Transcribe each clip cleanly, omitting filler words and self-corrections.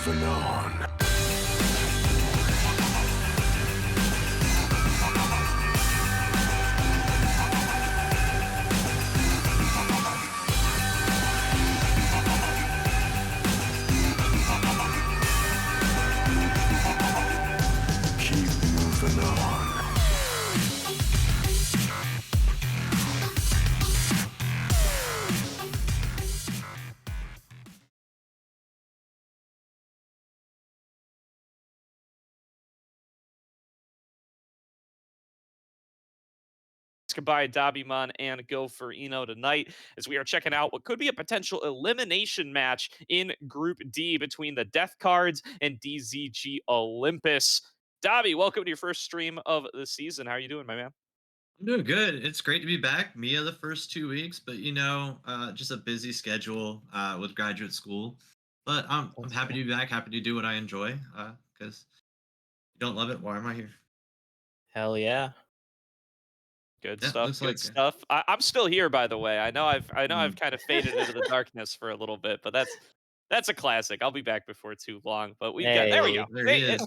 moving on. Keep moving on. Goodbye, Dabimon and Go for Eno tonight as we are checking out what could be a potential elimination match in Group D between the Death Cards and DZG Olympus. Dabi, welcome to your first stream of the season. How are you doing, my man? I'm doing good. It's great to be back. Mia the first 2 weeks, but just a busy schedule with graduate school. But I'm That's happy cool. to be back. Happy to do what I enjoy. Because you don't love it, why am I here? Hell yeah. Good Yeah, stuff. looks Good like stuff. I'm still here, by the way. I know I've mm, kind of faded into the darkness for a little bit, but that's a classic. I'll be back before too long. But we've got there we go. Hey. there he is.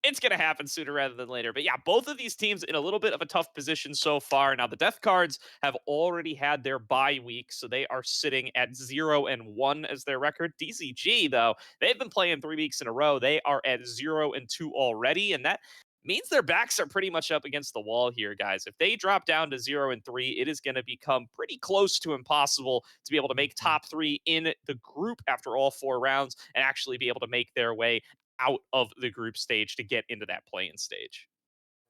It's going to happen sooner rather than later. But yeah, both of these teams in a little bit of a tough position so far. Now, the Death Cards have already had their bye week, so they are sitting at 0-1 as their record. DZG, though, they've been playing 3 weeks in a row. They are at 0-2 already, and that means their backs are pretty much up against the wall here, guys. If they drop down to 0-3, it is going to become pretty close to impossible to be able to make Mhm. top three in the group after all 4 rounds and actually be able to make their way out of the group stage to get into that playing stage.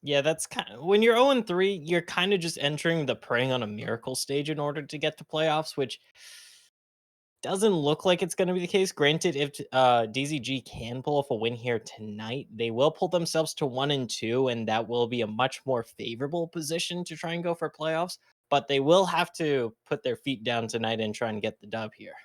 Yeah, that's kind of when you're 0-3, you're kind of just entering the praying on a miracle stage in order to get to playoffs, which doesn't look like it's going to be the case. Granted, if DZG can pull off a win here tonight, they will pull themselves to 1-2, and that will be a much more favorable position to try and go for playoffs. But they will have to put their feet down tonight and try and get the dub here.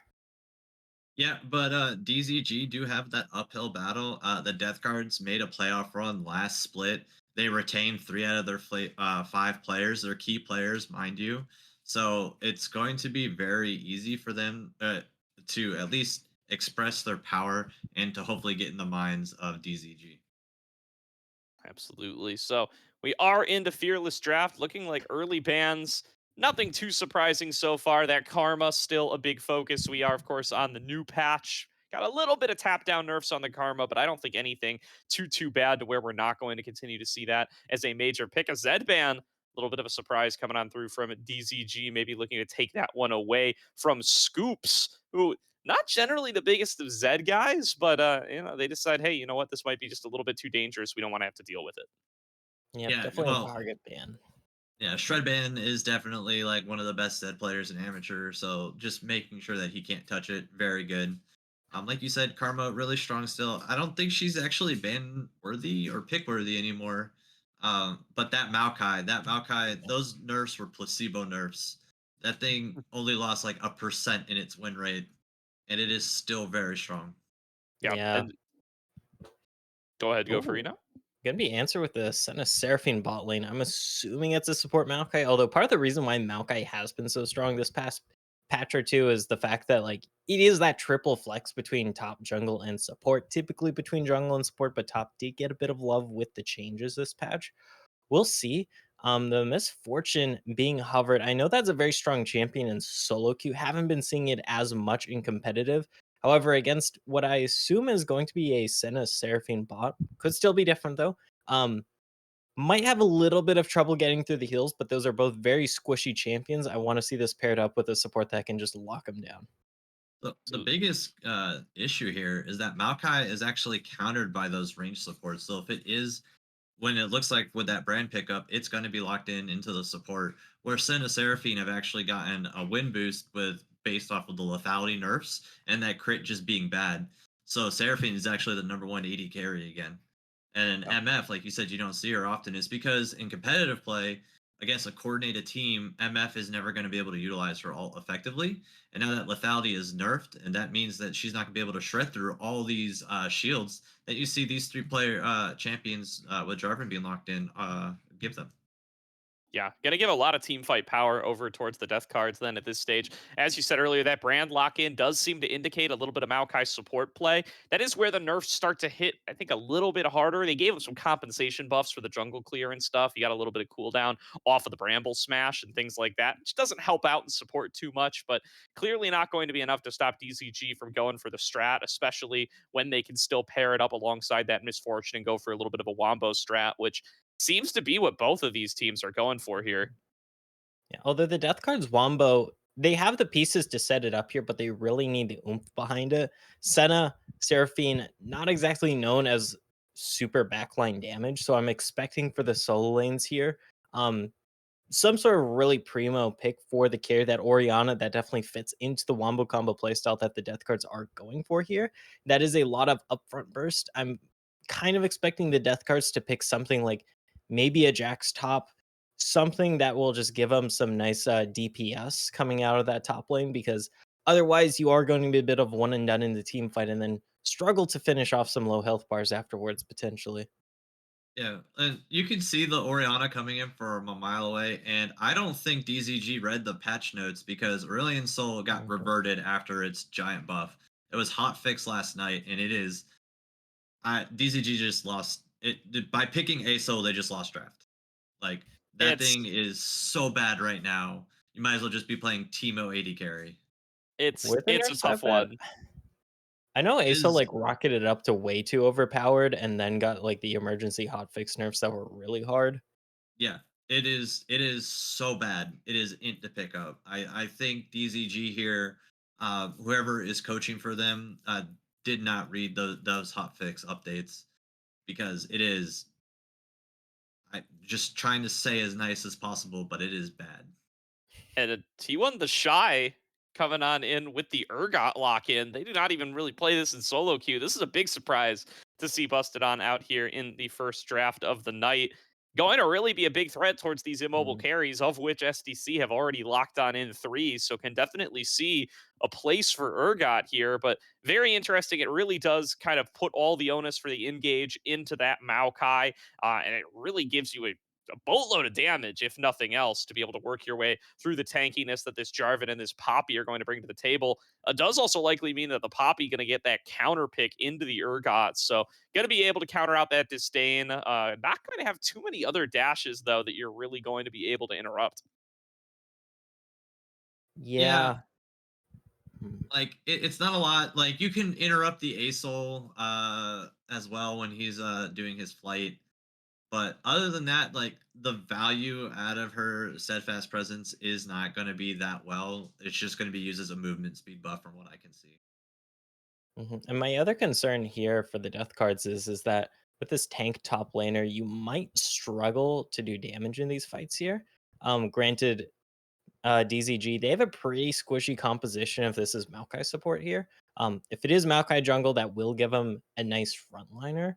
Yeah, but DZG do have that uphill battle. The Death Guards made a playoff run last split. They retained three out of their five players, their key players, mind you. So it's going to be very easy for them to at least express their power and to hopefully get in the minds of DZG. Absolutely. So we are into Fearless Draft, looking like early bans. Nothing too surprising so far. That Karma still a big focus. We are, of course, on the new patch. Got a little bit of tap down nerfs on the Karma, but I don't think anything too bad to where we're not going to continue to see that as a major pick. A Zed ban, a little bit of a surprise coming on through from DZG, maybe looking to take that one away from Scoops, who not generally the biggest of Zed guys, but they decide, hey, you know what, this might be just a little bit too dangerous. We don't want to have to deal with it. Yep, Yeah, definitely a well, target ban. yeah, Shredban is definitely like one of the best Zed players in amateur. So just making sure that he can't touch it, very good. Like you said, Karma really strong still. I don't think she's actually ban worthy or pick worthy anymore. But that Maokai, those nerfs were placebo nerfs. That thing only lost like 1% in its win rate, and it is still very strong. Yeah, Yeah. and go ahead, go Oh, Farina. gonna be answer with the Senna Seraphine bot lane. I'm assuming it's a support Maokai. Although part of the reason why Maokai has been so strong this past patch or two is the fact that like it is that triple flex between top jungle and support. Typically between jungle and support, but top did get a bit of love with the changes this patch. We'll see. The misfortune being hovered. I know that's a very strong champion in solo queue. Haven't been seeing it as much in competitive. However, against what I assume is going to be a Senna Seraphine bot, could still be different though. Might have a little bit of trouble getting through the heals, but those are both very squishy champions. I want to see this paired up with a support that can just lock them down. The Absolutely. biggest issue here is that Maokai is actually countered by those range supports. So if it is when it looks like with that brand pickup, it's going to be locked in into the support. Where Sin and Seraphine have actually gotten a win boost with based off of the lethality nerfs and that crit just being bad. So Seraphine is actually the number one AD carry again. And Yep. MF, like you said, you don't see her often, is because in competitive play against a coordinated team, MF is never going to be able to utilize her ult effectively. And now that lethality is nerfed, and that means that she's not going to be able to shred through all these shields that you see these three player champions with Jarvan being locked in give them. Yeah, gonna give a lot of team fight power over towards the death cards then at this stage. As you said earlier, that brand lock in does seem to indicate a little bit of Maokai's support play. That is where the nerfs start to hit, I think, a little bit harder. They gave him some compensation buffs for the jungle clear and stuff. You got a little bit of cooldown off of the bramble smash and things like that, which doesn't help out in support too much, but clearly not going to be enough to stop DZG from going for the strat, especially when they can still pair it up alongside that misfortune and go for a little bit of a wombo strat, which seems to be what both of these teams are going for here. Yeah, although the Death Card's Wombo, they have the pieces to set it up here, but they really need the oomph behind it. Senna, Seraphine, not exactly known as super backline damage, so I'm expecting for the solo lanes here. Um, some sort of really primo pick for the carry, that Oriana that definitely fits into the Wombo combo playstyle that the Death Cards are going for here. That is a lot of upfront burst. I'm kind of expecting the Death Cards to pick something like maybe a Jack's top, something that will just give them some nice DPS coming out of that top lane, because otherwise you are going to be a bit of one and done in the team fight and then struggle to finish off some low health bars afterwards potentially. Yeah, and you can see the Oriana coming in from a mile away, and I don't think DZG read the patch notes because Aurelion Soul got Mhm. reverted after its giant buff. It was hot fixed last night, and it is. DZG just lost it by picking a soul. They just lost draft. Like that It's thing is so bad right now. You might as well just be playing Teemo AD carry. it's Were the it's a nerfs that tough bad? one. I know It ASO, is like, rocketed up to way too overpowered and then got, like, the emergency hotfix nerfs that were really hard. Yeah, it is so bad. It is int to pick up. I think DZG here, whoever is coaching for them, did not read those hotfix updates because it is. I just trying to say as nice as possible, but it is bad. And T1 the Shy coming on in with the Urgot lock in. They do not even really play this in solo queue. This is a big surprise to see busted on out here in the first draft of the night. Going to really be a big threat towards these immobile Mhm. carries, of which SDC have already locked on in three. So can definitely see a place for Urgot here. But very interesting. It really does kind of put all the onus for the engage into that Maokai. And it really gives you a boatload of damage, if nothing else, to be able to work your way through the tankiness that this Jarvan and this Poppy are going to bring to the table. Does also likely mean that the Poppy going to get that counter pick into the Urgot. So going to be able to counter out that disdain. Not going to have too many other dashes, though, that you're really going to be able to interrupt. Yeah, Yeah. Mhm. like it's not a lot. Like you can interrupt the ASOL as well when he's doing his flight. But other than that, like the value out of her steadfast presence is not going to be that well. It's just going to be used as a movement speed buff, from what I can see. Mhm. And my other concern here for the death cards is that with this tank top laner, you might struggle to do damage in these fights here. Granted, DZG, they have a pretty squishy composition if this is Maokai support here. If it is Maokai jungle, that will give them a nice frontliner.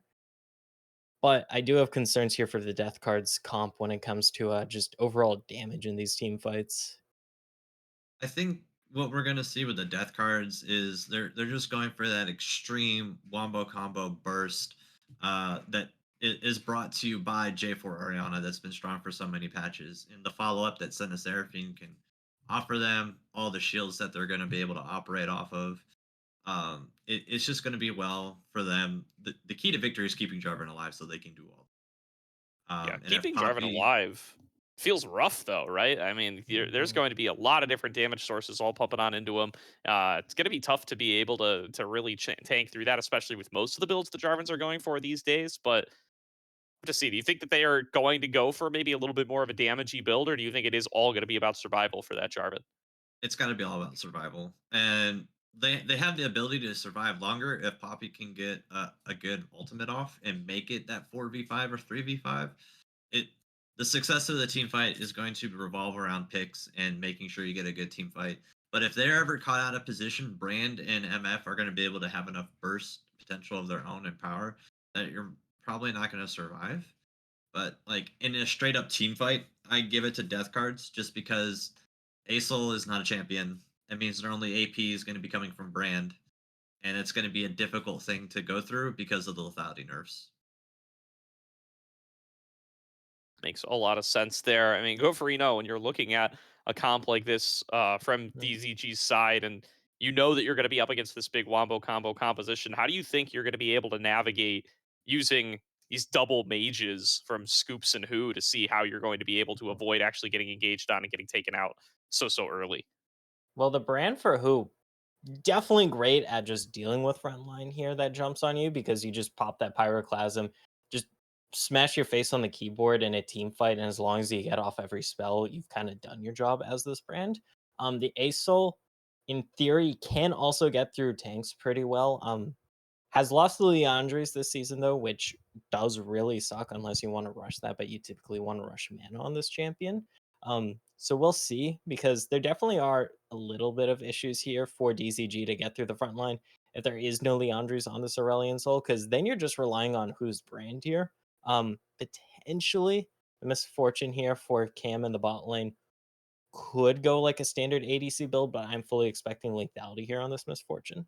But I do have concerns here for the death cards comp when it comes to just overall damage in these team fights. I think what we're gonna see with the death cards is they're just going for that extreme wombo combo burst that is brought to you by J4 Oriana that's been strong for so many patches. And the follow up that Senna Seraphine can offer them, all the shields that they're gonna be able to operate off of. It's just gonna be well for them. The key to victory is keeping Jarvan alive so they can do all. Yeah, And if keeping Jarvan Poppy alive feels rough, though, right? I mean, there's Mhm. going to be a lot of different damage sources all pumping on into him. It's going to be tough to be able to really tank through that, especially with most of the builds the Jarvans are going for these days. But to see, do you think that they are going to go for maybe a little bit more of a damagey build, or do you think it is all going to be about survival for that Jarvan? it's got to be all about survival, and they have the ability to survive longer if Poppy can get a good ultimate off and make it that 4v5 or 3v5. It The success of the team fight is going to revolve around picks and making sure you get a good team fight. But if they're ever caught out of position, Brand and MF are going to be able to have enough burst potential of their own and power that you're probably not going to survive. But like in a straight up team fight, I give it to death cards just because ASOL is not a champion. That means their only AP is going to be coming from Brand, and it's going to be a difficult thing to go through because of the lethality nerfs. Makes a lot of sense there. I mean, go for Reno when you're looking at a comp like this from Mm. DZG's side, and you know that you're going to be up against this big wombo combo composition. How do you think you're going to be able to navigate using these double mages from Scoops and Who to see how you're going to be able to avoid actually getting engaged on and getting taken out so early? Well, the brand for who definitely great at just dealing with frontline here that jumps on you because you just pop that pyroclasm, just smash your face on the keyboard in a team fight, and as long as you get off every spell, you've kind of done your job as this brand. The Asol, in theory, can also get through tanks pretty well. Has lost to Leandres this season though, which does really suck unless you want to rush that, but you typically want to rush mana on this champion. So we'll see because there definitely are a little bit of issues here for DCG to get through the front line if there is no Leandres on this Aurelion Soul, because then you're just relying on who's brand here. Potentially the misfortune here for Cam in the bot lane could go like a standard ADC build, but I'm fully expecting lethality here on this misfortune.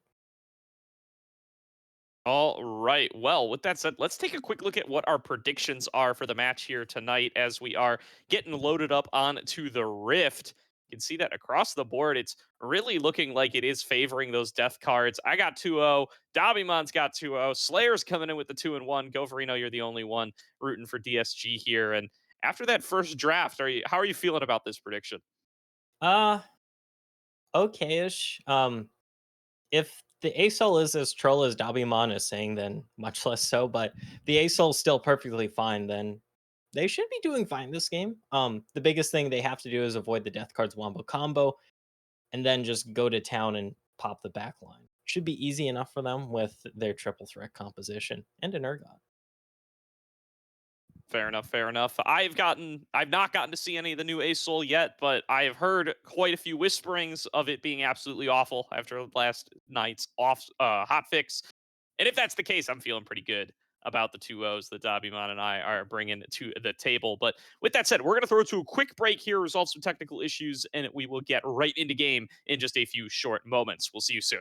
All right. Well, with that said, let's take a quick look at what our predictions are for the match here tonight as we are getting loaded up onto the Rift. You can see that across the board, it's really looking like it is favoring those death cards. I got 2-0. Dabimon's got 2-0. Slayer's coming in with the 2-1. Go Verino, you're the only one rooting for DSG here. And after that first draft, how are you feeling about this prediction? Uh Okay-ish. If the ASOL is as troll as Dabimon is saying, then much less so. But the ASOL's still perfectly fine, then they should be doing fine this game. The biggest thing they have to do is avoid the death cards wombo combo, and then just go to town and pop the back line. Should be easy enough for them with their triple threat composition and an Urgot. Fair enough, fair enough. I've not gotten to see any of the new ASOL yet, but I have heard quite a few whisperings of it being absolutely awful after last night's hot fix. And if that's the case, I'm feeling pretty good about the 2-0s that Dabimon and I are bringing to the table. But with that said, we're going to throw to a quick break here, resolve some technical issues, and we will get right into game in just a few short moments. We'll see you soon.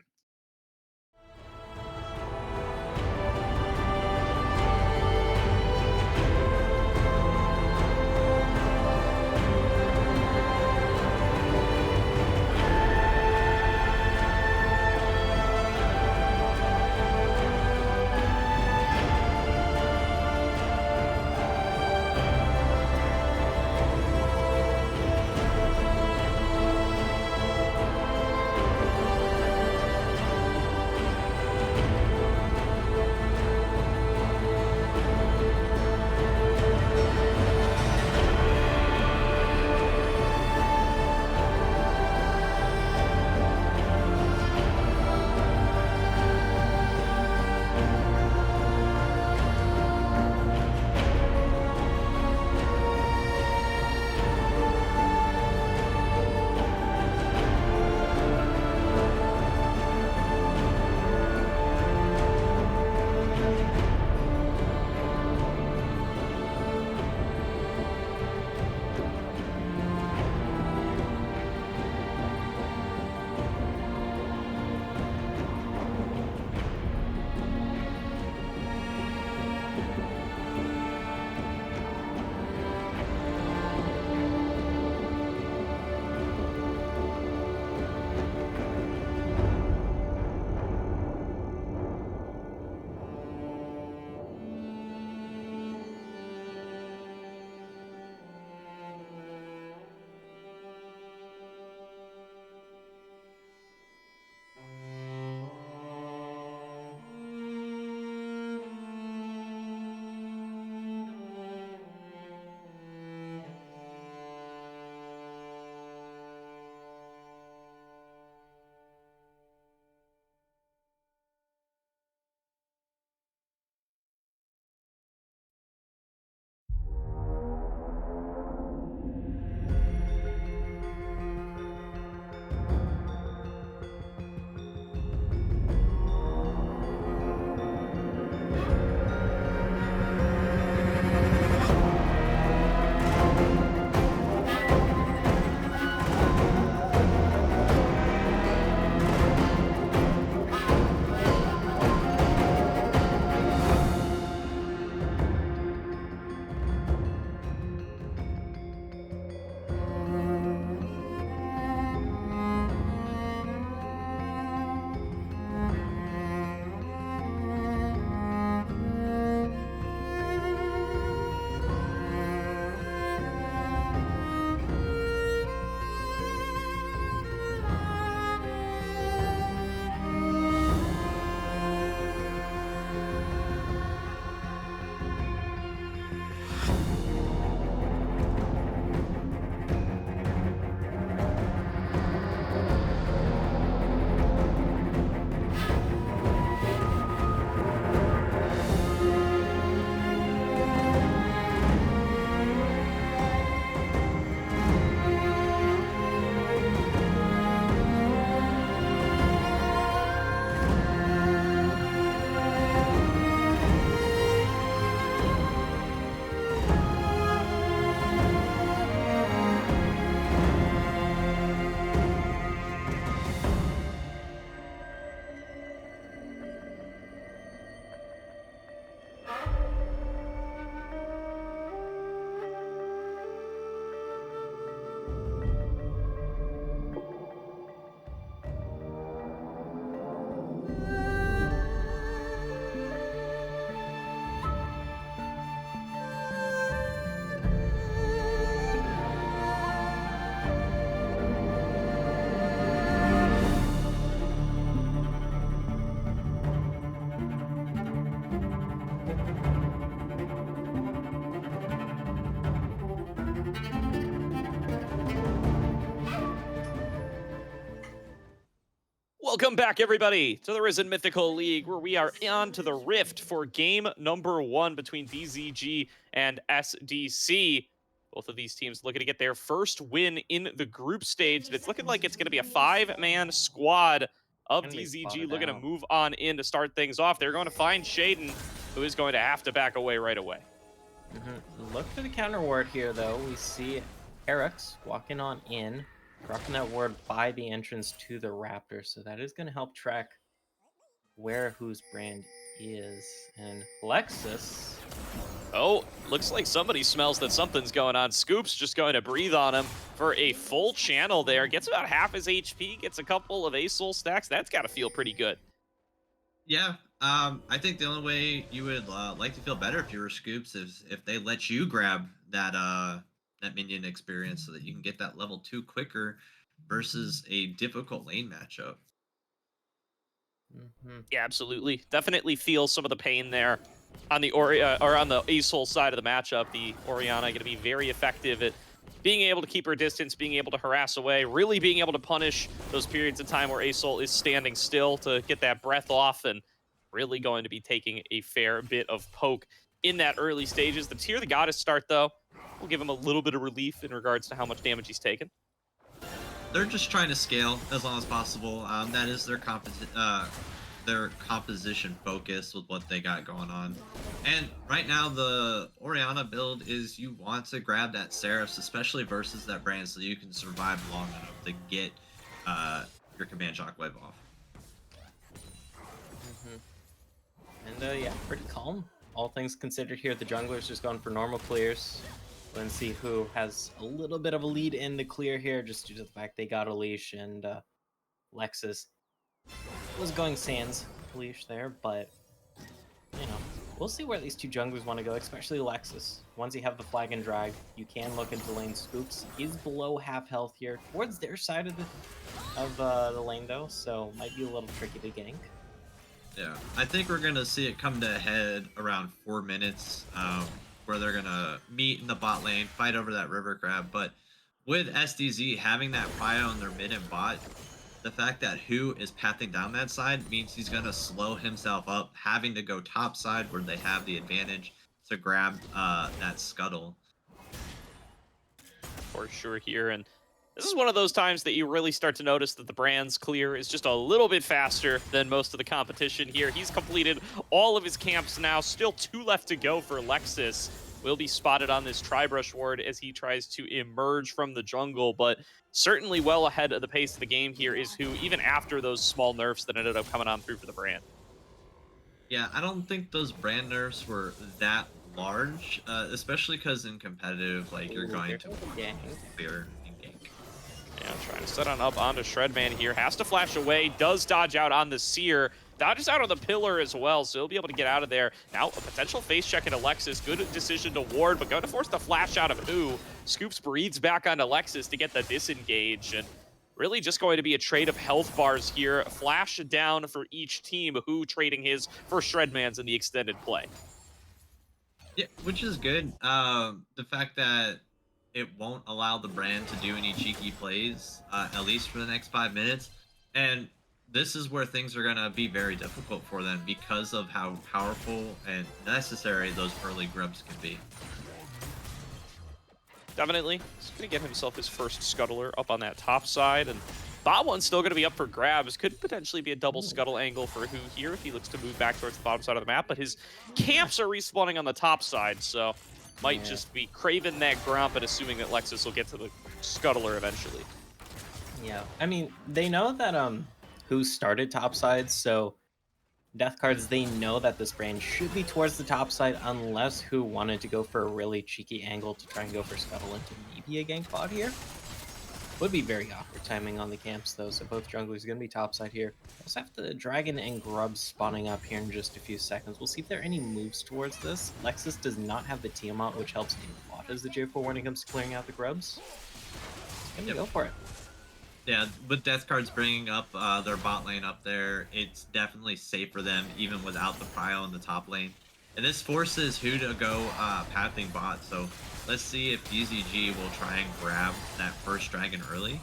Welcome back, everybody, to the Risen Mythical League, where we are on to the Rift for game number 1 between DZG and SDC. Both of these teams looking to get their first win in the group stage. It's looking like it's going to be a 5-man squad of Gonna be DZG spotted looking to out. move on in to start things off. They're going to find Shaden, who is going to have to back away right away. Look for the counter ward here, though. We see Eric's walking on in, dropping that ward by the entrance to the Raptor. So that is going to help track where whose brand is. And Lexus, Oh, looks like somebody smells that something's going on. Scoop's just going to breathe on him for a full channel there. Gets about half his HP, gets a couple of Ace Soul stacks. That's got to feel pretty good. Yeah, I think the only way you would like to feel better if you were Scoops is if they let you grab that that minion experience so that you can get that level 2 quicker versus a difficult lane matchup. Yeah, absolutely. Definitely feel some of the pain there on the or on the Ace Soul side of the matchup. The Orianna going to be very effective at being able to keep her distance, being able to harass away, really being able to punish those periods of time where Ace Soul is standing still to get that breath off, and really going to be taking a fair bit of poke in that early stages. The Tear the Goddess start, though, will give him a little bit of relief in regards to how much damage he's taken. They're just trying to scale as long as possible. That is their composition focus with what they got going on. And right now, the Orianna build is you want to grab that Seraphs, especially versus that brand, so you can survive long enough to get your command shockwave off. And yeah, pretty calm. All things considered here, the jungler's just going for normal clears. Let's see who has a little bit of a lead in the clear here, just due to the fact they got a leash, and Lexus was going sans leash there, but you know, we'll see where these two junglers want to go, especially Lexus. Once you have the flag and drag, you can look into lane. Scoops is below half health here, towards their side of the lane though, so might be a little tricky to gank. Yeah, I think we're gonna see it come to a head around 4 minutes, where they're gonna meet in the bot lane, fight over that river crab. But with SDZ having that prio on their mid and bot, the fact that Who is pathing down that side means he's gonna slow himself up, having to go top side where they have the advantage to grab that scuttle. For sure here, and this is one of those times that you really start to notice that the brand's clear is just a little bit faster than most of the competition here. He's completed all of his camps now, still 2 left to go for Lexus. Will be spotted on this Tribrush ward as he tries to emerge from the jungle, but certainly well ahead of the pace of the game here is Who, even after those small nerfs that ended up coming on through for the brand. Yeah, I don't think those brand nerfs were that large, especially because in competitive, like, you're going to clear and gank. Yeah, trying to set on up onto Shredman here. Has to flash away. Does dodge out on the Seer. Dodges out on the pillar as well, so he'll be able to get out of there. Now, a potential face check into Lexus. Good decision to ward, but going to force the flash out of Who. Scoops breathes back onto Lexus to get the disengage, and really just going to be a trade of health bars here. Flash down for each team. Who trading his for Shredman's in the extended play. Yeah, which is good. The fact that it won't allow the brand to do any cheeky plays, at least for the next 5 minutes. And this is where things are going to be very difficult for them because of how powerful and necessary those early grubs can be. Definitely. He's going to get himself his first scuttler up on that top side, and bot one's still going to be up for grabs. Could potentially be a double scuttle angle for Who here if he looks to move back towards the bottom side of the map, but his camps are respawning on the top side, so might just be craving that grump and assuming that Lexus will get to the scuttler eventually. Yeah, I mean, they know that Who started topside, so death cards, they know that this brand should be towards the top side unless Who wanted to go for a really cheeky angle to try and go for scuttle into maybe a gank bot here. Would be very awkward timing on the camps though, so both junglers are going to be topside here. Also have the dragon and grub spawning up here in just a few seconds. We'll see if there are any moves towards this. Lexus does not have the Tiamat, which helps him a lot as the J4 when it comes to clearing out the grubs. He's gonna go for it. Yeah, with death cards bringing up their bot lane up there, it's definitely safe for them even without the prio in the top lane. And this forces Who to go pathing bot, so let's see if DZG will try and grab that first dragon early,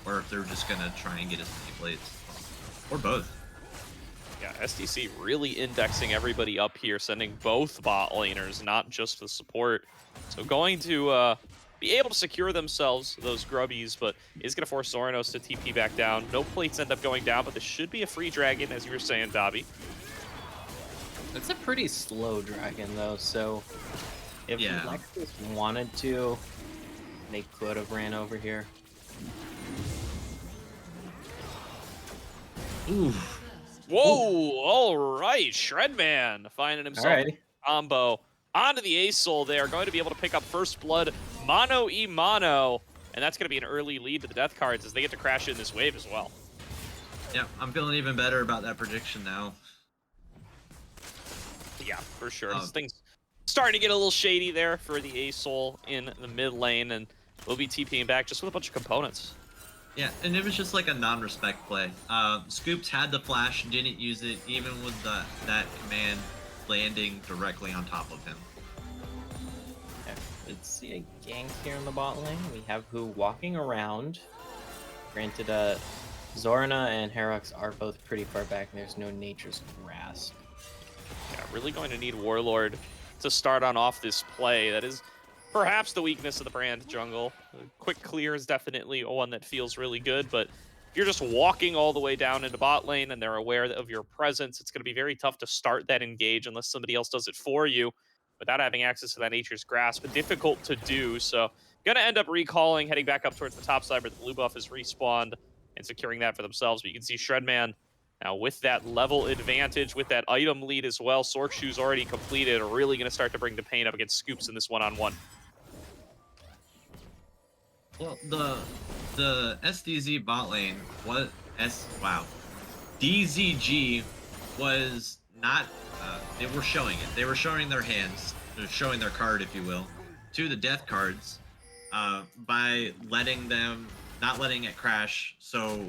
or if they're just going to try and get as many plates as possible. Or both. Yeah, SDC really indexing everybody up here, sending both bot laners, not just the support. So going to be able to secure themselves those grubbies, but is going to force Zoronos to TP back down. No plates end up going down, but this should be a free dragon, as you were saying, Dobby. It's a pretty slow dragon, though, so if Yeah. Lexus wanted to, they could have ran over here. Ooh. Whoa, all right, Shredman finding himself Alrighty. a combo onto the Ace-Soul there, going to be able to pick up first blood, mano, and that's going to be an early lead to the death cards as they get to crash in this wave as well. Yeah, I'm feeling even better about that prediction now. Yeah, for sure. Um, This thing's starting to get a little shady there for the Ace-Soul in the mid lane, and we'll be TPing back just with a bunch of components. Yeah, and it was just like a non-respect play. Scoops had the flash, didn't use it, even with that command landing directly on top of him. Okay, let's see a gank here in the bot lane. We have Who walking around. Granted, Zorna and Herux are both pretty far back, and there's no Nature's Grasp. Yeah, really going to need Warlord to start on off this play. That is perhaps the weakness of the brand jungle. Quick clear is definitely one that feels really good, but if you're just walking all the way down into bot lane and they're aware of your presence, it's going to be very tough to start that engage unless somebody else does it for you without having access to that Nature's Grasp. Difficult to do, so going to end up recalling, heading back up towards the top side where the blue buff is respawned and securing that for themselves. But you can see Shredman now with that level advantage, with that item lead as well. Sork Shoe's already completed, really going to start to bring the pain up against Scoops in this one-on-one. Well, the SDZ bot lane, DZG was not, they were showing it. They were showing their hands, showing their card, if you will, to the death cards by not letting it crash, so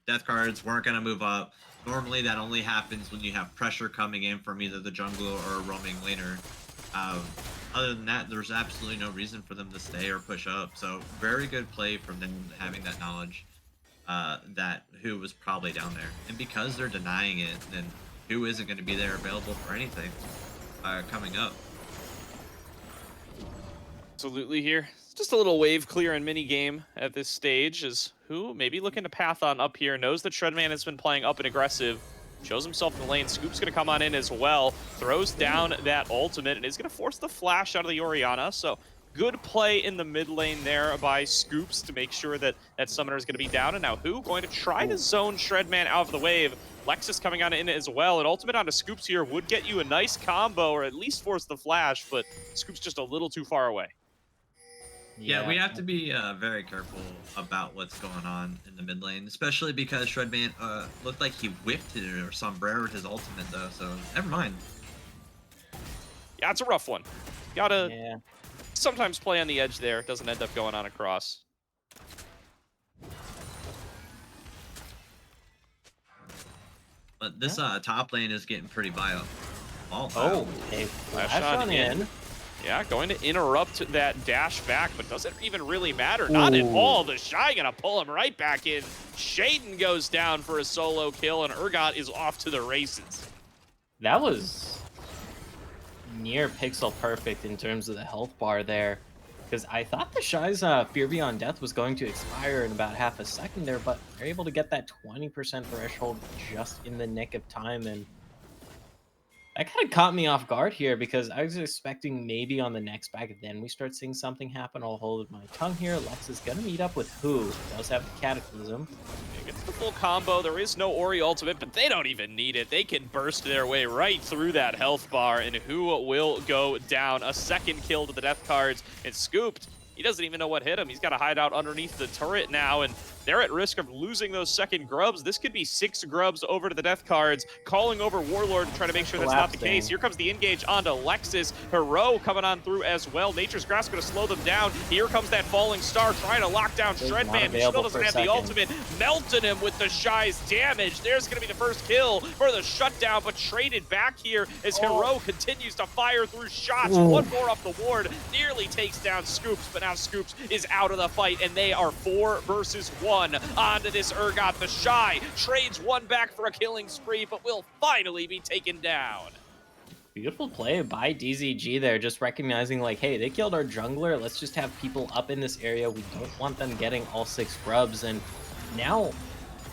death cards weren't going to move up. Normally that only happens when you have pressure coming in from either the jungler or a roaming laner. Other than that, there's absolutely no reason for them to stay or push up. So very good play from them having that knowledge that Who was probably down there. And because they're denying it, then Who isn't going to be there available for anything coming up. Absolutely here. It's just a little wave clear and mini game at this stage as Who maybe looking to path on up here, knows that Shredman has been playing up and aggressive, shows himself in the lane. Scoop's going to come on in as well, throws down that ultimate, and is going to force the flash out of the Orianna. So good play in the mid lane there by Scoops to make sure that that summoner is going to be down. And now Who going to try to zone Shredman out of the wave. Lexus coming on in as well. An ultimate onto Scoops here would get you a nice combo, or at least force the flash, but Scoops just a little too far away. Yeah, we have to be very careful about what's going on in the mid lane, especially because Shredman looked like he whipped it or sombreroed his ultimate though, so never mind. Yeah, it's a rough one. Gotta Yeah. sometimes play on the edge there. It doesn't end up going on across. But this top lane is getting pretty bio. Oh, a flash on in. Yeah, going to interrupt that dash back, but doesn't even really matter. Not at all. The Shy gonna pull him right back in. Shaden goes down for a solo kill, and Urgot is off to the races. That was near pixel perfect in terms of the health bar there. Because I thought the Shy's Fear Beyond Death was going to expire in about half a second there, but they're able to get that 20% threshold just in the nick of time, and that kind of caught me off guard here because I was expecting maybe on the next back then we start seeing something happen. I'll hold my tongue here. Lex is going to meet up with Who. Does have the Cataclysm. Gets the full combo. There is no Ori ultimate, but they don't even need it. They can burst their way right through that health bar, and Who will go down. A second kill to the death cards, and Scooped. He doesn't even know what hit him. He's got to hide out underneath the turret now, and they're at risk of losing those second grubs. This could be 6 grubs over to the death cards, calling over Warlord to try to make sure that's not the case. Here comes the engage onto Lexus. Hero coming on through as well. Nature's Grasp going to slow them down. Here comes that falling star trying to lock down Shredman. He still doesn't have the ultimate. Melting him with the Shy's damage. There's going to be the first kill for the shutdown, but traded back here as Hero continues to fire through shots. One more off the ward. Nearly takes down Scoops, but now Scoops is out of the fight, and they are 4 versus 1. one onto this Urgot. The Shy trades one back for a killing spree, but will finally be taken down. Beautiful play by DZG there, just recognizing like, hey, they killed our jungler. Let's just have people up in this area. We don't want them getting all 6 grubs. And now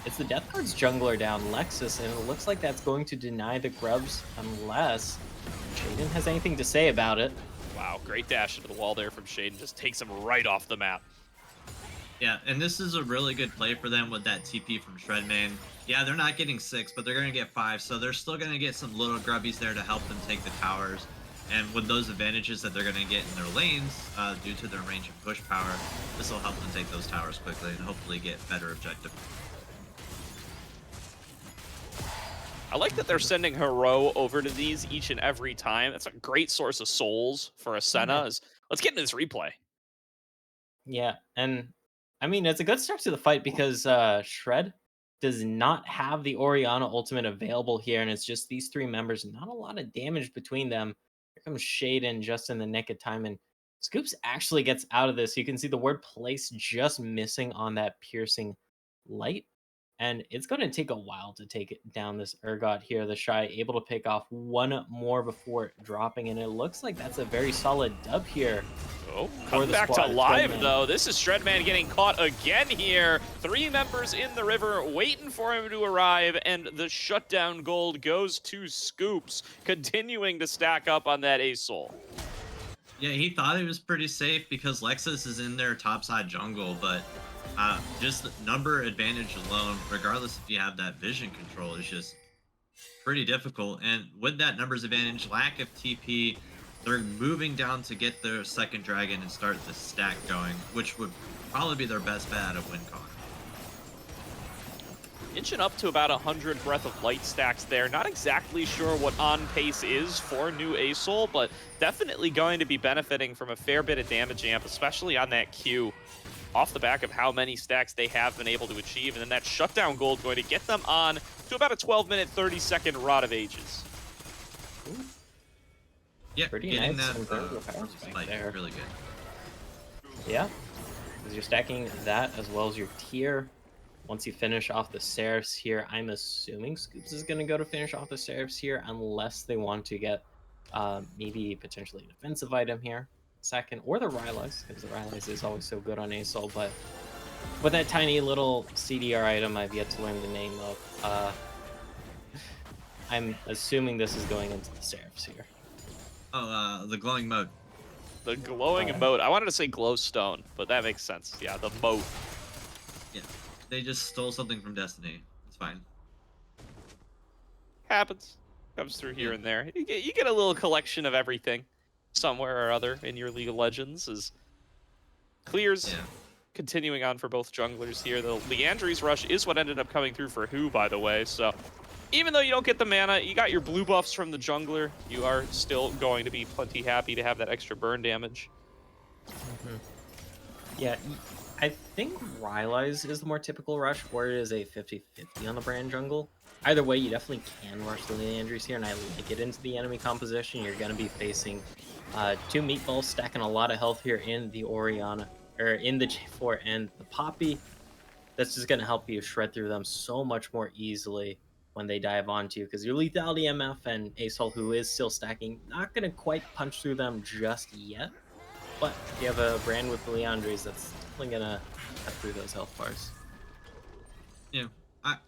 it's the Death Guard's jungler down, Lexus, and it looks like that's going to deny the grubs unless Shaden has anything to say about it. Wow, great dash into the wall there from Shaden. Just takes him right off the map. Yeah, and this is a really good play for them with that TP from Shredman. Yeah, they're not getting 6, but they're going to get 5, so they're still going to get some little grubbies there to help them take the towers. And with those advantages that they're going to get in their lanes due to their range and push power, this will help them take those towers quickly and hopefully get better objective. I like that they're sending Hero over to these each and every time. That's a great source of souls for a Senna. Let's get into this replay. Yeah, and I mean, it's a good start to the fight because Shred does not have the Orianna ultimate available here, and it's just these 3 members, not a lot of damage between them. Here comes Shaden just in the nick of time, and Scoops actually gets out of this. You can see the word place just missing on that piercing light, and it's going to take a while to take it down this Urgot here. The Shy able to pick off 1 more before dropping, and it looks like that's a very solid dub here. Oh, come back to live, though. This is Shredman getting caught again here. 3 members in the river waiting for him to arrive, and the shutdown gold goes to Scoops, continuing to stack up on that Ace Soul. Yeah, he thought he was pretty safe because Lexus is in their topside jungle, but just the number advantage alone, regardless if you have that vision control, is just pretty difficult. And with that numbers advantage, lack of TP, they're moving down to get their second dragon and start the stack going, which would probably be their best bet of WinCon. Inching up to about 100 Breath of Light stacks there. Not exactly sure what on pace is for new Asol, but definitely going to be benefiting from a fair bit of damage amp, especially on that Q, off the back of how many stacks they have been able to achieve. And then that shutdown gold going to get them on to about a 12-minute, 30-second Rod of Ages. Ooh. Yeah, Pretty getting nice that and power spike like, there. really good. Yeah, because you're stacking that as well as your tier. Once you finish off the Seraphs here, I'm assuming Scoops is going to go to finish off the Seraphs here unless they want to get maybe potentially an offensive item here. Second, or the Rylai's, because the Rylai's is always so good on Asol, but with that tiny little CDR item I've yet to learn the name of, I'm assuming this is going into the Seraphs here. Oh, the glowing mode. The glowing emote. I wanted to say glowstone, but that makes sense. Yeah, the moat. Yeah, they just stole something from Destiny. It's fine. Happens. Comes through here and there. You get a little collection of everything somewhere or other in your League of Legends. Is clears. Yeah. Continuing on for both junglers here. The Leandri's Rush is what ended up coming through for Who, by the way. So even though you don't get the mana, you got your blue buffs from the jungler. You are still going to be plenty happy to have that extra burn damage. Mm-hmm. Yeah, I think Rylai's is the more typical rush, or it is a 50-50 on the brand jungle. Either way, you definitely can rush the Leandries here, and I like it into the enemy composition. You're going to be facing 2 meatballs stacking a lot of health here in the Orianna, or in the J4 and the Poppy. That's just going to help you shred through them so much more easily when they dive onto you, because your lethality MF and Asol, who is still stacking, not going to quite punch through them just yet. But if you have a brand with the Leandries, that's definitely going to cut through those health bars. Yeah,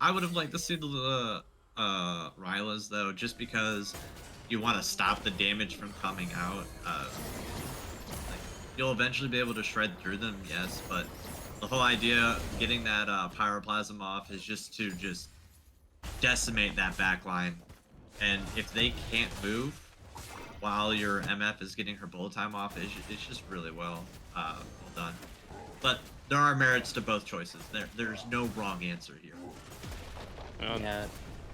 I would have liked to see the Rylas, though, just because you want to stop the damage from coming out. Like, you'll eventually be able to shred through them, yes, but the whole idea of getting that Pyroplasm off is just to decimate that back line. And if they can't move while your MF is getting her bullet time off, it's just really well done. But there are merits to both choices. There's no wrong answer here. Yeah.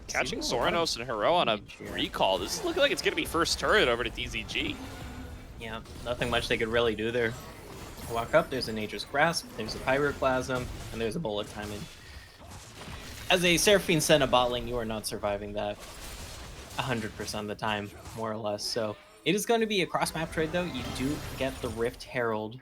Catching Soranos and Hero on a recall. This is looking like it's going to be first turret over to DZG. Yeah, nothing much they could really do there. Walk up, there's a Nature's Grasp, there's a Pyroclasm, and there's a bullet time. And as a Seraphine Senna bot lane, you are not surviving that 100% of the time, more or less. So it is going to be a cross-map trade, though. You do get the Rift Herald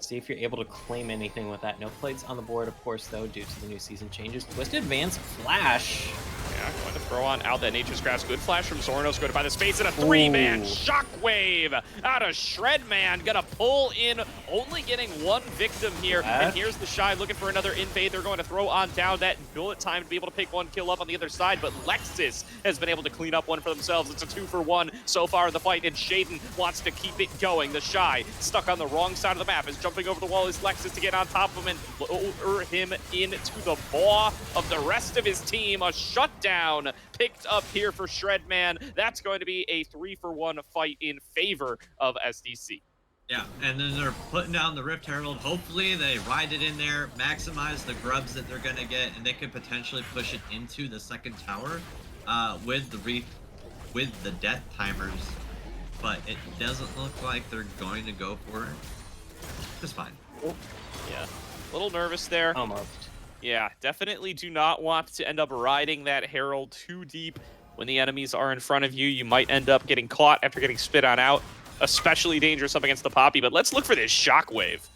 See if you're able to claim anything with that. No plates on the board, of course, though, due to the new season changes. Twisted Advance Flash. Yeah, going to throw on out that Nature's Grasp. Good flash from Zornos. Going to find the space in a 3-man Ooh. shockwave out of Shredman. Gonna pull in, only getting one victim here. And here's the Shy looking for another invade. They're going to throw on down that bullet time to be able to pick one kill up on the other side. But Lexus has been able to clean up one for themselves. It's a 2-for-1 so far in the fight. And Shaden wants to keep it going. The Shy stuck on the wrong side of the map. Is jumping over the wall is Lexus to get on top of him and lure him into the maw of the rest of his team. A shutdown picked up here for Shredman. That's going to be a 3-for-1 fight in favor of SDC. Yeah, and then they're putting down the Rift Herald. Hopefully they ride it in there, maximize the grubs that they're going to get, and they could potentially push it into the second tower with the death timers. But it doesn't look like they're going to go for it. It's fine. Yeah, a little nervous there. Almost. Yeah, definitely do not want to end up riding that Herald too deep when the enemies are in front of you. You might end up getting caught after getting spit on out. Especially dangerous up against the Poppy, but let's look for this Shockwave.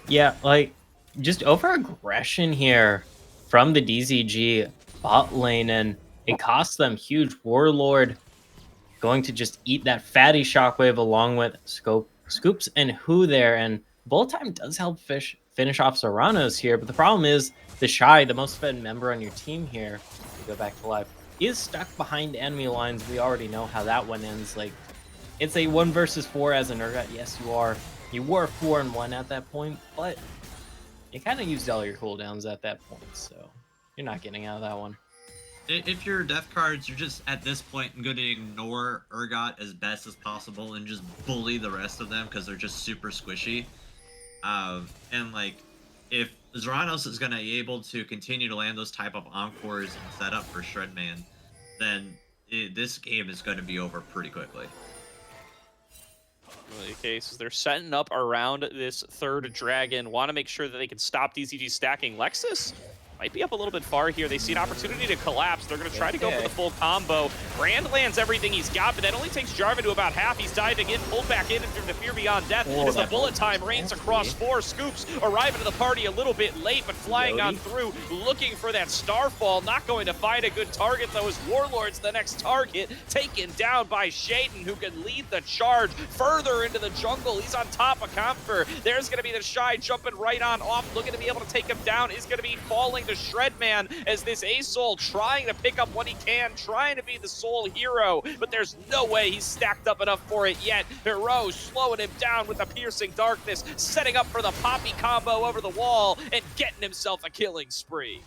Yeah, like, just over-aggression here from the DZG bot lane, and it costs them huge. Warlord going to just eat that fatty Shockwave along with Scoops and Who there, and Bullet Time does help finish off Serranos here, but the problem is the Shy, the most fed member on your team here, to go back to life, is stuck behind enemy lines. We already know how that one ends. Like, it's a 1 versus 4 as an Urgot. Yes, you are. You were 4-1 at that point, but you kind of used all your cooldowns at that point, so you're not getting out of that one. If you're death cards, you're just at this point going to ignore Urgot as best as possible and just bully the rest of them because they're just super squishy. And like, if Zeranos is going to be able to continue to land those type of encores and set up for Shredman, then this game is going to be over pretty quickly. The case is they're setting up around this third dragon. Want to make sure that they can stop DZG stacking. Lexus might be up a little bit far here. They see an opportunity to collapse. They're going to try to go for the full combo. Brand lands everything he's got, but that only takes Jarvan to about half. He's diving in, pulled back in through the Fear Beyond Death as the bullet time rains across 4. Scoops arriving to the party a little bit late, but flying on through, looking for that Starfall. Not going to find a good target, though, as Warlord's the next target, taken down by Shaden, who can lead the charge further into the jungle. He's on top of Comfer. There's going to be the Shy jumping right on off, looking to be able to take him down. Is going to be falling to Shredman as this A-Soul trying to pick up what he can, trying to be the sole hero, but there's no way he's stacked up enough for it yet. Hero slowing him down with the piercing darkness, setting up for the Poppy combo over the wall and getting himself a killing spree.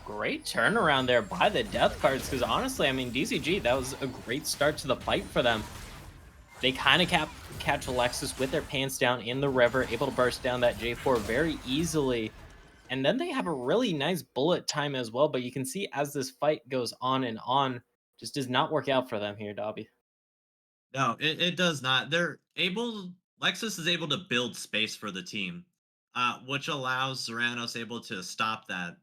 Great turnaround there by the death cards, because honestly, I mean, DZG, that was a great start to the fight for them. They kind of catch Alexis with their pants down in the river, able to burst down that J4 very easily. And then they have a really nice bullet time as well, but you can see as this fight goes on and on, just does not work out for them here, Dobby. No, it does not. Lexus is able to build space for the team, which allows Zeranos able to stop that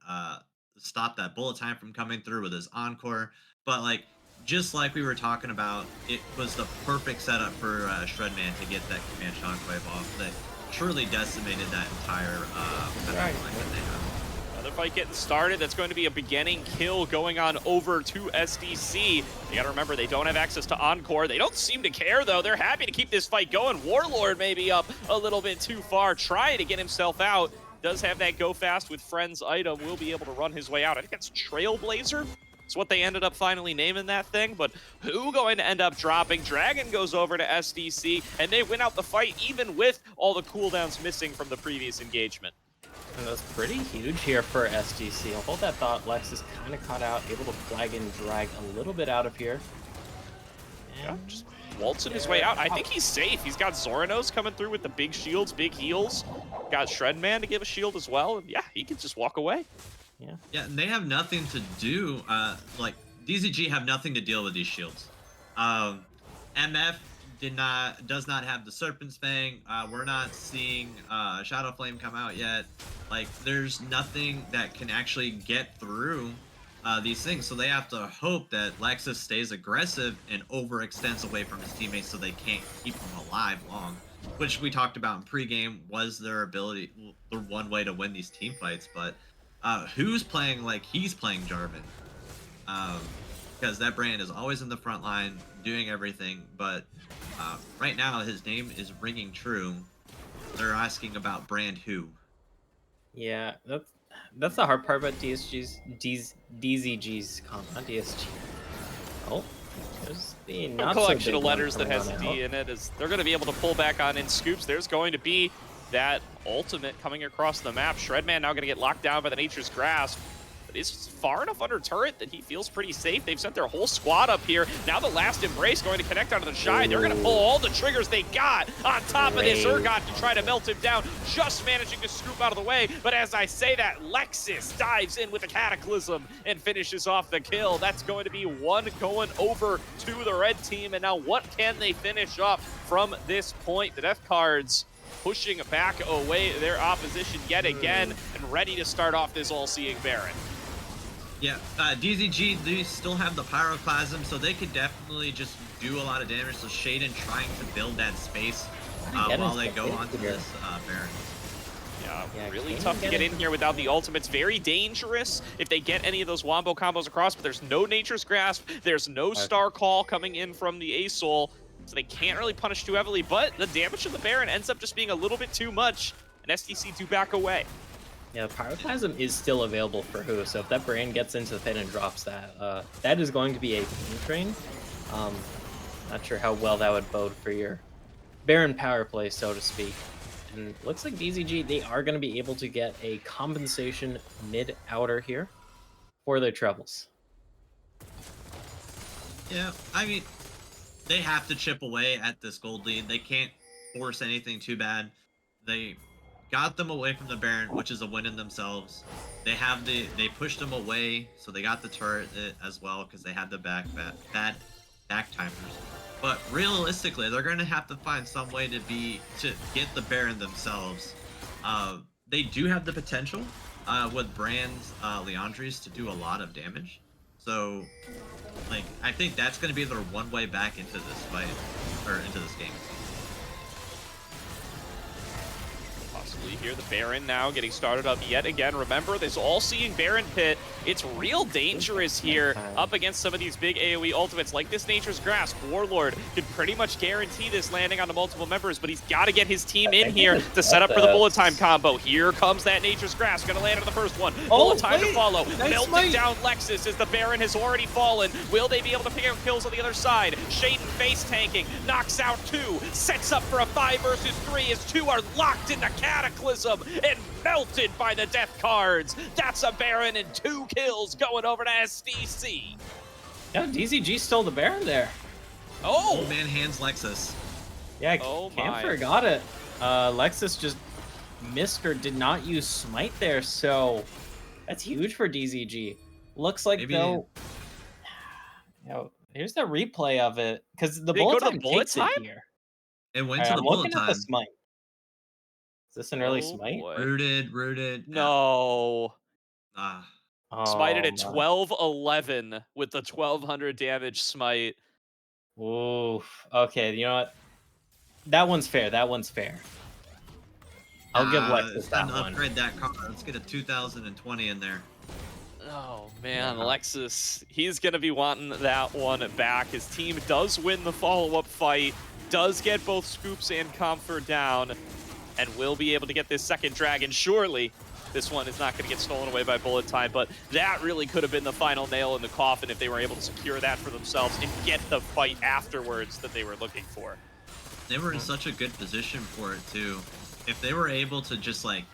bullet time from coming through with his encore. But like, just like we were talking about, it was the perfect setup for Shredman to get that command shockwave off that truly decimated that entire line that they have. Another fight getting started. That's going to be a beginning kill going on over to SDC. You gotta remember, they don't have access to Encore. They don't seem to care, though. They're happy to keep this fight going. Warlord may be up a little bit too far, trying to get himself out. Does have that go fast with Friends item. Will be able to run his way out. I think that's Trailblazer. It's what they ended up finally naming that thing, but who going to end up dropping? Dragon goes over to SDC, and they win out the fight even with all the cooldowns missing from the previous engagement. And that's pretty huge here for SDC. I'll hold that thought. Lexus kind of caught out, able to flag and drag a little bit out of here. Yeah, just waltzing his way out. I think he's safe. He's got Zoronos coming through with the big shields, big heals. Got Shredman to give a shield as well. And yeah, he can just walk away. Yeah, and they have nothing to do. Like, DZG have nothing to deal with these shields. MF does not have the Serpent's Fang. We're not seeing Shadow Flame come out yet. Like, there's nothing that can actually get through these things. So they have to hope that Lexus stays aggressive and overextends away from his teammates so they can't keep him alive long. which we talked about in pregame, was their ability, the one way to win these team fights. But who's playing like he's playing Jarvan? Because that brand is always in the front line doing everything. But right now, his name is ringing true. They're asking about brand who. Yeah, that's the hard part about DZG's comp, not DSG. Oh, there's the A not so collection big of one letters that coming has on D out. in it is they're going to be able to pull back on in scoops. There's going to be that ultimate coming across the map. Shredman now going to get locked down by the Nature's Grasp. But is far enough under turret that he feels pretty safe. They've sent their whole squad up here. Now the last embrace going to connect onto the Shy. They're going to pull all the triggers they got on top of this Urgot to try to melt him down. Just managing to scoop out of the way. But as I say that, Lexus dives in with a Cataclysm and finishes off the kill. That's going to be one going over to the red team. And now what can they finish off from this point? The Death Cards pushing back away their opposition yet again and ready to start off this all-seeing Baron. Yeah, DZG, they still have the Pyroclasm, so they could definitely just do a lot of damage. So Shaden trying to build that space while they go onto this Baron. Yeah, really tough to get in here without the ultimates. Very dangerous if they get any of those wombo combos across, but there's no Nature's Grasp. There's no Star Call coming in from the Asol, so they can't really punish too heavily, but the damage to the Baron ends up just being a little bit too much, and SDC do back away. Yeah, Pyroclasm is still available for who, so if that brand gets into the pit and drops that, that is going to be a pain train. Not sure how well that would bode for your Baron power play, so to speak. And looks like DZG, they are going to be able to get a compensation mid-outer here for their troubles. Yeah, I mean, they have to chip away at this gold lead. They can't force anything too bad. They got them away from the Baron, which is a win in themselves. They pushed them away, so they got the turret as well because they had the bad back timers. But realistically, they're going to have to find some way to get the Baron themselves. They do have the potential with Brand's Leandries to do a lot of damage. So, like, I think that's going to be their one way back into this fight, or into this game. Possibly here, the Baron now getting started up yet again. Remember, this all-seeing Baron pit, it's real dangerous here up against some of these big AoE ultimates like this Nature's Grasp. Warlord could pretty much guarantee this landing onto multiple members, but he's got to get his team in here to set up for the bullet time combo. Here comes that Nature's Grasp, gonna land on the first one. Bullet time to follow. Melting down Lexus as the Baron has already fallen. Will they be able to pick up kills on the other side? Shaden face tanking, knocks out 2, sets up for a 5 versus 3 as 2 are locked into Cataclysm and melted by the Death Cards. That's a Baron and 2 kills going over to SDC. Yeah, DZG stole the Baron there. Oh! Old man hands Lexus. Yeah, Oh Camphor got it. Lexus just missed or did not use Smite there, so that's huge for DZG. Looks like they'll... You know, here's the replay of it, because the bullet time takes it here. It went to the I'm bullet looking at time. the Smite. Is this an early Smite? Boy. Rooted. No. Ah. Smited at my. 1211 with the 1200 damage smite. Oof. Okay, you know what? That one's fair. I'll give Lexus It's that time to one. upgrade that car. Let's get a 2020 in there. Oh man, Yeah. Alexis, he's gonna be wanting that one back. His team does win the follow-up fight, does get both Scoops and Comfort down, and will be able to get this second dragon. Surely this one is not going to get stolen away by bullet time, but that really could have been the final nail in the coffin if they were able to secure that for themselves and get the fight afterwards that they were looking for. They were in such a good position for it too. If they were able to just like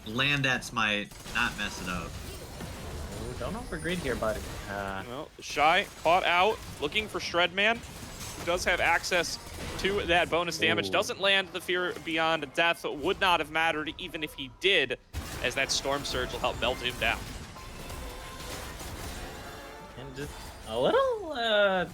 land that smite, not mess it up. Ooh, don't overgreed here, buddy. Well, Shy caught out, looking for Shredman, who does have access to that bonus damage. Ooh. Doesn't land the Fear Beyond Death. Would not have mattered even if he did, as that Storm Surge will help melt him down. And just a little, I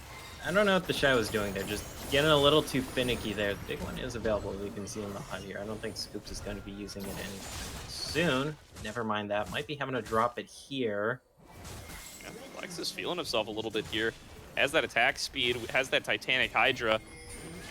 don't know what the Shy was doing there. Just getting a little too finicky there. The big one is available. We can see in the HUD here. I don't think Scoops is going to be using it anytime soon. Never mind that. Might be having to drop it here. Yeah, Lex is feeling himself a little bit here. Has that attack speed, has that Titanic Hydra.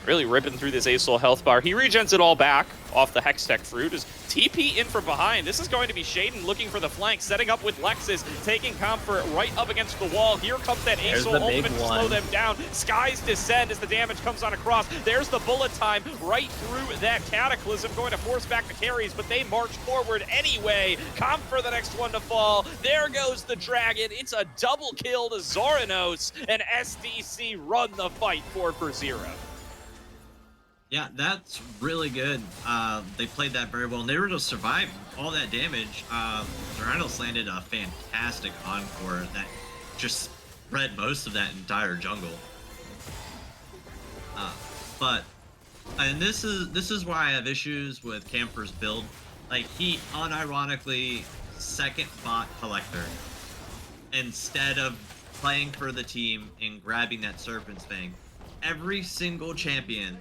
Really ripping through this Ace health bar. He regens it all back off the Hextech Fruit. Is TP in from behind. This is going to be Shaden looking for the flank, setting up with Lexus, taking Comfort right up against the wall. Here comes that Ace ultimate to slow them down. Skies descend as the damage comes on across. There's the bullet time right through that Cataclysm, going to force back the carries, but they march forward anyway. Comfort the next one to fall. There goes the Dragon. It's a double kill to Zoronos, and SDC run the fight 4-0. Yeah, that's really good. They played that very well, and they were able to survive all that damage. Zoronos landed a fantastic encore that just spread most of that entire jungle. And this is why I have issues with Camper's build. Like, he unironically second bot Collector instead of playing for the team and grabbing that Serpent's Fang. Every single champion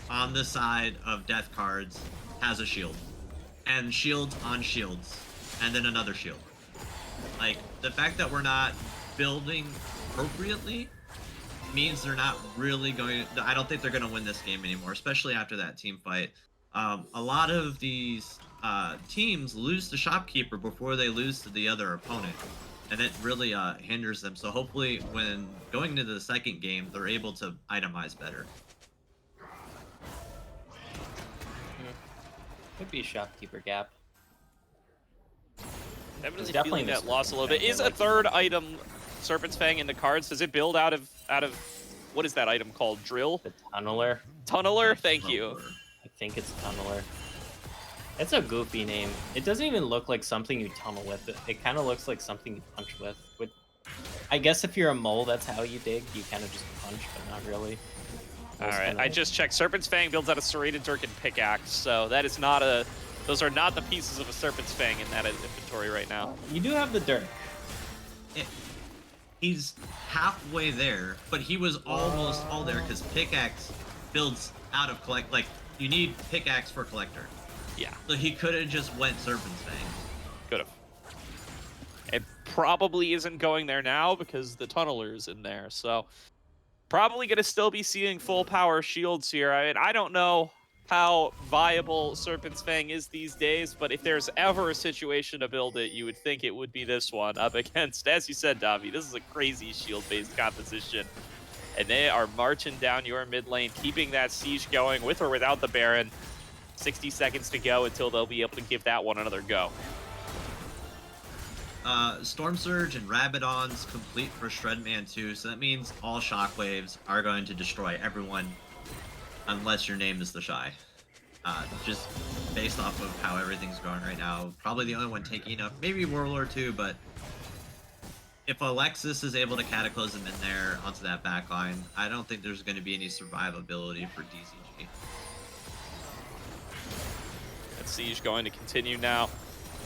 on the side of death cards has a shield, and shields on shields, and then another shield. Like, the fact that we're not building appropriately means they're not really going to, I don't think they're going to win this game anymore, especially after that team fight. A lot of these teams lose to Shopkeeper before they lose to the other opponent, and it really hinders them. So hopefully when going into the second game, they're able to itemize better. Could be a Shopkeeper gap. Evidently definitely feeling that this loss a little bit. Is a third item Serpent's Fang in the cards? Does it build out of what is that item called? Drill? The Tunneler. Tunneler? Thank you. I think it's Tunneler. It's a goofy name. It doesn't even look like something you tunnel with. It kind of looks like something you punch with. I guess if you're a mole, that's how you dig. You kind of just punch, but not really. Alright, I just checked. Serpent's Fang builds out a Serrated Dirk and Pickaxe, so that is not a... Those are not the pieces of a Serpent's Fang in that inventory right now. You do have the Dirk. He's halfway there, but he was almost all there because Pickaxe builds out of Collect. Like, you need Pickaxe for Collector. Yeah. So he could have just went Serpent's Fang. Could have. It probably isn't going there now because the Tunneler's in there, so... Probably going to still be seeing full power shields here. I mean, I don't know how viable Serpent's Fang is these days, but if there's ever a situation to build it, you would think it would be this one up against, as you said, Davi, this is a crazy shield-based composition. And they are marching down your mid lane, keeping that siege going with or without the Baron. 60 seconds to go until they'll be able to give that one another go. Storm Surge and Rabadon's complete for Shredman 2, so that means all Shockwaves are going to destroy everyone unless your name is the Shy. Just based off of how everything's going right now. Probably the only one taking up, maybe Warlord 2, but if Alexis is able to Cataclysm in there onto that backline, I don't think there's going to be any survivability for DZG. That siege going to continue now.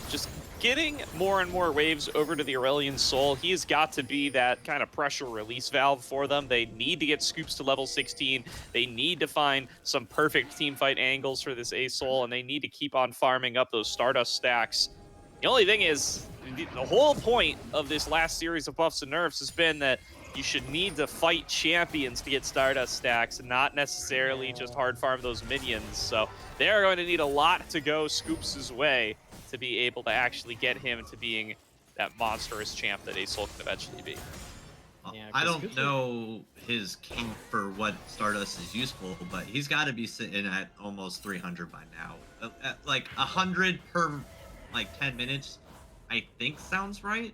Just getting more and more waves over to the Aurelion Soul. He has got to be that kind of pressure release valve for them. They need to get scoops to level 16. They need to find some perfect team fight angles for this A-Soul, and they need to keep on farming up those Stardust stacks. The only thing is, the whole point of this last series of buffs and nerfs has been that you should need to fight champions to get Stardust stacks and not necessarily just hard farm those minions. So they are going to need a lot to go Scoops' way to be able to actually get him into being that monstrous champ that A-Soul can eventually be. Yeah, I don't know his king for what Stardust is useful, but he's got to be sitting at almost 300 by now. At like 100 per like 10 minutes, I think sounds right.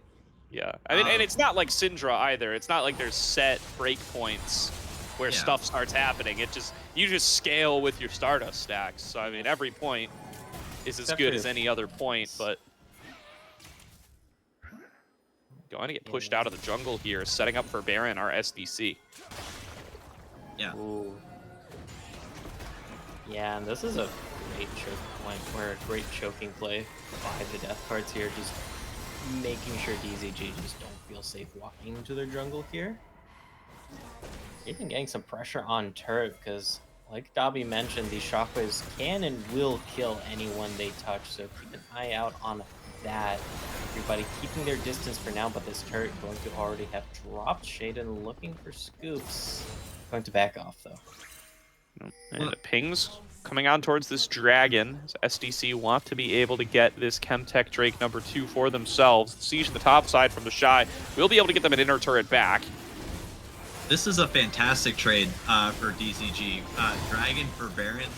Yeah, I mean, and it's not like Syndra either. It's not like there's set breakpoints where stuff starts happening. It just, you just scale with your Stardust stacks. So I mean, every point is as good as any other point, but going to get pushed out of the jungle here, setting up for Baron, our SDC. Yeah. Ooh. Yeah, and this is a great choke point, or a great choking play by the death cards here, just making sure DZG just don't feel safe walking into their jungle here. Even getting some pressure on turret, because like Dobby mentioned, these shockwaves can and will kill anyone they touch, so keep an eye out on that. Everybody keeping their distance for now, but this turret going to already have dropped. Shaden looking for scoops. Going to back off though. And it pings coming on towards this dragon. As SDC want to be able to get this Chemtech Drake #2 for themselves. Siege the top side from the Shy. We'll be able to get them an inner turret back. This is a fantastic trade for DZG. Dragon for Baron.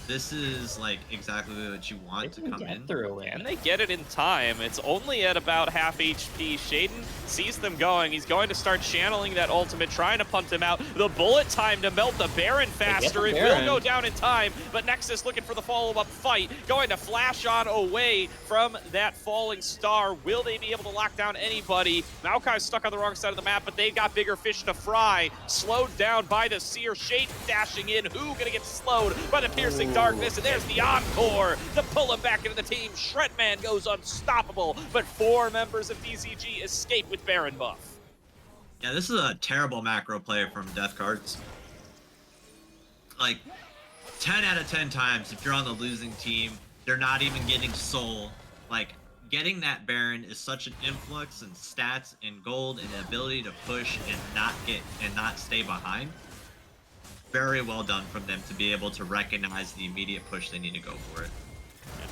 This is like exactly what you want to come in. Through it. And they get it in time. It's only at about half HP. Shaden sees them going. He's going to start channeling that ultimate, trying to punt him out. The bullet time to melt the Baron faster. It will go down in time, but Nexus looking for the follow-up fight. Going to flash on away from that falling star. Will they be able to lock down anybody? Maokai's stuck on the wrong side of the map, but they've got bigger fish to fry. Slowed down by the Seer. Shaden dashing in. Who gonna get slowed by the piercing darkness? And there's the encore to pull him back into the team. Shredman goes unstoppable, but 4 members of DZG escape with Baron buff. Yeah, this is a terrible macro play from Death Cards. Like, 10 out of 10 times, if you're on the losing team, they're not even getting soul. Like, getting that Baron is such an influx in stats and gold and the ability to push and not stay behind. Very well done from them to be able to recognize the immediate push they need to go for it.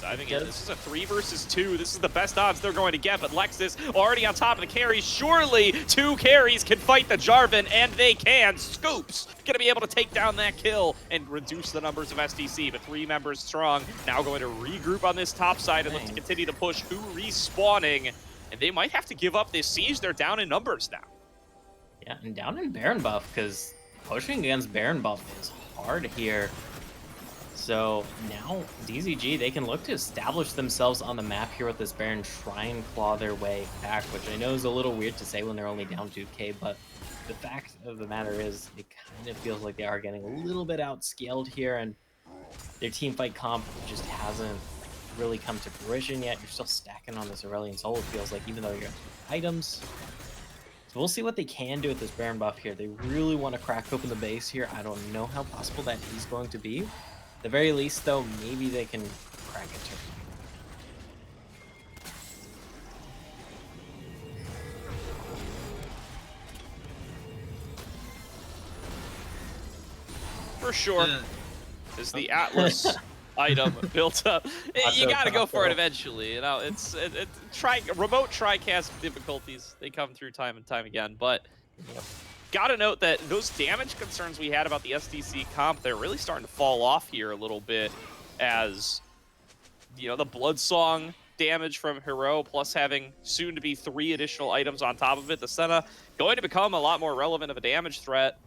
I think this is a 3 versus 2. This is the best odds they're going to get, but Lexus already on top of the carries. Surely 2 carries can fight the Jarvan, and they can. Scoops gonna be able to take down that kill and reduce the numbers of SDC, but 3 members strong. Now going to regroup on this top side and look to continue to push. Who respawning, and they might have to give up this siege. They're down in numbers now. Yeah, and down in Baron buff, because pushing against Baron buff is hard here. So now DZG, they can look to establish themselves on the map here with this Baron, try and claw their way back, which I know is a little weird to say when they're only down 2k, but the fact of the matter is it kind of feels like they are getting a little bit outscaled here, and their team fight comp just hasn't really come to fruition yet. You're still stacking on this Aurelion Soul, it feels like, even though you're items. So we'll see what they can do with this Baron buff here. They really want to crack open the base here. I don't know how possible that is going to be. At the very least, though, maybe they can crack it too. For sure. Is the Atlas item built up? You got to go for it eventually. You know, it's remote TriCast difficulties. They come through time and time again, but got to note that those damage concerns we had about the SDC comp, they're really starting to fall off here a little bit, as you know, the Bloodsong damage from Hero plus having soon to be 3 additional items on top of it. The Senna going to become a lot more relevant of a damage threat.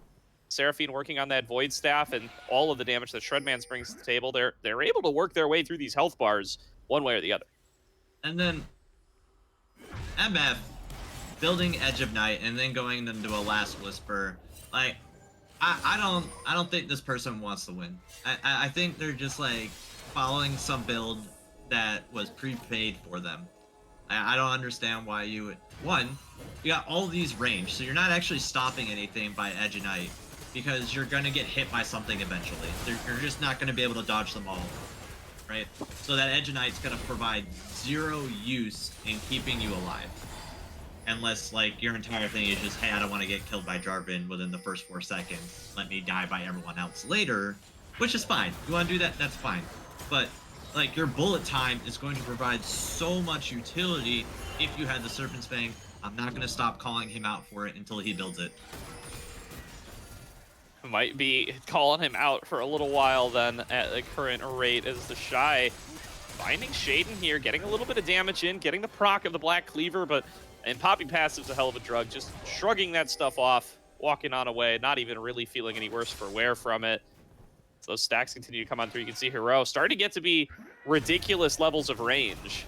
Seraphine working on that Void Staff and all of the damage that Shredman brings to the table. They're able to work their way through these health bars one way or the other. And then MF building Edge of Night and then going into a Last Whisper. Like, I don't think this person wants to win. I think they're just like following some build that was prepaid for them. I don't understand why you would. One, you got all these range, so you're not actually stopping anything by Edge of Night, because you're gonna get hit by something eventually. You're just not gonna be able to dodge them all, right? So that Edge of Night's gonna provide 0 use in keeping you alive. Unless, like, your entire thing is just, hey, I don't want to get killed by Jarvan within the first 4 seconds. Let me die by everyone else later, which is fine. You want to do that, that's fine. But, like, your bullet time is going to provide so much utility if you had the Serpent's Fang. I'm not going to stop calling him out for it until he builds it. Might be calling him out for a little while then at the current rate, as the Shy finding Shaden here, getting a little bit of damage in, getting the proc of the Black Cleaver, but and Poppy Passive's a hell of a drug, just shrugging that stuff off, walking on away, not even really feeling any worse for wear from it. So those stacks continue to come on through. You can see Hero starting to get to be ridiculous levels of range.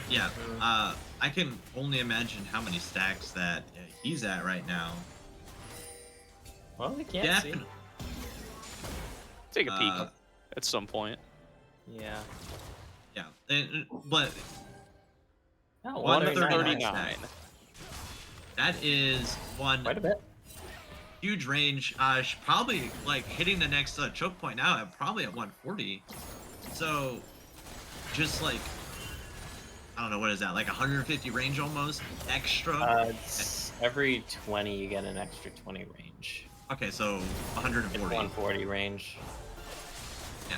Yeah, I can only imagine how many stacks that he's at right now. Well, we can't see. Take a peek at some point. Yeah. Yeah, but Oh, 139. That is one Quite a bit. huge range. Probably like hitting the next choke point now at probably at 140. So just like, I don't know, what is that, like 150 range almost extra? It's every 20 you get an extra 20 range. Okay, so 140. 140 range. Yeah.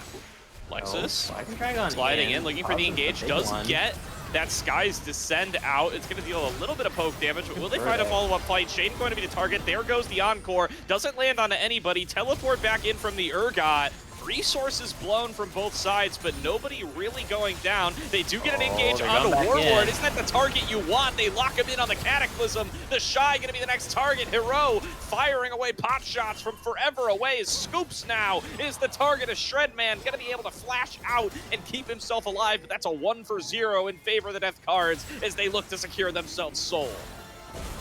Lexus Oh, I can drag on sliding in, looking for the Pauses engage. big Does one. get that Sky's Descend out. It's going to deal a little bit of poke damage, but will they find a Verdict. follow-up fight? Shane going to be the target. There goes the Encore. Doesn't land onto anybody. Teleport back in from the Urgot. Resources blown from both sides, but nobody really going down. They do get an engage they're onto going back Warlord. in. Isn't that the target you want? They lock him in on the Cataclysm. The Shy going to be the next target. Hero firing away pot shots from forever away. His Scoops now is the target of Shredman. Going to be able to flash out and keep himself alive, but that's a 1-for-0 in favor of the Death Cards as they look to secure themselves Soul.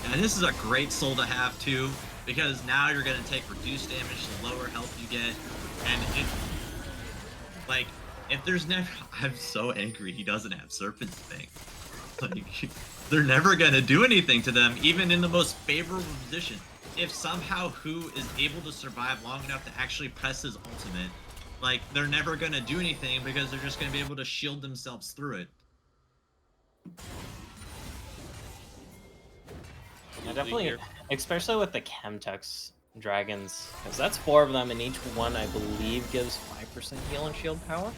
And this is a great soul to have too, because now you're gonna take reduced damage the lower health you get, and it, like, if there's never, I'm so angry he doesn't have Serpent's Fang. Like, they're never gonna do anything to them, even in the most favorable position. If somehow Who is able to survive long enough to actually press his ultimate, like, they're never gonna do anything because they're just gonna be able to shield themselves through it. Yeah, definitely, especially with the Chemtex dragons, because that's 4 of them, and each one, I believe, gives 5% heal and shield power.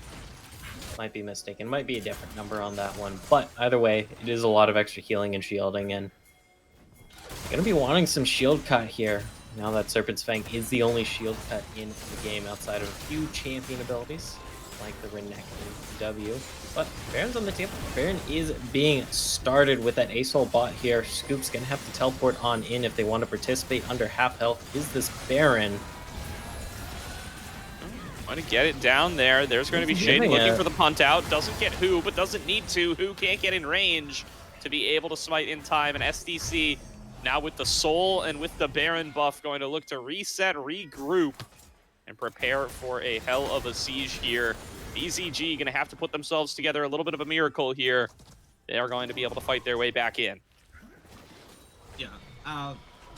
Might be mistaken, might be a different number on that one, but either way, it is a lot of extra healing and shielding, and gonna be wanting some shield cut here. Now that Serpent's Fang is the only shield cut in the game outside of a few champion abilities, like the Renekton W. But Baron's on the table. Baron is being started with that Ace-Hole bot here. Scoop's gonna have to teleport on in if they want to participate under half health. Is this Baron? Want to get it down there. There's going to be Shane looking for the punt out. Doesn't get Who, but doesn't need to. Who can't get in range to be able to smite in time. And SDC now with the Soul and with the Baron buff going to look to reset, regroup, and prepare for a hell of a siege here. DZG going to have to put themselves together a little bit of a miracle here. They are going to be able to fight their way back in. Yeah,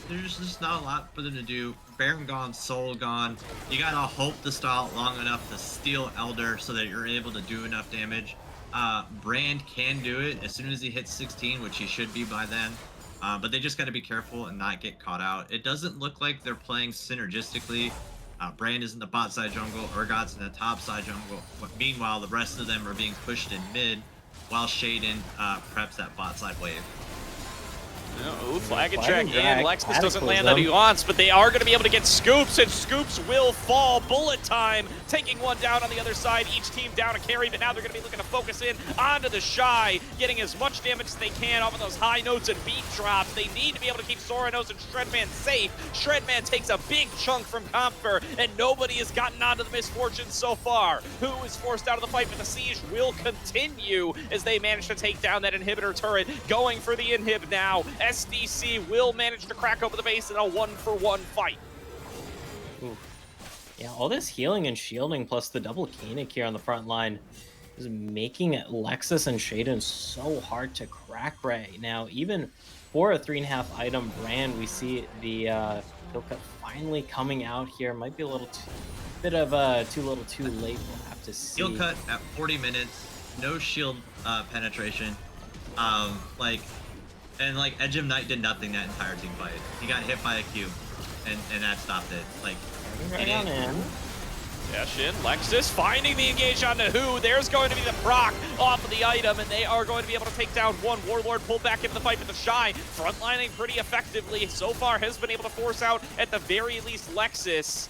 there's just not a lot for them to do. Baron gone, Soul gone. You gotta hope to stall long enough to steal Elder so that you're able to do enough damage. Brand can do it as soon as he hits 16, which he should be by then. But they just gotta be careful and not get caught out. It doesn't look like they're playing synergistically. Brand is in the bot side jungle, Urgot's in the top side jungle. Meanwhile, the rest of them are being pushed in mid while Shaden preps that bot side wave. Ooh, flag and drag in. drag, Lexus doesn't land that he wants, but they are going to be able to get Scoops, and Scoops will fall. Bullet time, taking one down on the other side. Each team down a carry, but now they're going to be looking to focus in onto the Shy, getting as much damage as they can off of those high notes and beat drops. They need to be able to keep Soranos and Shredman safe. Shredman takes a big chunk from Comfer, and nobody has gotten onto the misfortune so far. Who is forced out of the fight, but the siege will continue as they manage to take down that inhibitor turret. Going for the inhib now. SDC will manage to crack open the base in a 1-for-1 fight. Ooh. Yeah, all this healing and shielding plus the double Koenig here on the front line is making Lexus and Shaden so hard to crack right now. Even for a 3.5 item brand, we see the kill cut finally coming out here. Might be a little too little too late. We'll have to see. Heal cut at 40 minutes, no shield penetration. And Edge of Night did nothing that entire team fight. He got hit by a Q, and that stopped it. Like, Right on in. Dash in, Lexus finding the engage onto Who. There's going to be the proc off of the item, and they are going to be able to take down one. Warlord pulled back into the fight with the Shy, frontlining pretty effectively. So far has been able to force out, at the very least, Lexus.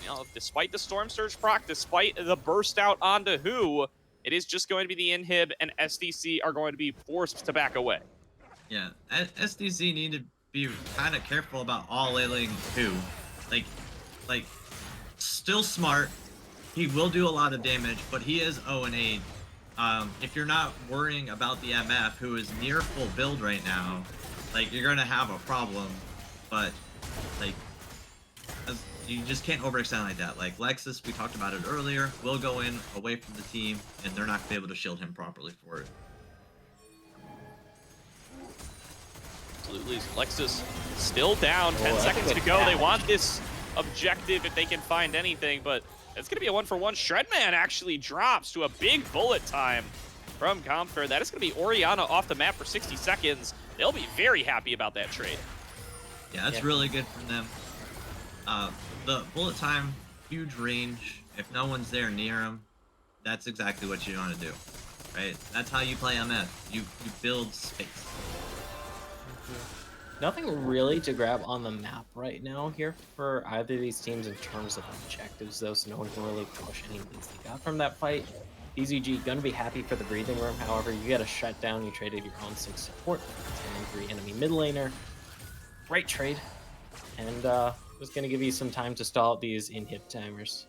You know, despite the Storm Surge proc, despite the burst out onto Who, it is just going to be the inhib, and SDC are going to be forced to back away. Yeah, SDC need to be kind of careful about all-ailing Who. Like, still smart. He will do a lot of damage, but he is 0-8. If you're not worrying about the MF, who is near full build right now, like, you're gonna have a problem. But, like, you just can't overextend like that. Like, Lexus, we talked about it earlier, will go in away from the team, and they're not gonna be able to shield him properly for it. Absolutely. Lexus still down. 10 seconds to go. They want this objective if they can find anything, but it's going to be a 1-for-1. Shredman actually drops to a big bullet time from Comfer. That is going to be Orianna off the map for 60 seconds. They'll be very happy about that trade. Yeah, that's really good from them. The bullet time, huge range. If no one's there near him, that's exactly what you want to do, right? That's how you play MF. You build space. Nothing really to grab on the map right now here for either of these teams in terms of objectives, though, so no one can really push any things they got from that fight. DZG gonna be happy for the breathing room. However, you got a shutdown. You traded your own 6 support, 10 and 3 enemy mid laner. Great trade, and was gonna give you some time to stall these in-hit timers.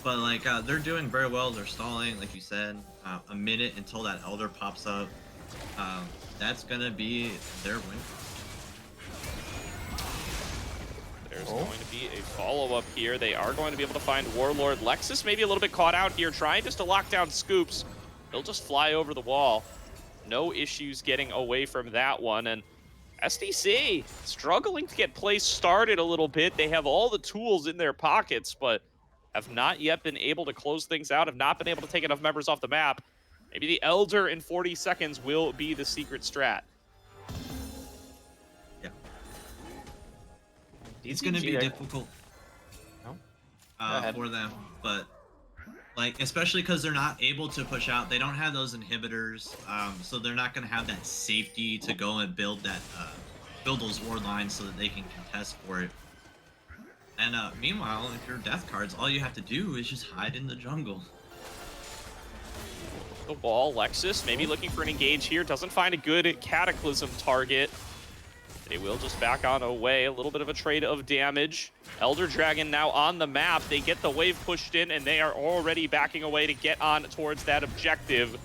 But like they're doing very well. They're stalling, like you said, a minute until that elder pops up. That's gonna be their win. There's going to be a follow-up here. They are going to be able to find Warlord. Lexus maybe a little bit caught out here, trying just to lock down Scoops. He'll just fly over the wall. No issues getting away from that one. And SDC struggling to get plays started a little bit. They have all the tools in their pockets, but have not yet been able to close things out, have not been able to take enough members off the map. Maybe the Elder in 40 seconds will be the secret strat. Yeah. It's going to be DZG, difficult No? for them, but like especially because they're not able to push out. They don't have those inhibitors, so they're not going to have that safety to go and build that build those ward lines so that they can contest for it. And meanwhile, if you're death cards, all you have to do is just hide in the jungle. The wall, Lexus maybe looking for an engage here. Doesn't find a good Cataclysm target. They will just back on away. A little bit of a trade of damage. Elder Dragon now on the map. They get the wave pushed in, and they are already backing away to get on towards that objective.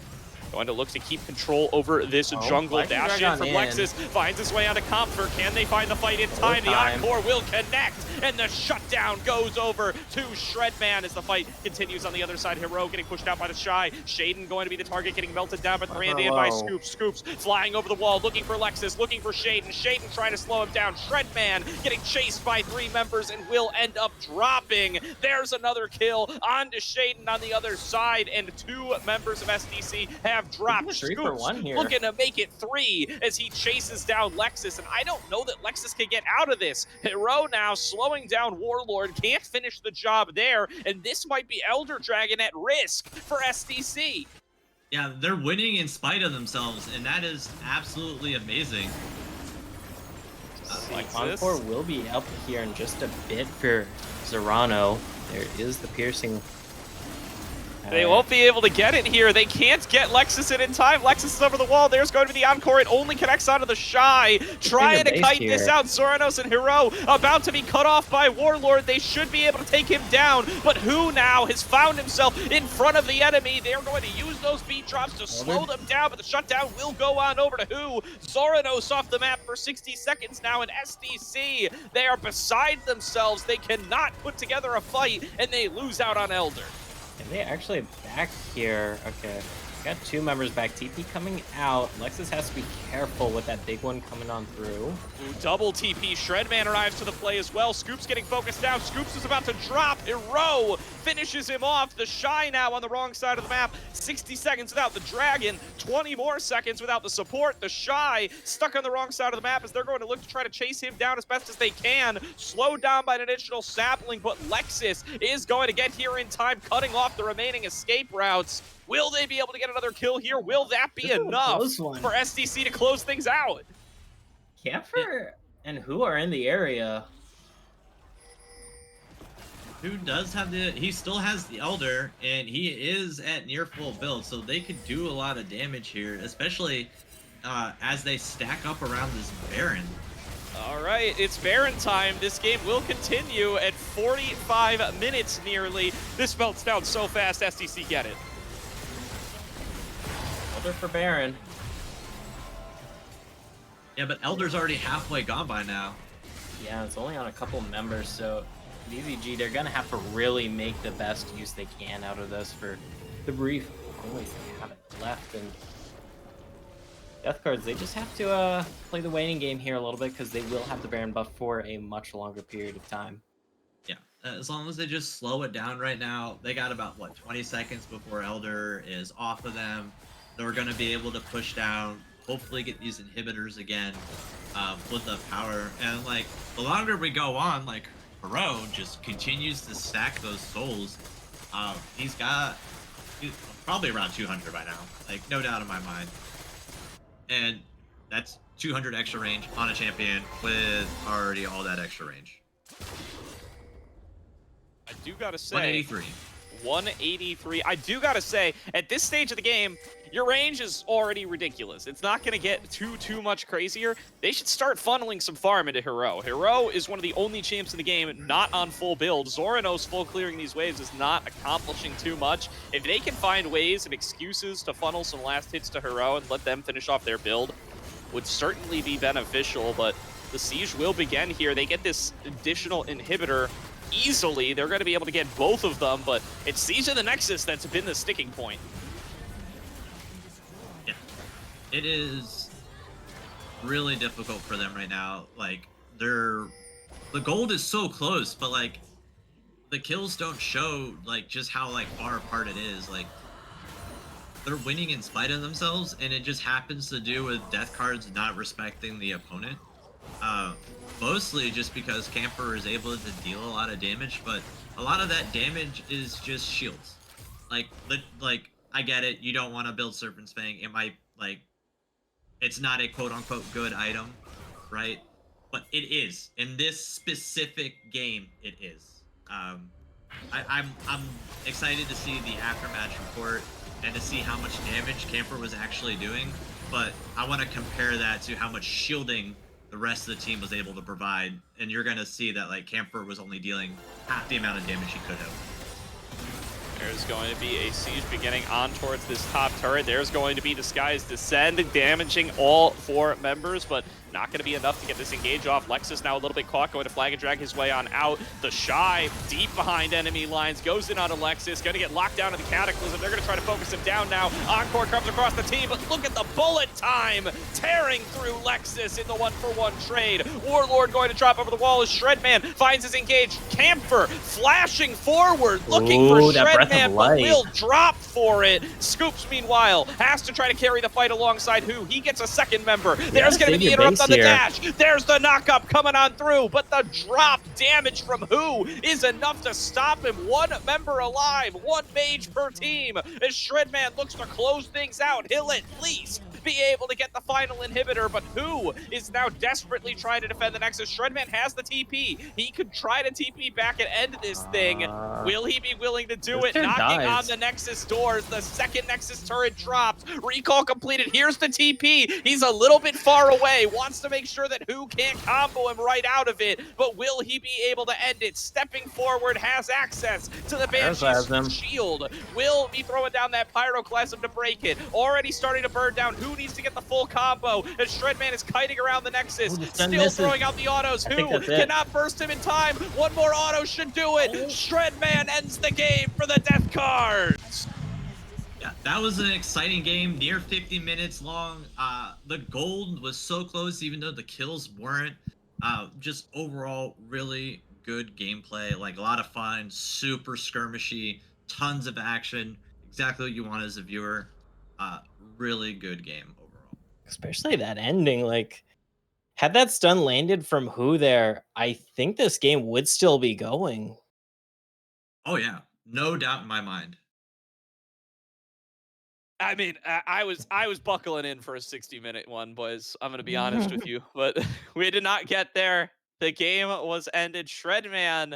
Going to look to keep control over this jungle. Dash in from Lexus. Finds his way onto Comfort. Can they find the fight in time? The Encore will connect, and the shutdown goes over to Shredman as the fight continues on the other side. Hero getting pushed out by the Shy. Shaden going to be the target, getting melted down, but Randy and by Scoops. Scoops flying over the wall, looking for Lexus, looking for Shaden. Shaden trying to slow him down. Shredman getting chased by 3 members and will end up dropping. There's another kill onto Shaden on the other side, and 2 members of SDC have dropped. 3 for Scoops 1 here. looking to make it 3 as he chases down Lexus, and I don't know that Lexus can get out of this. Hero now slowing down Warlord, can't finish the job there, and this might be Elder Dragon at risk for SDC. Yeah, they're winning in spite of themselves, and that is absolutely amazing. Encore will be up here in just a bit for Zorano. There is the piercing. They won't be able to get it here. They can't get Lexus in time. Lexus is over the wall. There's going to be the Encore. It only connects onto the Shy. Trying to kite this out. Zoranos and Hero about to be cut off by Warlord. They should be able to take him down. But who now has found himself in front of the enemy? They're going to use those beat drops to slow them down, but the shutdown will go on over to who? Zoranos off the map for 60 seconds now, and SDC, they are beside themselves. They cannot put together a fight, and they lose out on Elder. And they actually back here. Okay. Got 2 members back. TP coming out. Lexus has to be careful with that big one coming on through. Ooh, double TP. Shredman arrives to the play as well. Scoops getting focused down. Scoops is about to drop. Hero finishes him off. The Shy now on the wrong side of the map. 60 seconds without the Dragon. 20 more seconds without the support. The Shy stuck on the wrong side of the map as they're going to look to try to chase him down as best as they can. Slowed down by an additional sapling, but Lexus is going to get here in time, cutting off the remaining escape routes. Will they be able to get another kill here? Will that be enough for SDC to close things out? Camper and Who are in the area. Who does have he still has the Elder, and he is at near full build, so they could do a lot of damage here, especially as they stack up around this Baron. All right, it's Baron time. This game will continue at 45 minutes nearly. This melts down so fast, SDC get it. Elder for Baron. Yeah, but Elder's already halfway gone by now. Yeah, it's only on a couple members, so DZG, they're gonna have to really make the best use they can out of this for the brief moments they have it left. And Death cards, they just have to play the waiting game here a little bit because they will have the Baron buff for a much longer period of time. Yeah, as long as they just slow it down right now, they got about, what, 20 seconds before Elder is off of them. They're going to be able to push down, hopefully get these inhibitors again with the power. And like the longer we go on, like Hero just continues to stack those souls. He's probably around 200 by now, like no doubt in my mind. And that's 200 extra range on a champion with already all that extra range. I do gotta say, 183. 183. I do gotta say, at this stage of the game, your range is already ridiculous. It's not gonna get too much crazier. They should start funneling some farm into Hero. Hero is one of the only champs in the game not on full build. Zoronos full clearing these waves is not accomplishing too much. If they can find ways and excuses to funnel some last hits to Hero and let them finish off their build, would certainly be beneficial, but the siege will begin here. They get this additional inhibitor easily. They're going to be able to get both of them, but it's Siege of the Nexus that's been the sticking point. Yeah, it is really difficult for them right now. Like, the gold is so close, but like the kills don't show like just how like far apart it is. Like, they're winning in spite of themselves, and it just happens to do with death cards not respecting the opponent. Mostly just because Camper is able to deal a lot of damage, but a lot of that damage is just shields. Like I get it, you don't want to build Serpent's Fang. It might, like, it's not a quote-unquote good item, right? But it is. In this specific game, it is. I'm excited to see the aftermatch report and to see how much damage Camper was actually doing, but I want to compare that to how much shielding the rest of the team was able to provide, and you're gonna see that like Camper was only dealing half the amount of damage he could have. There's going to be a siege beginning on towards this top turret. There's going to be Disguise Descend, damaging all 4 members, but not going to be enough to get this engage off. Lexus now a little bit caught, going to flag and drag his way on out. The Shy, deep behind enemy lines, goes in on Alexis, going to get locked down in the Cataclysm. They're going to try to focus him down now. Encore comes across the team, but look at the bullet time, tearing through Lexus in the 1-for-1 trade. Warlord going to drop over the wall as Shredman finds his engage. Camper flashing forward, looking for Shredman, but will drop for it. Scoops, meanwhile, has to try to carry the fight alongside who? He gets a second member. There's going to be interrupt on the dash. There's the knock-up coming on through, but the drop damage from who is enough to stop him. 1 member alive, 1 mage per team. As Shredman looks to close things out, he'll at least be able to get the final inhibitor, but who is now desperately trying to defend the Nexus? Shredman has the TP. He could try to TP back and end this thing. Will he be willing to do it? Knocking on the Nexus doors. The second Nexus turret drops. Recall completed. Here's the TP. He's a little bit far away. Wants to make sure that who can't combo him right out of it, but will he be able to end it? Stepping forward, has access to the Banshee's shield. Will be throwing down that Pyroclasm to break it. Already starting to burn down. Who needs to get the full combo as Shredman is kiting around the Nexus. Still throwing out the autos. Who cannot burst him in time. 1 more auto should do it. Shredman ends the game for the death cards. Yeah, that was an exciting game, near 50 minutes long. The gold was so close, even though the kills weren't. Just overall, really good gameplay. Like, a lot of fun, super skirmishy, tons of action. Exactly what you want as a viewer. Really good game overall. Especially that ending, like, had that stun landed from who there, I think this game would still be going. Oh yeah, no doubt in my mind. I mean, I was buckling in for a 60-minute one, boys. I'm going to be honest with you, but we did not get there. The game was ended. Shredman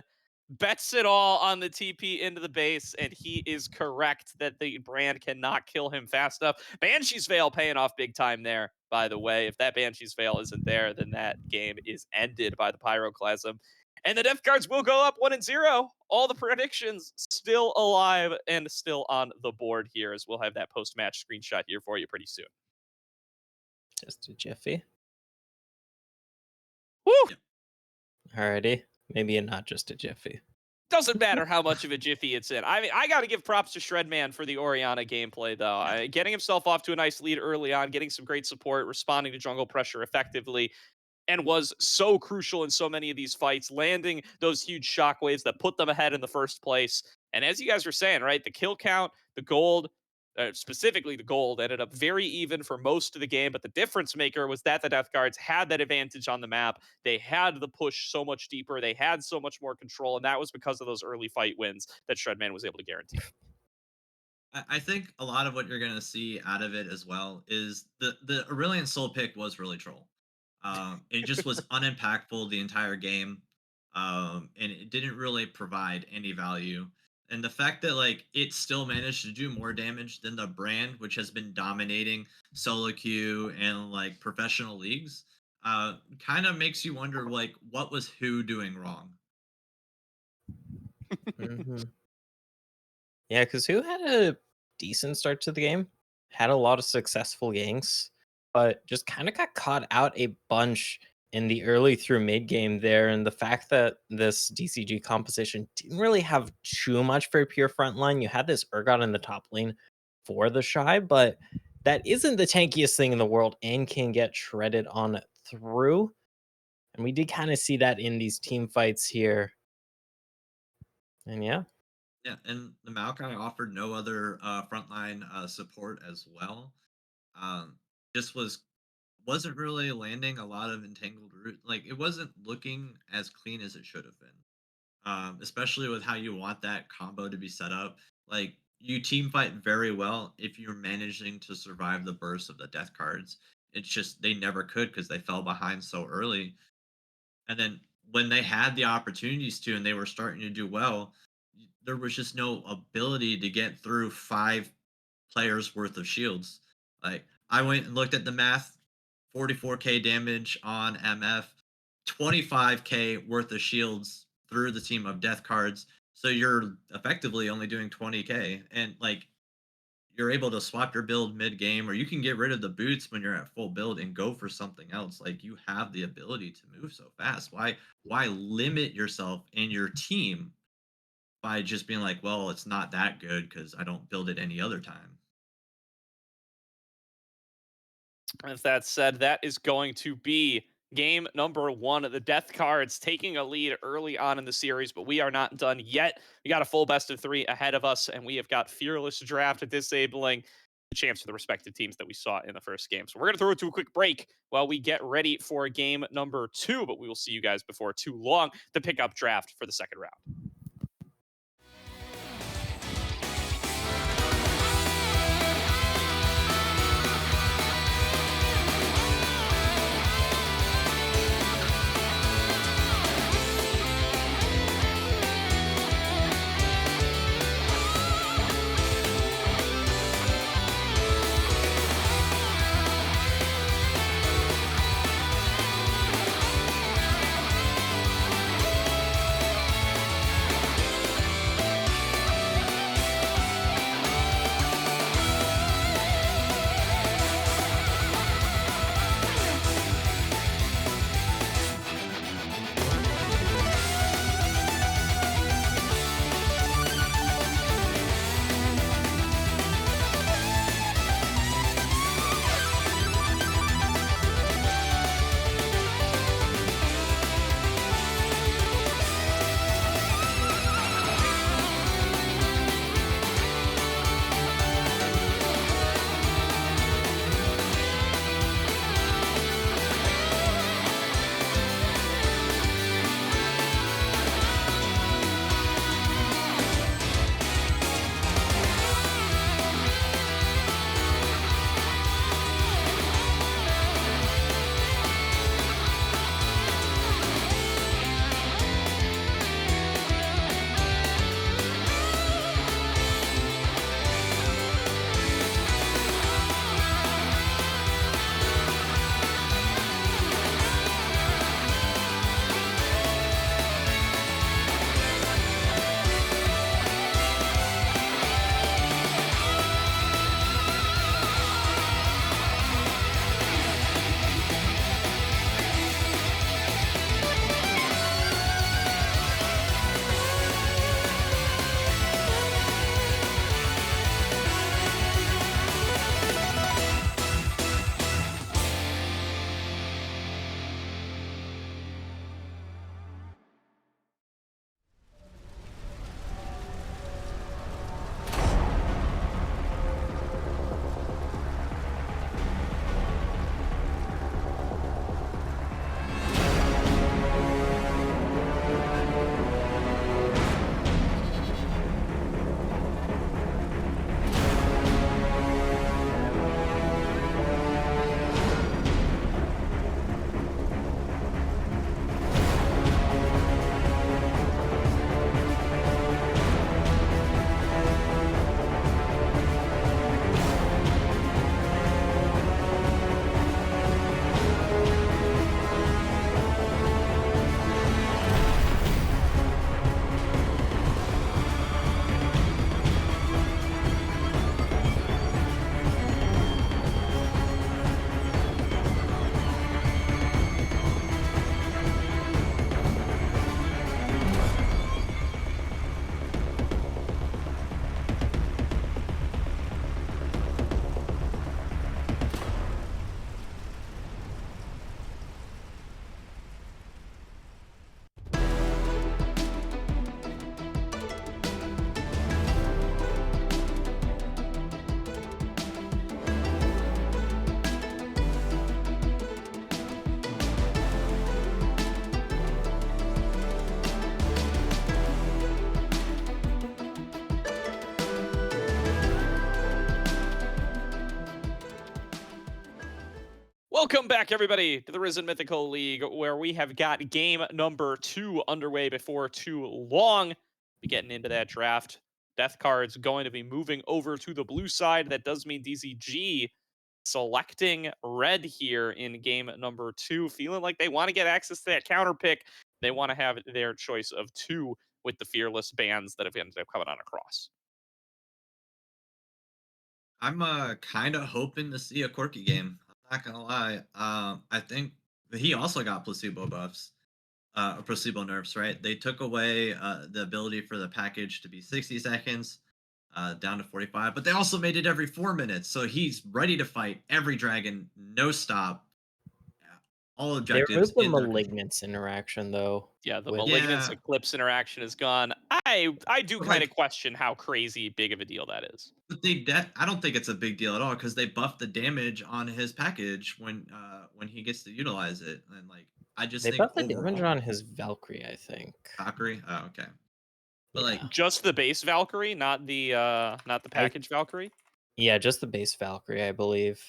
bets it all on the TP into the base, and he is correct that the brand cannot kill him fast enough. Banshee's Veil paying off big time there, by the way. If that Banshee's Veil isn't there, then that game is ended by the Pyroclasm. And the death cards will go up 1-0. All the predictions still alive and still on the board here, as we'll have that post-match screenshot here for you pretty soon. Just a jiffy. Woo! Alrighty. Maybe not just a jiffy. Doesn't matter how much of a jiffy it's in. I mean, I got to give props to Shredman for the Orianna gameplay, though. Getting himself off to a nice lead early on, getting some great support, responding to jungle pressure effectively, and was so crucial in so many of these fights, landing those huge shockwaves that put them ahead in the first place. And as you guys were saying, right, the kill count, the gold, specifically the gold, ended up very even for most of the game. But the difference maker was that the Death Guards had that advantage on the map. They had the push so much deeper. They had so much more control. And that was because of those early fight wins that Shredman was able to guarantee. I think a lot of what you're gonna see out of it as well is the Aurelion Soul pick was really troll. It just was unimpactful the entire game, and it didn't really provide any value. And the fact that like it still managed to do more damage than the brand, which has been dominating solo queue and like professional leagues, kind of makes you wonder like what was who doing wrong. Mhm. Yeah, because who had a decent start to the game, had a lot of successful ganks, but just kind of got caught out a bunch in the early through mid game there. And the fact that this DCG composition didn't really have too much for a pure frontline. You had this Urgot in the top lane for the Shy, but that isn't the tankiest thing in the world and can get shredded on through. And we did kind of see that in these team fights here. And yeah. Yeah, and the Maokai offered no other frontline support as well. Um, just wasn't really landing a lot of entangled root. Like it wasn't looking as clean as it should have been. Especially with how you want that combo to be set up. Like you team fight very well if you're managing to survive the burst of the death cards. It's just they never could because they fell behind so early. And then when they had the opportunities to and they were starting to do well, there was just no ability to get through 5 players worth of shields. Like I went and looked at the math, 44k damage on MF, 25k worth of shields through the team of death cards. So you're effectively only doing 20k, and like you're able to swap your build mid game, or you can get rid of the boots when you're at full build and go for something else. Like you have the ability to move so fast. Why limit yourself and your team by just being like, well, it's not that good because I don't build it any other time. With that said, that is going to be game number 1. The Death Cards taking a lead early on in the series, but we are not done yet. We got a full best of 3 ahead of us, and we have got Fearless Draft disabling the champs for the respective teams that we saw in the first game. So we're going to throw it to a quick break while we get ready for game number 2, but we will see you guys before too long to pick up draft for the second round. Welcome back, everybody, to the Risen Mythical League, where we have got game number 2 underway before too long. Be getting into that draft. Death card's going to be moving over to the blue side. That does mean DZG selecting red here in game number 2, feeling like they want to get access to that counter pick. They want to have their choice of 2 with the fearless bands that have ended up coming on across. I'm kind of hoping to see a quirky game. I'm not gonna lie. I think he also got placebo buffs, or placebo nerfs, right? They took away the ability for the package to be 60 seconds, down to 45, but they also made it every 4 minutes. So he's ready to fight every dragon, no stop, all They objectives removed the in their control. malignance interaction though. Yeah, the With Malignance Yeah, Eclipse interaction is gone. I do but kind of like, question how crazy big of a deal that is. but I don't think it's a big deal at all because they buffed the damage on his package when he gets to utilize it, and like I just they think buffed the damage overall, on his Valkyrie, I think. Valkyrie. Oh, okay. But like, Yeah. Just the base Valkyrie, not the I package Valkyrie. yeah, just the base Valkyrie, I believe.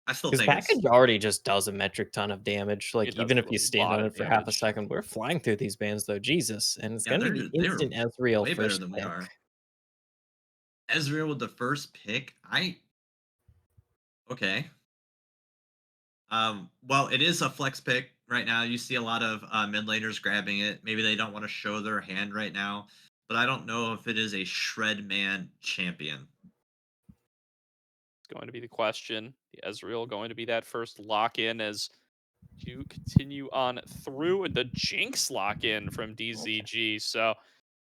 I still His think it's package already just does a metric ton of damage. Like It does even do if a you stand lot on of it for half a damage. second, we're flying through these bands though. Jesus. And it's yeah, gonna be the they're instant Ezreal way better first than we pick. are. Ezreal with the first pick. Okay. Well, it is a flex pick right now. You see a lot of mid laners grabbing it. Maybe they don't want to show their hand right now, but I don't know if it is a shred man champion. It's going to be the question. The Ezreal going to be that first lock in as you continue on through the Jinx lock in from Okay. DZG. So Like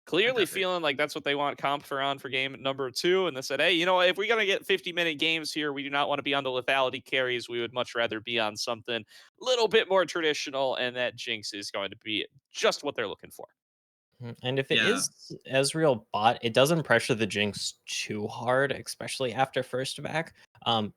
clearly that pick. feeling like that's what they want comp for on for game number 2. And they said, hey, you know what? If we're going to get 50-minute games here, we do not want to be on the lethality carries. We would much rather be on something a little bit more traditional. And that Jinx is going to be just what they're looking for. And if it Yeah, is Ezreal bot, it doesn't pressure the Jinx too hard, especially after first back.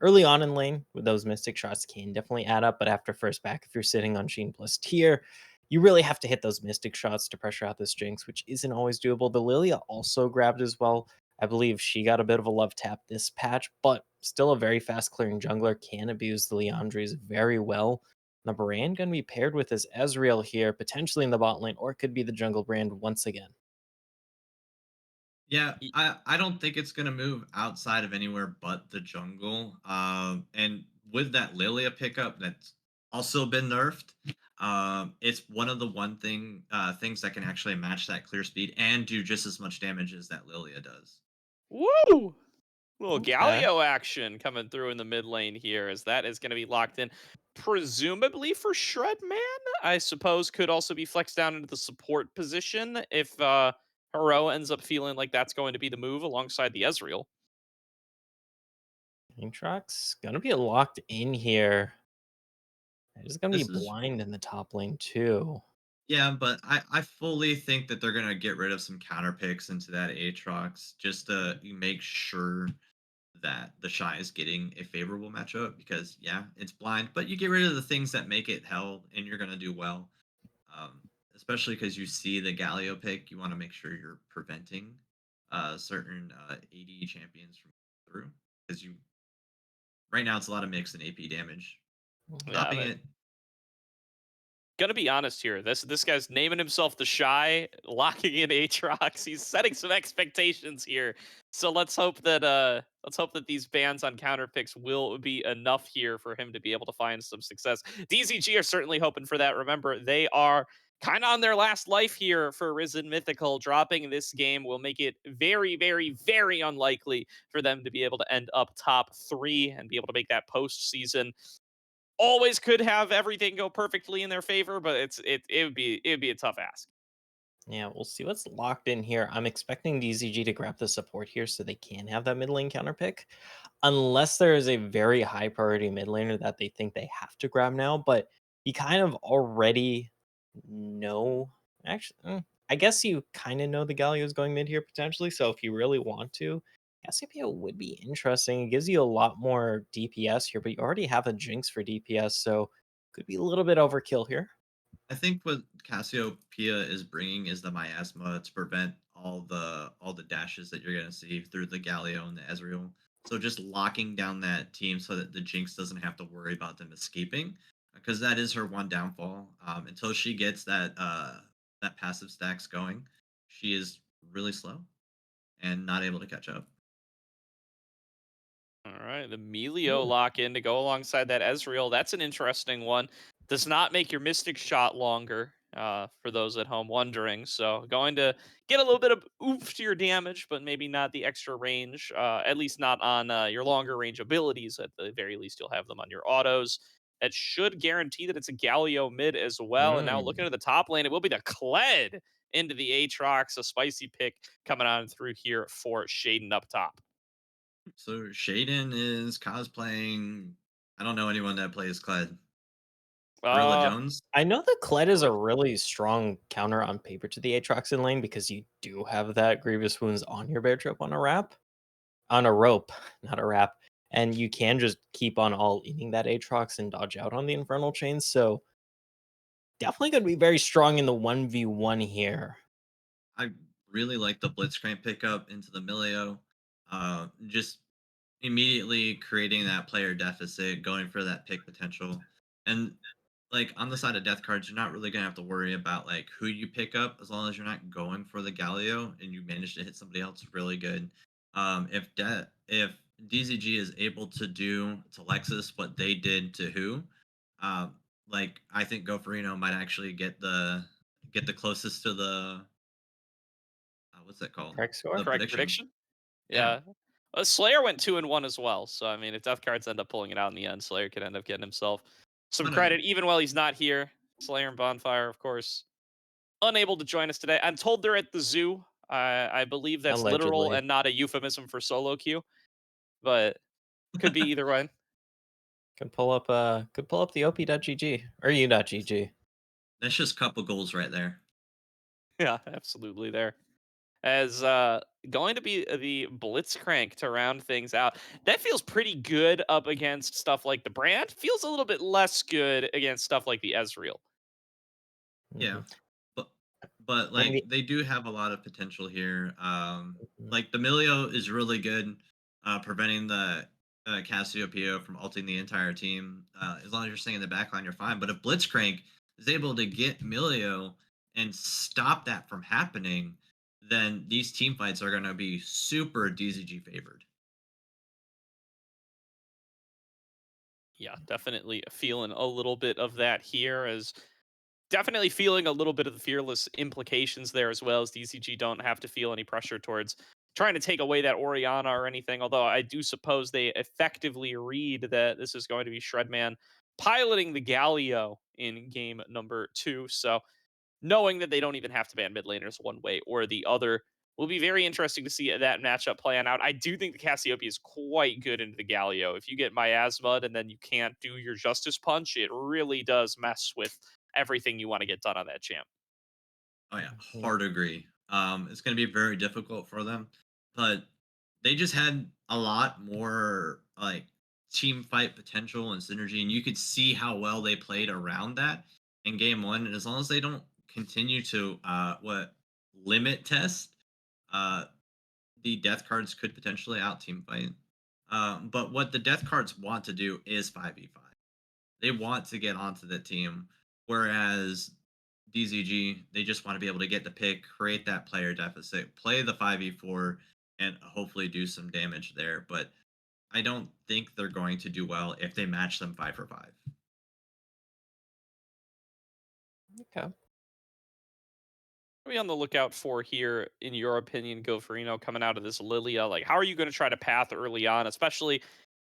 Early on in lane, with those mystic shots can definitely add up, but after first back, if you're sitting on Sheen plus tier, you really have to hit those mystic shots to pressure out this Jinx, which isn't always doable. The Lilia also grabbed as well. I believe she got a bit of a love tap this patch, but still a very fast clearing jungler, can abuse the Leandries very well. The brand going to be paired with his Ezreal here, potentially in the bot lane, or it could be the jungle brand once again. yeah. I don't think it's gonna move outside of anywhere but the jungle. And with that Lilia pickup, that's also been nerfed. It's one of the things that can actually match that clear speed and do just as much damage as that Lilia does. Woo! Little Okay. Galio action coming through in the mid lane here, as that is going to be locked in, presumably for Shredman. I suppose could also be flexed down into the support position if Hero ends up feeling like that's going to be the move alongside the Ezreal. Aatrox going to be locked in here. There's going to be This is blind in the top lane too. Yeah, but I fully think that they're gonna get rid of some counter picks into that Aatrox just to make sure that the Shy is getting a favorable matchup because yeah, it's blind, but you get rid of the things that make it hell and you're gonna do well. Um, Especially because you see the Galio pick, you want to make sure you're preventing certain AD champions from through because you right now it's a lot of mix and AP damage. Yeah, Stopping it, gonna be honest here. This guy's naming himself the Shy, locking in Aatrox. He's setting some expectations here. So let's hope that these bans on counter picks will be enough here for him to be able to find some success. DZG are certainly hoping for that. Remember, they are kind of on their last life here for Risen Mythical. Dropping this game will make it very, very, very unlikely for them to be able to end up top 3 and be able to make that postseason. Always could have everything go perfectly in their favor, but it would be a tough ask. Yeah, we'll see what's locked in here. I'm expecting DZG to grab the support here so they can have that mid lane counter pick. Unless there is a very high priority mid laner that they think they have to grab now, but you kind of already know. Actually, I guess you kind of know the Galio is going mid here potentially. So if you really want to, Cassiopeia would be interesting. It gives you a lot more DPS here, but you already have a Jinx for DPS, so could be a little bit overkill here. I think what Cassiopeia is bringing is the miasma to prevent all the dashes that you're gonna see through the Galio and the Ezreal. So just locking down that team so that the Jinx doesn't have to worry about them escaping, because that is her one downfall. Until she gets that passive stacks going, she is really slow and not able to catch up. All right, the Melio Ooh. lock in to go alongside that Ezreal. That's an interesting one. Does not make your Mystic shot longer, for those at home wondering. So going to get a little bit of oomph to your damage, but maybe not the extra range. At least not on your longer range abilities. At the very least, you'll have them on your autos. That should guarantee that it's a Galio mid as well. And now looking Mm. at the top lane, it will be the Kled into the Aatrox. A spicy pick coming on through here for Shaden up top. So Shaden is cosplaying. I don't know anyone that plays Kled. Gorilla Uh, Jones. I know that Kled is a Really? really strong counter on paper to the Aatrox in lane because you do have that Grievous Wounds on your Bear Trip on a rope, not a wrap. And you can just keep on all eating that Aatrox and dodge out on the Infernal Chains. So definitely going to be very strong in the 1v1 here. I really like the Blitzcrank pickup into the Milio. Just immediately creating that player deficit, going for that pick potential. And like on the side of death cards, you're not really gonna have to worry about like who you pick up as long as you're not going for the Galio and you manage to hit somebody else really good. If DZG is able to do to Lexus what they did to who, um, like I think Goferino might actually get the closest to the what's that called? Correct The score? correct prediction. prediction? Yeah. Yeah. Slayer went 2-1 as well. So I mean, if death cards end up pulling it out in the end, Slayer could end up getting himself some Oh, no, credit, even while he's not here. Slayer and Bonfire, of course, unable to join us today. I'm told they're at the zoo. I believe that's literal Allegedly. and not a euphemism for solo queue, but could be either one. Could pull up the op.gg or u.gg. that's just couple goals right there. Yeah, absolutely. There. As going to be the Blitzcrank to round things out. That feels pretty good up against stuff like the Brand. Feels a little bit less good against stuff like the Ezreal. Yeah. Mhm. But like Maybe. they do have a lot of potential here. Mhm. Like the Milio is really good, preventing the Cassiopeia from ulting the entire team. As long as you're staying in the backline, you're fine. But if Blitzcrank is able to get Milio and stop that from happening, then these team fights are going to be super DZG favored. Yeah, definitely feeling a little bit of that here as definitely feeling a little bit of the fearless implications there as well as DCG don't have to feel any pressure towards trying to take away that Oriana or anything. Although I do suppose they effectively read that this is going to be Shredman piloting the Galio in game number 2. So knowing that they don't even have to ban mid laners one way or the other. Will be very interesting to see that matchup playing out. I do think the Cassiopeia is quite good into the Galio. If you get Miasma and then you can't do your Justice Punch, it really does mess with everything you want to get done on that champ. Oh yeah, Mhm. hard agree. It's going to be very difficult for them, but they just had a lot more like team fight potential and synergy, and you could see how well they played around that in game one. And as long as they don't continue to what limit test, uh, the death cards could potentially out team fight. But what the death cards want to do is 5v5. They want to get onto the team, whereas DZG, they just want to be able to get the pick, create that player deficit, play the 5v4, and hopefully do some damage there. But I don't think they're going to do well if they match them 5 for 5. Okay. What are we on the lookout for here, in your opinion, Gofrino, coming out of this Lilia? Like, how are you going to try to path early on? Especially,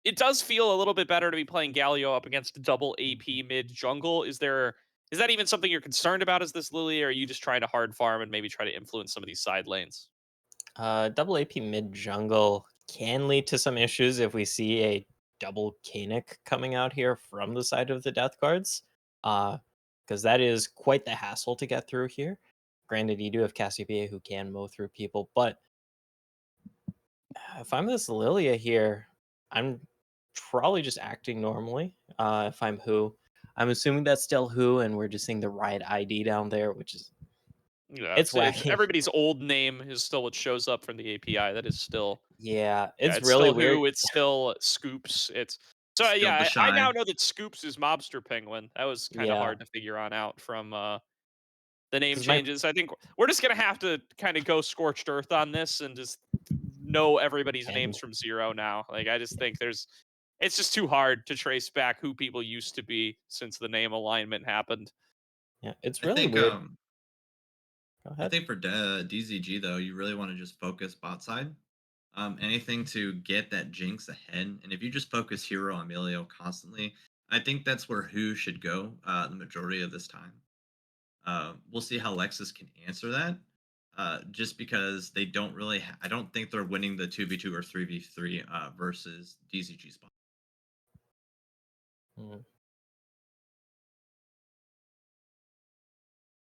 it does feel a little bit better to be playing Galio up against double AP mid jungle. Is that even something you're concerned about as this Lilia, or are you just trying to hard farm and maybe try to influence some of these side lanes? Double AP mid jungle can lead to some issues if we see a double Kanik coming out here from the side of the death cards. Because that is quite the hassle to get through here. Granted, you do have Cassiopeia who can mow through people, but if I'm this Lilia here, I'm probably just acting normally. If I'm who, I'm assuming that's still who, and we're just seeing the right ID down there, which is Yeah, It's it's wacky. everybody's old name is still what shows up from the API. That is still Yeah, yeah, it's it's really still weird. Who, it's still Scoops. It's so Still yeah, the I shy. now know that Scoops is Mobster Penguin. That was kind of Yeah, hard to figure on out from the name because my changes. I think we're just gonna have to kind of go scorched earth on this and just know everybody's names and from zero now. Like I just think it's just too hard to trace back who people used to be since the name alignment happened. yeah, it's I really think weird. Go I ahead. think for DZG though, you really want to just focus bot side. Anything to get that Jinx ahead, and if you just focus Hero on Emilio constantly, I think that's where Who should go the majority of this time. We'll see how Lexus can answer that. Just because they don't really, I don't think they're winning the 2v2 or 3v3 versus DZG spot. Mm,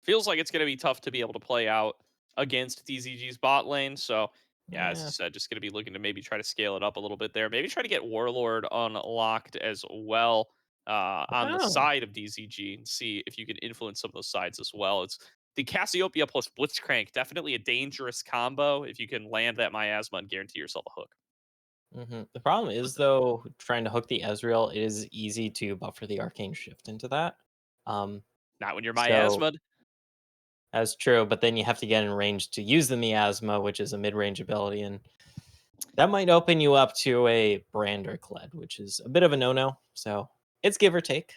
Feels like it's going to be tough to be able to play out against DZG's bot lane. So, yeah, as you yeah. said, just going to be looking to maybe try to scale it up a little bit there. Maybe try to get Warlord unlocked as well on the Oh. side of DZG and see if you can influence some of those sides as well. It's the Cassiopeia plus Blitzcrank, definitely a dangerous combo if you can land that miasma and guarantee yourself a hook. The problem But is though, trying to hook the Ezreal, it is easy to buffer the arcane shift into that. Um, Not when you're so miasma. that's true, but then you have to get in range to use the miasma, which is a mid-range ability, and that might open you up to a brand or Kled, which is a bit of a no-no. So it's give or take.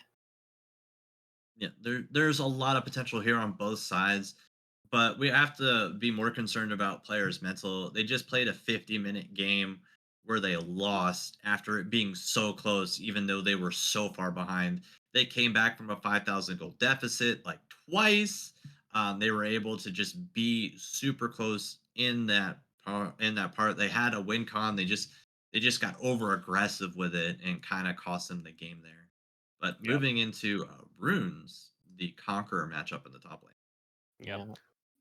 yeah, there's a lot of potential here on both sides, but we have to be more concerned about players' mental. They just played a 50-minute game where they lost after it being so close, even though they were so far behind. They came back from a 5,000 goal deficit like twice. They were able to just be super close in that part. In that part, they had a win con. They just got over aggressive with it and kind of cost them the game there. But Yep. moving into Runes, the Conqueror matchup in the top lane. Yep. Yeah,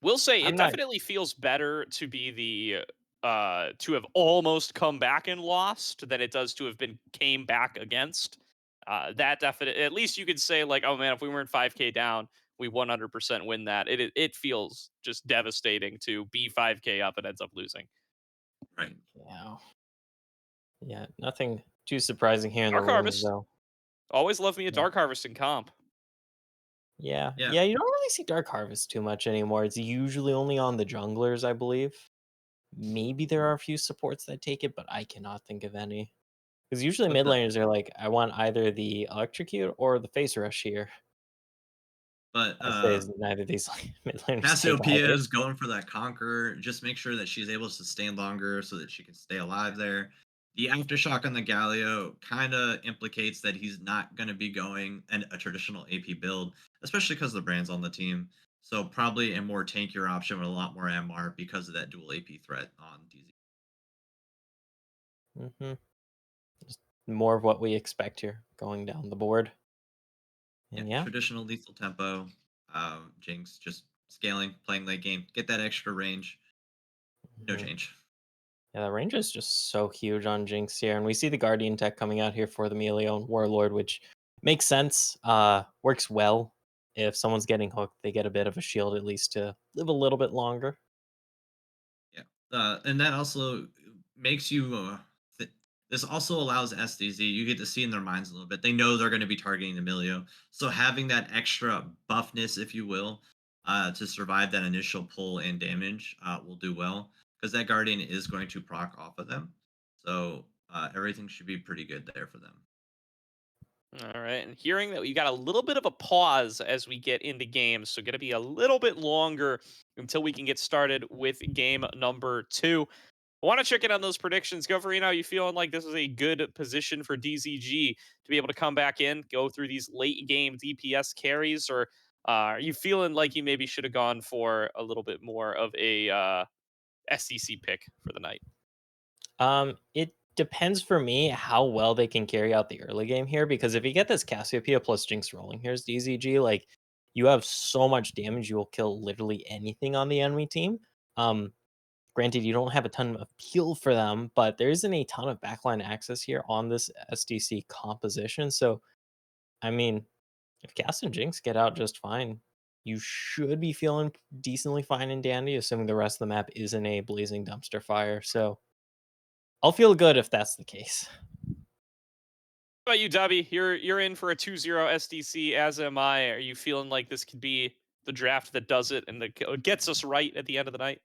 Will say I'm it not. definitely feels better to be to have almost come back and lost than it does to have been came back against. That definitely, at least you could say like, oh man, if we weren't 5K down, we 100% win that. It feels just devastating to be 5K up and ends up losing. Right. Yeah, yeah, nothing too surprising here in the Dark runes Harvest, though. always love me a Yeah, Dark Harvest in comp. yeah, Yeah. yeah. You don't really see Dark Harvest too much anymore. It's usually only on the junglers, I believe. Maybe there are a few supports that take it, but I cannot think of any. Because usually But mid the laners are like, I want either the electrocute or the face rush here. but I say is neither of these mid laners take Cassiopeia either. is going for that conquer. Just make sure that she's able to stay longer so that she can stay alive there. The aftershock on the Galio kind of implicates that he's not going to be going a traditional AP build, especially because the brand's on the team. So probably a more tankier option with a lot more MR because of that dual AP threat on DZ. hmm Just more of what we expect here going down the board. Yeah, And yeah, traditional lethal tempo. Jinx just scaling, playing late game, get that extra range. No mhm. change. Yeah, the range is just so huge on Jinx here. And we see the Guardian tech coming out here for the Melio and Warlord, which makes sense. Works well. If someone's getting hooked, they get a bit of a shield at least to live a little bit longer. Yeah, and that also makes you. This also allows SDZ. You get to see in their minds a little bit. They know they're going to be targeting Emilio, so having that extra buffness, if you will, to survive that initial pull and damage will do well because that Guardian is going to proc off of them. So everything should be pretty good there for them. All right, and hearing that we got a little bit of a pause as we get into games, so going to be a little bit longer until we can get started with game number two. I want to check in on those predictions. Goverino, you feeling like this is a good position for DZG to be able to come back in, go through these late game DPS carries, or are you feeling like you maybe should have gone for a little bit more of a SDC pick for the night? It depends for me how well they can carry out the early game here, because if you get this Cassiopeia plus Jinx rolling, here's DZG, like you have so much damage, you will kill literally anything on the enemy team. Um, Granted, you don't have a ton of peel for them, but there isn't a ton of backline access here on this SDC composition. So, I mean, if Cass and Jinx get out just fine, you should be feeling decently fine and dandy, assuming the rest of the map isn't a blazing dumpster fire. So I'll feel good if that's the case. How about you, Dubby? You're in for a 2-0 SDC, as am I. Are you feeling like this could be the draft that does it and that gets us right at the end of the night?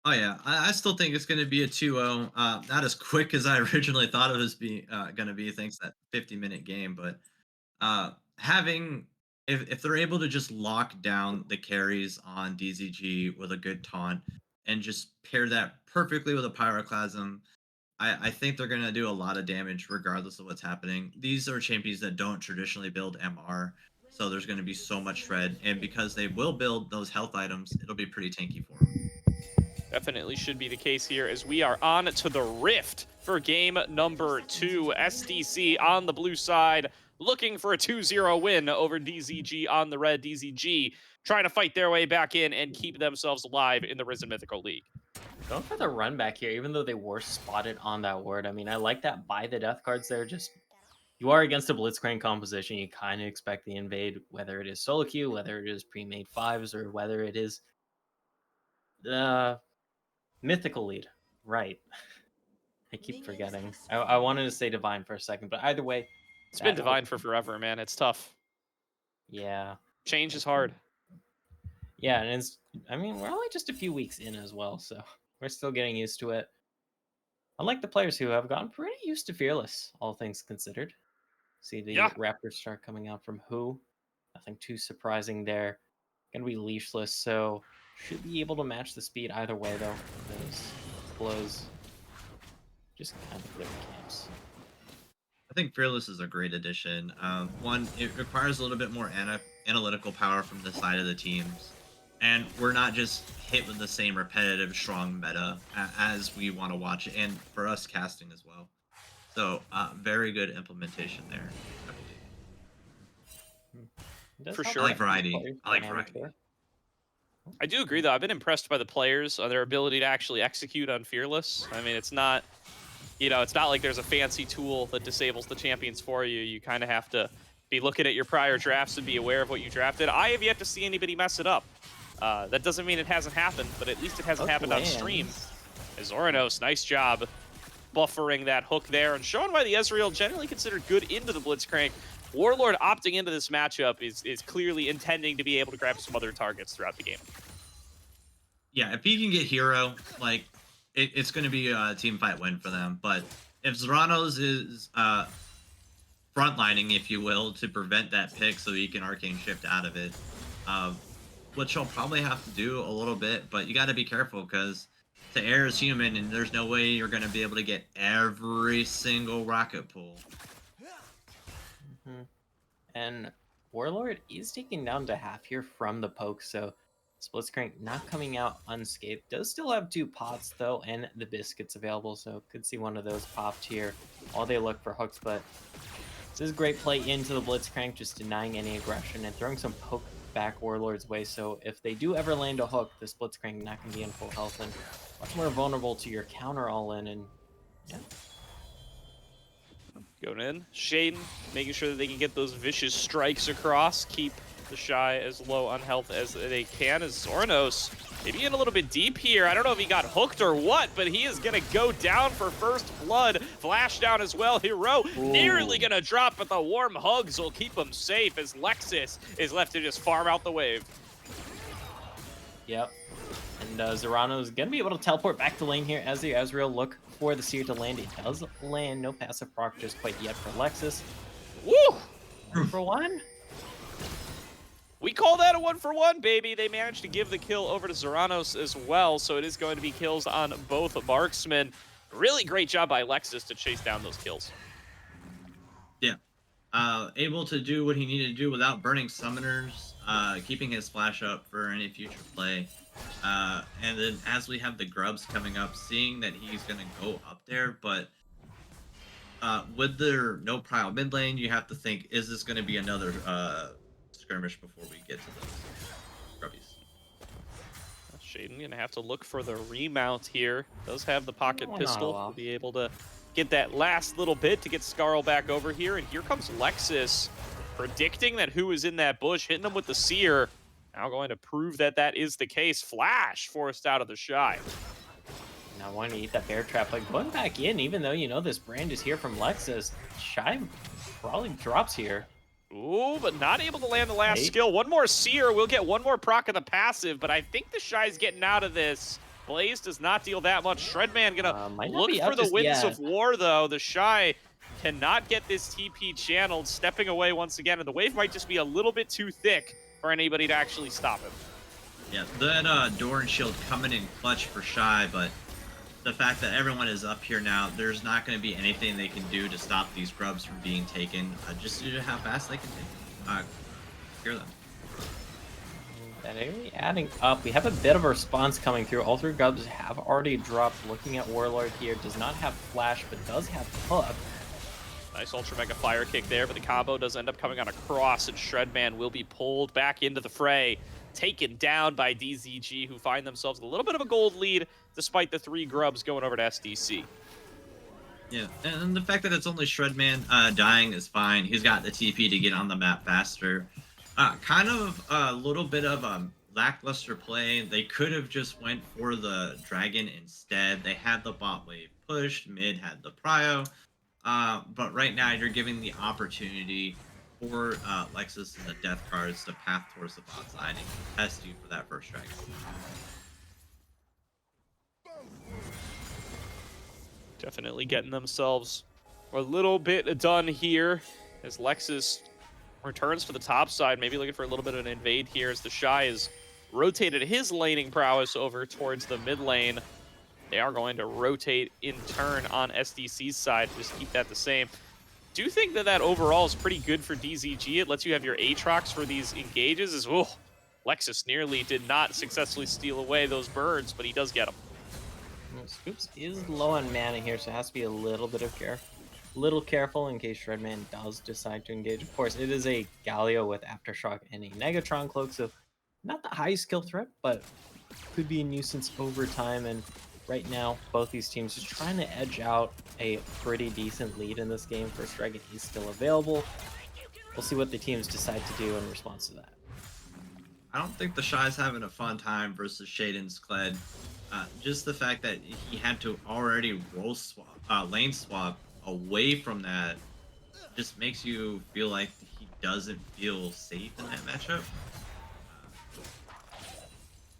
Oh yeah, I still think it's going to be a 2-0. Not as quick as I originally thought it was going to be, thanks to that 50-minute game. But having if they're able to just lock down the carries on DZG with a good taunt and just pair that perfectly with a pyroclasm, I think they're going to do a lot of damage regardless of what's happening. These are champions that don't traditionally build MR, so there's going to be so much shred, and because they will build those health items, it'll be pretty tanky for them. Definitely should be the case here as we are on to the Rift for game number 2. SDC on the blue side looking for a 2-0 win over DZG on the red. DZG trying to fight their way back in and keep themselves alive in the Risen Mythical League. Going for the run back here, even though they were spotted on that ward. I mean, I like that buy the death cards there. Just you are against a Blitzcrank composition. You kind of expect the invade, whether it is solo queue, whether it is pre-made 5s, or whether it is the mythical lead. Right. I keep forgetting. I wanted to say divine for a second, but either way, It's been divine for forever, man. It's tough. Yeah. Change is hard. Yeah, and it's, I mean, we're only just a few weeks in as well, so we're still getting used to it. Unlike the players who have gotten pretty used to Fearless, all things considered. See the Raptor start coming out from Who. Nothing too surprising there. Gonna be leashless, so should be able to match the speed either way, though. Those blows just kind of clear the camps. I think Fearless is a great addition. One, it requires a little bit more analytical power from the side of the teams. And we're not just hit with the same repetitive, strong meta as we want to watch it, and for us casting as well. So, very good implementation there. For sure. I like variety. I like variety. I do agree, though. I've been impressed by the players on their ability to actually execute on Fearless. I mean, it's not, you know, it's not like there's a fancy tool that disables the champions for you. You kind of have to be looking at your prior drafts and be aware of what you drafted. I have yet to see anybody mess it up. That doesn't mean it hasn't happened, but at least it hasn't happened on stream. Zoronos, nice job buffering that hook there and showing why the Ezreal, generally considered good into the Blitzcrank. Warlord opting into this matchup is clearly intending to be able to grab some other targets throughout the game. Yeah, if he can get Hero, like, it's going to be a team fight win for them. But if Zoronos is frontlining, if you will, to prevent that pick so he can Arcane Shift out of it, which he'll probably have to do a little bit, but you got to be careful because the air is human and there's no way you're going to be able to get every single rocket pool. And Warlord is taken down to half here from the poke, so Blitzcrank not coming out unscathed. Does still have 2 pots, though, and the biscuits available, so could see one of those popped here while they look for hooks, but this is a great play into the Blitzcrank, just denying any aggression and throwing some poke back Warlord's way, so if they do ever land a hook, this Blitzcrank not going to be in full health and much more vulnerable to your counter all-in, and yeah. Going in. Shaden making sure that they can get those vicious strikes across, keep the Shy as low on health as they can, as Zoronos maybe in a little bit deep here. I don't know if he got hooked or what, but he is going to go down for first blood. Flash down as well. Hero nearly going to drop, but the warm hugs will keep him safe as Lexus is left to just farm out the wave. Yep. And Zorono is going to be able to teleport back to lane here as the Ezreal look for the Seer to land. It does land. No passive proc just quite yet for Lexus. Woo! 1-for-1. We call that a 1-for-1, baby. They managed to give the kill over to Zoronos as well, so it is going to be kills on both marksmen. Really great job by Lexus to chase down those kills. Yeah. Able to do what he needed to do without burning summoners, keeping his flash up for any future play. And then as we have the grubs coming up, seeing that he's going to go up there, but with their no prio mid lane, you have to think, is this going to be another skirmish before we get to those grubbies? Shaden gonna have to look for the remount here. Does have the pocket pistol to be able to get that last little bit to get Scarl back over here. And here comes Lexus, predicting that Who is in that bush, hitting him with the Seer. Now going to prove that that is the case. Flash forced out of the Shy. Now wanting to eat that bear trap, but going back in, even though you know this brand is here from Lexus, Shy probably drops here. Ooh, but not able to land the last Right. skill. One more Seer. We'll get one more proc of the passive, but I think the Shy's getting out of this. Blaze does not deal that much. Shredman gonna Might not look be for up the just winds yet. of war, though. The Shy cannot get this TP channeled, stepping away once again, and the wave might just be a little bit too thick for anybody to actually stop him. Yeah, that Doran shield coming in clutch for Shy, but the fact that everyone is up here now, there's not going to be anything they can do to stop these grubs from being taken, just due to how fast they can clear them. That area adding up. We have a bit of a response coming through. All three grubs have already dropped. Looking at Warlord here, does not have Flash, but does have Hook. Nice Ultra Mega Fire Kick there, but the combo does end up coming on a cross, and Shredman will be pulled back into the fray, taken down by DZG, who find themselves a little bit of a gold lead, despite the 3 grubs going over to SDC. Yeah, and the fact that it's only Shredman dying is fine. He's got the TP to get on the map faster. Kind of a little bit of a lackluster play. They could have just went for the dragon instead. They had the bot wave pushed, mid had the prio. But right now you're giving the opportunity for Lexus and the death cards to path towards the bot side and test you for that first dragon. Definitely getting themselves a little bit done here as Lexus returns to the top side, maybe looking for a little bit of an invade here as the Shy has rotated his laning prowess over towards the mid lane. They are going to rotate in turn on SDC's side, just keep that the same. Do you think that that overall is pretty good for DZG? It lets you have your Aatrox for these engages. As well, Lexus nearly did not successfully steal away those birds, but he does get them. Scoops is low on mana here, so it has to be a little bit of careful in case Shredman does decide to engage. Of course, it is a Galio with Aftershock and a Negatron Cloak, so not the highest skill threat, but could be a nuisance over time. And right now, both these teams just trying to edge out a pretty decent lead in this game. First Dragon is still available. We'll see what the teams decide to do in response to that. I don't think the Shy's having a fun time versus Shaden's Kled. Just the fact that he had to already lane swap away from that just makes you feel like he doesn't feel safe in that matchup.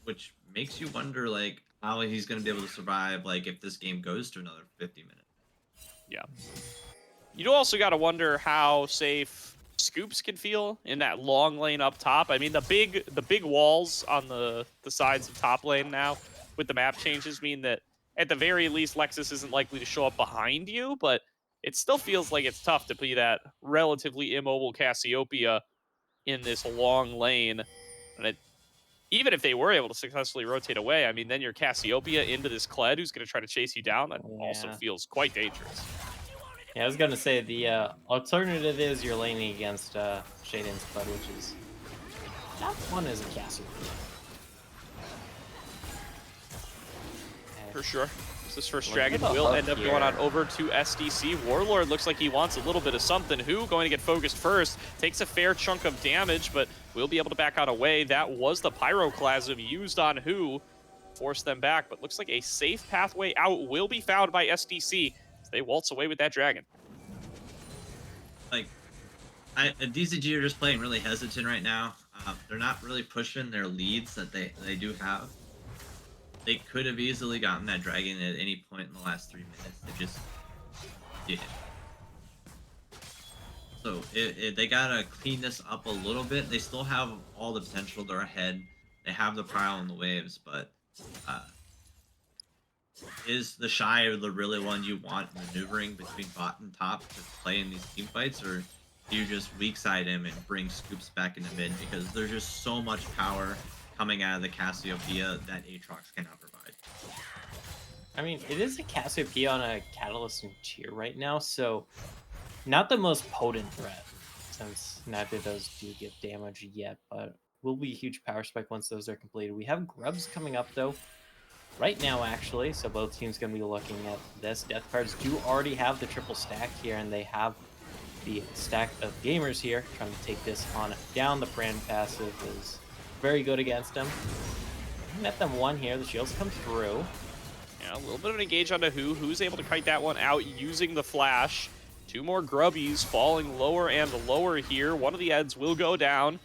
Which makes you wonder, like, how he's going to be able to survive, like, if this game goes to another 50 minutes. Yeah. You also got to wonder how safe Scoops can feel in that long lane up top. I mean, the big walls on the sides of top lane now with the map changes mean that at the very least Lexus isn't likely to show up behind you, but it still feels like it's tough to be that relatively immobile Cassiopeia in this long lane. And even if they were able to successfully rotate away, I mean, then your Cassiopeia into this Kled who's going to try to chase you down. That also feels quite dangerous. Yeah, I was going to say the alternative is you're laning against Shaden's Kled, which is not fun as a Cassiopeia. For sure. This first dragon will end up going on over to SDC. Warlord looks like he wants a little bit of something. Who going to get focused first? Takes a fair chunk of damage, but will be able to back out away. That was the Pyroclasm used on Who. Forced them back, but looks like a safe pathway out will be found by SDC as they waltz away with that dragon. Like, DZG are just playing really hesitant right now. They're not really pushing their leads that they do have. They could have easily gotten that dragon at any point in the last 3 minutes. They just didn't. So they gotta clean this up a little bit. They still have all the potential. They're ahead. They have the pile and the waves, but is the Shy the really one you want maneuvering between bot and top to play in these team fights, or do you just weak side him and bring Scoops back into mid? Because there's just so much power coming out of the Cassiopeia that Aatrox cannot provide. I mean, it is a Cassiopeia on a Catalyst and tier right now, so not the most potent threat, since neither of those do give damage yet, but will be a huge power spike once those are completed. We have Grubs coming up, though, right now, actually, so both teams going to be looking at this. Death cards do already have the triple stack here, and they have the stack of gamers here trying to take this on down. The brand passive is very good against him. Met them one here. The shields come through. Yeah, a little bit of an engage onto who's able to kite that one out using the flash. 2 more grubbies falling lower and lower here. One of the Eds will go down.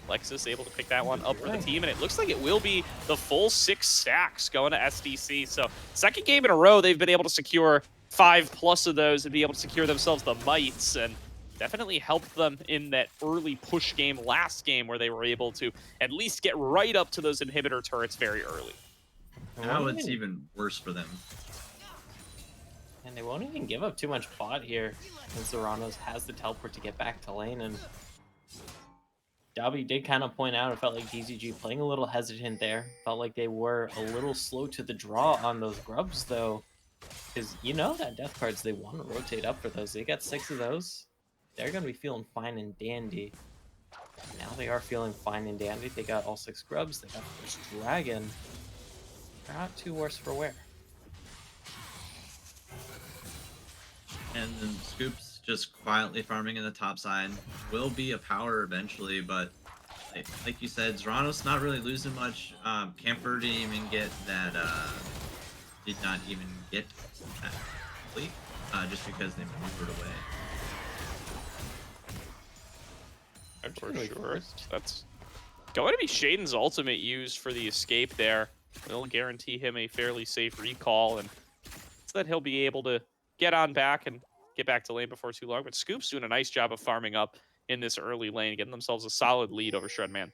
Lexus able to pick that one up for the team, and it looks like it will be the full 6 stacks going to SDC. So second game in a row, they've been able to secure 5+ of those and be able to secure themselves the mites, and definitely helped them in that early push game last game where they were able to at least get right up to those inhibitor turrets very early. Now it's even worse for them. And they won't even give up too much bot here, since Zeranos has the teleport to get back to lane. And Dobby did kind of point out, it felt like DZG playing a little hesitant there. Felt like they were a little slow to the draw on those grubs, though. Because you know that death cards, they want to rotate up for those. They got 6 of those. They're going to be feeling fine and dandy. Now they are feeling fine and dandy. They got all 6 grubs. They got the first dragon. They're not too worse for wear. And then Scoops just quietly farming in the top side. Will be a power eventually, but like you said, Zeranos not really losing much. Camper didn't even get that, did not even get that complete, just because they maneuvered away. For sure. That's going to be Shaden's ultimate used for the escape there. Will guarantee him a fairly safe recall, and so that he'll be able to get on back and get back to lane before too long. But Scoop's doing a nice job of farming up in this early lane, getting themselves a solid lead over Shredman.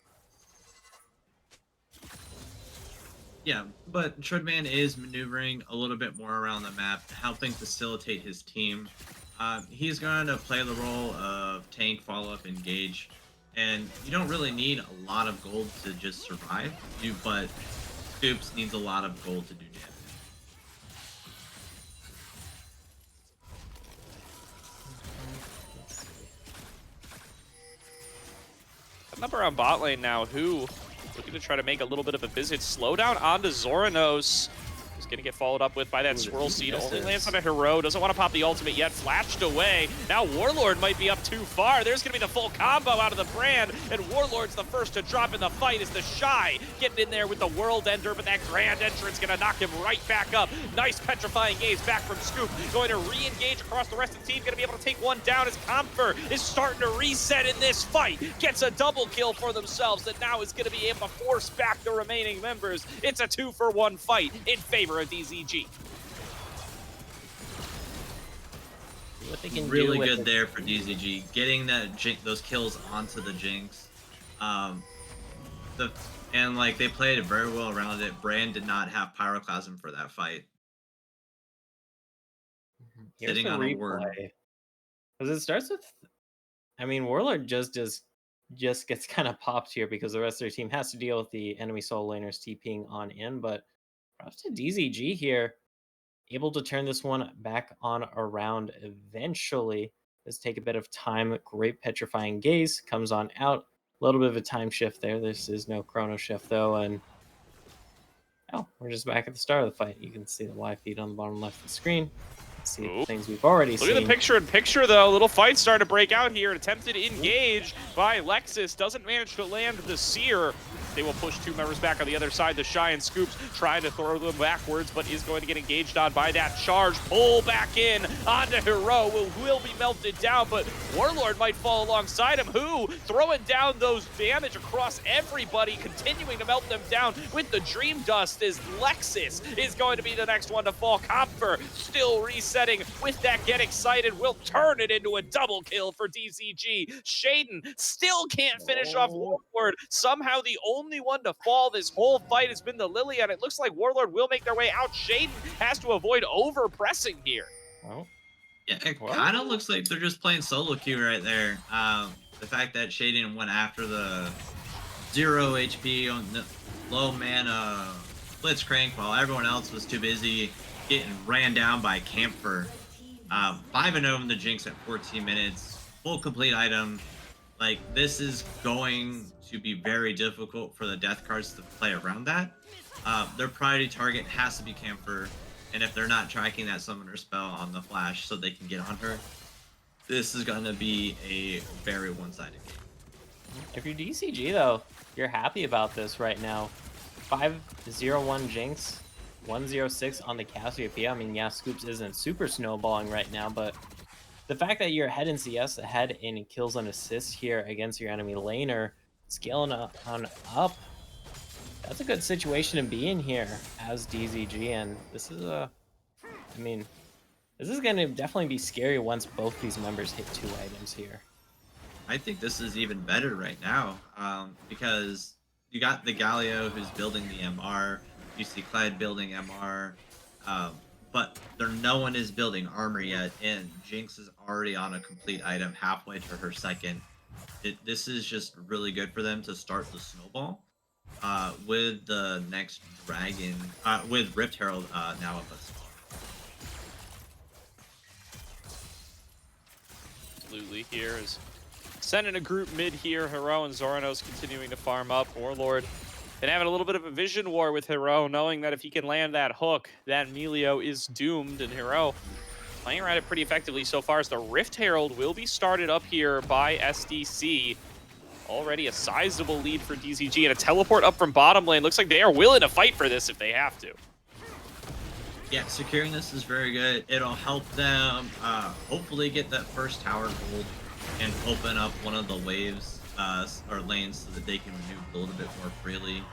Yeah, but Shredman is maneuvering a little bit more around the map, helping facilitate his team. He's going to play the role of tank, follow-up, engage, and you don't really need a lot of gold to just survive, but Scoops needs a lot of gold to do damage. Number on bot lane now, who looking to try to make a little bit of a visit. Slowdown onto Zeranos. He's going to get followed up with by that swirl seed. Only lands on a hero. Doesn't want to pop the ultimate yet. Flashed away. Now Warlord might be up too far. There's going to be the full combo out of the brand. And Warlord's the first to drop in the fight as the Shy getting in there with the World Ender. But that Grand Entrance going to knock him right back up. Nice petrifying gaze back from Scoop. Going to re-engage across the rest of the team. Going to be able to take one down as Comfer is starting to reset in this fight. Gets a double kill for themselves that now is going to be able to force back the remaining members. It's a 2-for-1 fight in favor of DZG. What they can Really do good there for DZG, getting those kills onto the Jinx. And like they played it very well around it. Brand did not have Pyroclasm for that fight. Here's Sitting the on a word. Because it starts with, I mean, Warlord just gets kind of popped here because the rest of their team has to deal with the enemy solo laners TPing on in, but props to DZG here, able to turn this one back on around eventually. Does take a bit of time. Great petrifying gaze comes on out. A little bit of a time shift there. This is no chrono shift though, and we're just back at the start of the fight. You can see the live feed on the bottom left of the screen. See the things we've already seen. Look at the picture-in-picture, though. Little fight starting to break out here. Attempted engage by Lexus. Doesn't manage to land the Seer. They will push 2 members back on the other side. The Shy and Scoops trying to throw them backwards, but is going to get engaged on by that charge. Pull back in onto Hero. Will be melted down, but Warlord might fall alongside him. Who? Throwing down those damage across everybody, continuing to melt them down with the Dream Dust as Lexus is going to be the next one to fall. Comfer still resetting with that Get Excited. Will turn it into a double kill for DZG. Shaden still can't finish off Warlord. Somehow the only one to fall this whole fight has been the Lily, and it looks like Warlord will make their way out. Shaden has to avoid over-pressing here. Oh. Yeah, it kind of looks like they're just playing solo queue right there. The fact that Shaden went after the 0 HP on the low mana Blitzcrank while everyone else was too busy getting ran down by Camphor. 5-0 in the Jinx at 14 minutes. Full complete item. Like, this is going to be very difficult for the death cards to play around that. Their priority target has to be Camphor, and if they're not tracking that summoner spell on the flash so they can get on her, this is going to be a very one-sided game. If you're DCG though, you're happy about this right now. 5-0-1 Jinx, 1-0-6 on the Cassiopeia. I mean, yeah, Scoops isn't super snowballing right now, but the fact that you're ahead in CS, ahead in kills and assists here against your enemy laner, scaling on up, that's a good situation to be in here as DZG. And this is I mean, this is going to definitely be scary once both these members hit 2 items here. I think this is even better right now, because you got the Galio who's building the MR, you see Clyde building MR, but no one is building armor yet, and Jinx is already on a complete item halfway to her second. This is just really good for them to start the snowball. With the next dragon, with Rift Herald now up us. Absolutely, here is sending a group mid here. Hero and Zoronos continuing to farm up. Warlord and having a little bit of a vision war with Hero, knowing that if he can land that hook, that Melio is doomed. And Hero playing around it pretty effectively so far as the Rift Herald will be started up here by SDC. Already a sizable lead for DZG, and a teleport up from bottom lane. Looks like they are willing to fight for this if they have to. Yeah, securing this is very good. It'll help them hopefully get that first tower gold and open up one of the waves or lanes so that they can maneuver a little bit more freely and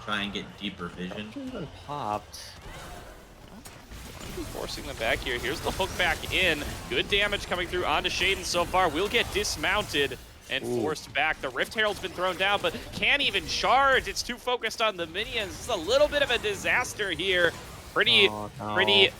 try and get deeper vision. Been popped. Forcing them back here. Here's the hook back in. Good damage coming through onto Shaden so far. Will get dismounted and forced back. The Rift Herald's been thrown down, but can't even charge. It's too focused on the minions. This is a little bit of a disaster here. Pretty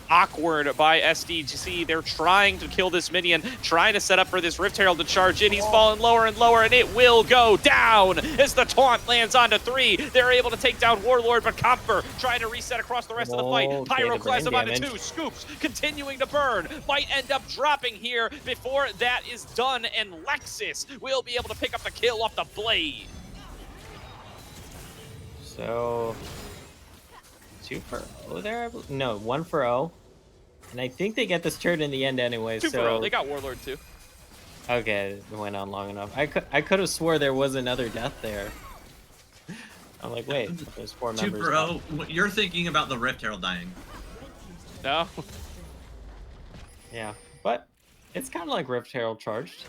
awkward by SDC. They're trying to kill this minion, trying to set up for this Rift Herald to charge in. He's falling lower and lower, and it will go down as the taunt lands onto 3. They're able to take down Warlord, but Comfer trying to reset across the rest of the fight. Pyroclasm him onto 2. Scoops continuing to burn. Might end up dropping here before that is done, and Lexus will be able to pick up the kill off the blade. So 2 for O there? No, 1 for O. And I think they get this turret in the end anyway. 2 for O. They got Warlord too. Okay, it went on long enough. I could have swore there was another death there. I'm like, wait, there's 4 members. 2 for O. You're thinking about the Rift Herald dying. No. Yeah, but it's kind of like Rift Herald charged.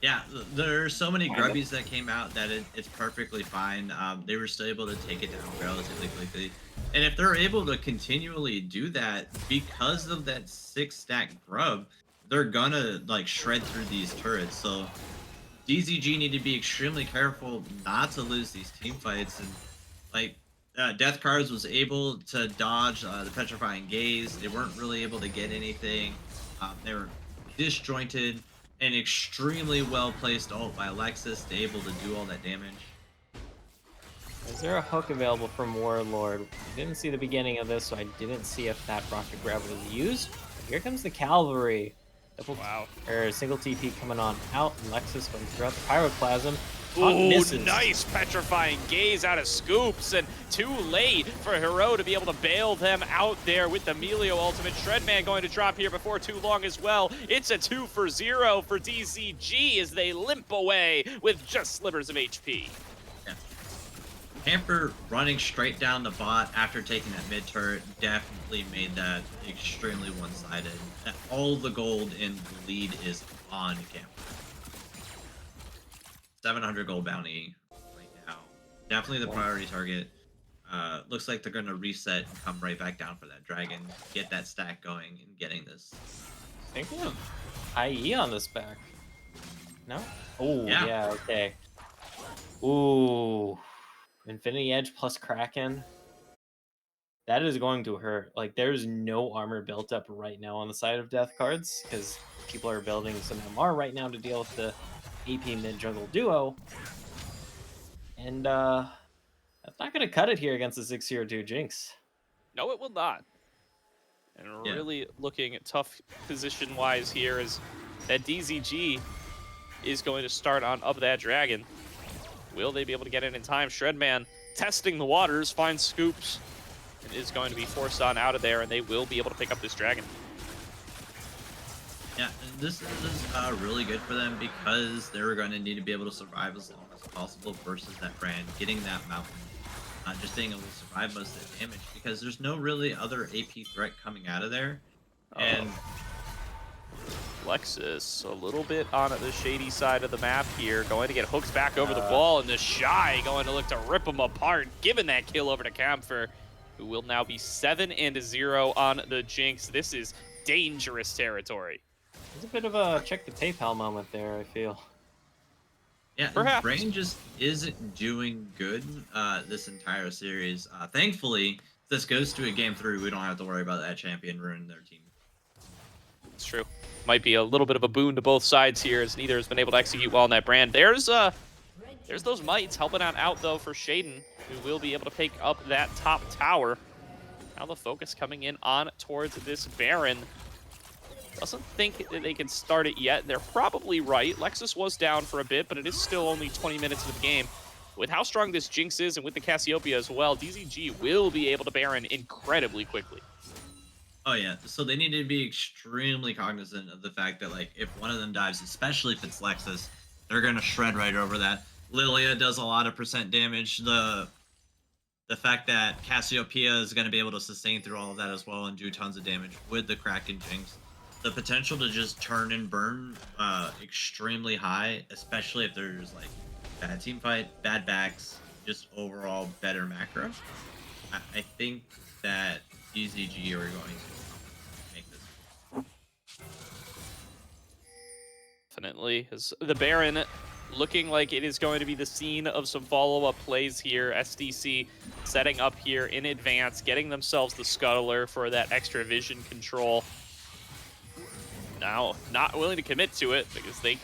Yeah, there's so many grubbies that came out that it's perfectly fine. They were still able to take it down relatively quickly. And if they're able to continually do that because of that 6-stack grub, they're gonna like shred through these turrets. So DZG need to be extremely careful not to lose these team fights. And like Death Cards was able to dodge the Petrifying Gaze. They weren't really able to get anything. They were disjointed. An extremely well-placed ult by Alexis to able to do all that damage. Is there a hook available from Warlord? I didn't see the beginning of this, so I didn't see if that rocket grab was used. But here comes the cavalry. Single TP coming on out, and Lexus going throughout the Pyroclasm. Ooh, nice Petrifying Gaze out of Scoops, and too late for Hero to be able to bail them out there with the Melio ultimate. Shredman going to drop here before too long as well. It's a 2 for 0 for DZG as they limp away with just slivers of HP. Yeah. Hamper running straight down the bot after taking that mid turret definitely made that extremely one-sided. All the gold in the lead is on Camper. 700 gold bounty right now. Definitely the priority target. Looks like they're going to reset and come right back down for that dragon. Get that stack going and getting this. Thinking of IE on this back. No? Oh, yeah, okay. Ooh. Infinity Edge plus Kraken. That is going to hurt. Like, there's no armor built up right now on the side of Death Cards because people are building some MR right now to deal with the AP mid-jungle duo. And that's not going to cut it here against the 602 Jinx. No, it will not. And really looking at tough position-wise here is that DZG is going to start on up that dragon. Will they be able to get in time? Shredman testing the waters, finds Scoops, and is going to be forced on out of there, and they will be able to pick up this dragon. Yeah, and this is really good for them because they're going to need to be able to survive as long as possible versus that brand, getting that mountain, just being able to survive most of the damage because there's no really other AP threat coming out of there. And Lexus a little bit on the shady side of the map here, going to get hooked back over the wall, and the Shy going to look to rip him apart, giving that kill over to Camphor, who will now be 7-0 on the Jinx. This is dangerous territory. It's a bit of a check the PayPal moment there, I feel. yeah, Perhaps. Brain just isn't doing good this entire series. Thankfully, if this goes to a game 3, we don't have to worry about that champion ruining their team. It's true. Might be a little bit of a boon to both sides here, as neither has been able to execute well on that brand. There's those mites helping out though for Shaden, who will be able to pick up that top tower. Now the focus coming in on towards this Baron. Doesn't think that they can start it yet. They're probably right. Lexus was down for a bit, but it is still only 20 minutes of the game. With how strong this Jinx is and with the Cassiopeia as well, DZG will be able to Baron incredibly quickly. Oh yeah, so they need to be extremely cognizant of the fact that like if one of them dives, especially if it's Lexus, they're gonna shred right over that. Lilia does a lot of percent damage. The fact that Cassiopeia is gonna be able to sustain through all of that as well and do tons of damage with the Kraken Jinx. The potential to just turn and burn extremely high, especially if there's like bad team fight, bad backs, just overall better macro. I think that DZG are going to make this. Definitely. As the Baron looking like it is going to be the scene of some follow-up plays here. SDC setting up here in advance, getting themselves the Scuttler for that extra vision control. Now, not willing to commit to it because they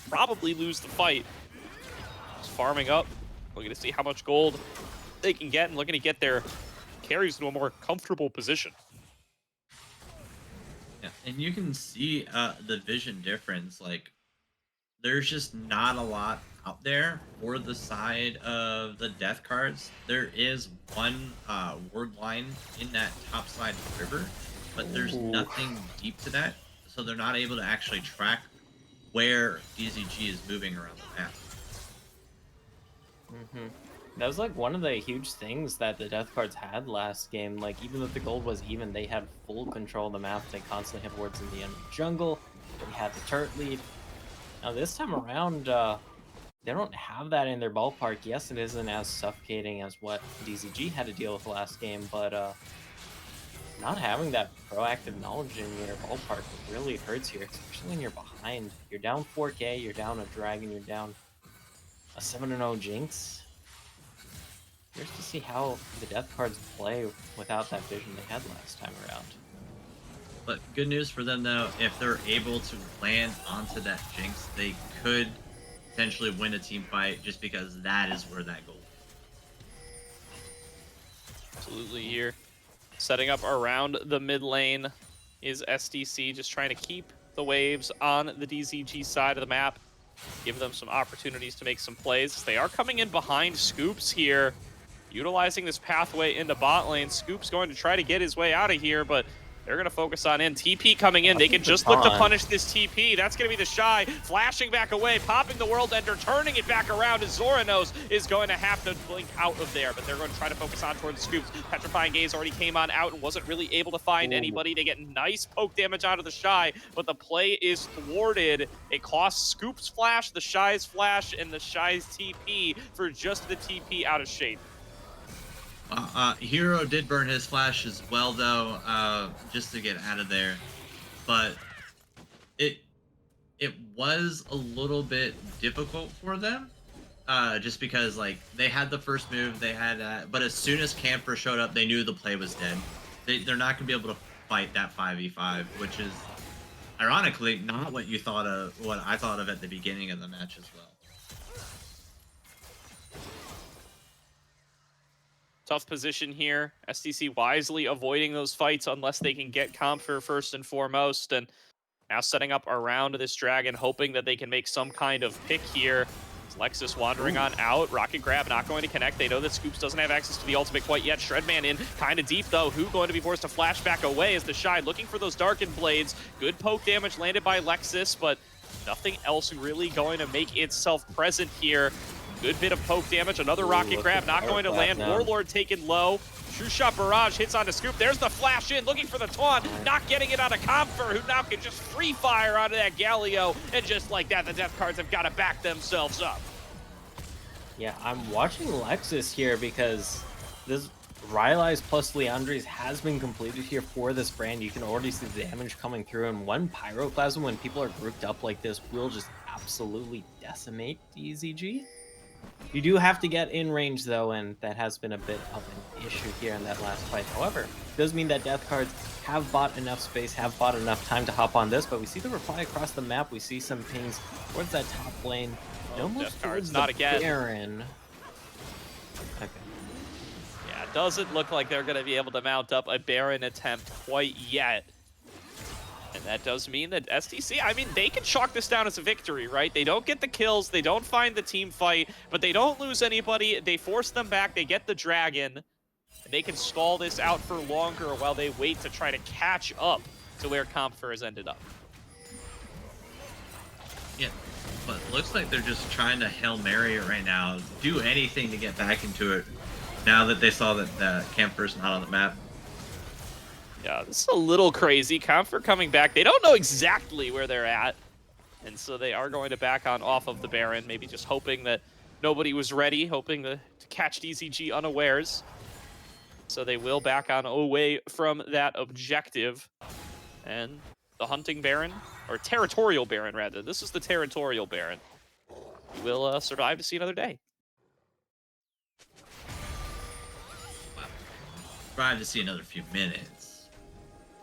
probably lose the fight. Just farming up, looking to see how much gold they can get and looking to get their carries to a more comfortable position. Yeah, and you can see the vision difference. Like, there's just not a lot out there for the side of the death cards. There is one word line in that top side river, but there's nothing deep to that. So they're not able to actually track where DZG is moving around the map. That was like one of the huge things that the death cards had last game. Like even if the gold was even, they had full control of the map. They constantly had wards in the enemy jungle. They had the turret lead. Now this time around, they don't have that in their ballpark. Yes, it isn't as suffocating as what DZG had to deal with last game, but not having that proactive knowledge in your ballpark really hurts here, especially when you're behind. You're down 4K, you're down a dragon, you're down a 7-0 Jinx. Curious to see how the death cards play without that vision they had last time around. But good news for them though, if they're able to land onto that Jinx, they could potentially win a team fight just because that is where that goal is. Absolutely here. Setting up around the mid lane is SDC, just trying to keep the waves on the DZG side of the map. Give them some opportunities to make some plays. They are coming in behind Scoops here, utilizing this pathway into bot lane. Scoops going to try to get his way out of here, but they're going to focus on in. TP coming in. They can just look to punish this TP. That's going to be the Shy. Flashing back away, popping the World Ender, turning it back around as Zoranos is going to have to blink out of there, but they're going to try to focus on towards Scoops. Petrifying Gaze already came on out and wasn't really able to find anybody. They get nice poke damage out of the Shy, but the play is thwarted. It costs Scoops flash, the Shy's flash, and the Shy's TP for just the TP out of Shade. Hero did burn his flash as well, though, just to get out of there. But it was a little bit difficult for them, just because like they had the first move, they had, but as soon as Camphor showed up, they knew the play was dead. They're not gonna be able to fight that 5v5, which is ironically not what you thought of, what I thought of at the beginning of the match as well. Tough position here. SDC wisely avoiding those fights unless they can get Comfort first and foremost. And now setting up around this dragon, hoping that they can make some kind of pick here. Lexus wandering on out. Rocket grab not going to connect. They know that Scoops doesn't have access to the ultimate quite yet. Shredman in kind of deep though. Who going to be forced to flash back away as the Shy looking for those darkened blades. Good poke damage landed by Lexus, but nothing else really going to make itself present here. Good bit of poke damage. Another rocket grab not going to land. Warlord taken low. True Shot Barrage hits onto Scoop. There's the flash in, looking for the taunt. Not getting it on a Comfer, who now can just free fire onto that Galio. And just like that, the Death Cards have got to back themselves up. Yeah, I'm watching Lexus here because this Rylai's plus Leandre's has been completed here for this brand. You can already see the damage coming through, and one Pyroclasm, when people are grouped up like this, will just absolutely decimate DZG. You do have to get in range though, and that has been a bit of an issue here in that last fight. However, it does mean that Death Cards have bought enough space, have bought enough time to hop on this, but we see the reply across the map. We see some pings towards that top lane. No moves Death Cards, towards not the again. Baron. Okay. Yeah, it doesn't look like they're going to be able to mount up a Baron attempt quite yet. And that does mean that STC, I mean, they can chalk this down as a victory, right? They don't get the kills, they don't find the team fight, but they don't lose anybody. They force them back, they get the dragon, and they can stall this out for longer while they wait to try to catch up to where Comfer has ended up. Yeah, but it looks like they're just trying to Hail Mary it right now, do anything to get back into it now that they saw that the Camper's not on the map. Yeah, this is a little crazy. Comfer coming back. They don't know exactly where they're at. And so they are going to back on off of the Baron, maybe just hoping that nobody was ready, hoping to catch DZG unawares. So they will back on away from that objective. And the hunting Baron, or territorial Baron rather, this is the territorial Baron, will survive to see another day. Trying to see another few minutes.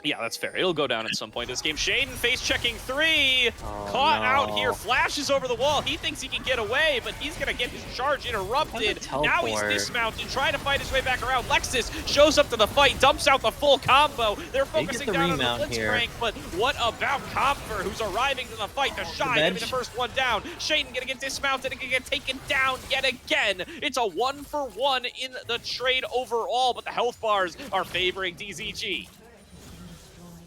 Yeah, that's fair. It'll go down at some point in this game. Shaden face checking 3. Oh, Caught no. out here. Flashes over the wall. He thinks he can get away, but he's going to get his charge interrupted. Now he's dismounted, trying to fight his way back around. Lexus shows up to the fight, dumps out the full combo. They're focusing down on the Blitzcrank, but what about Comfer, who's arriving to the fight? The Shy going to be the first one down. Shaden going to get dismounted and going to get taken down yet again. It's a 1-for-1 in the trade overall, but the health bars are favoring DZG.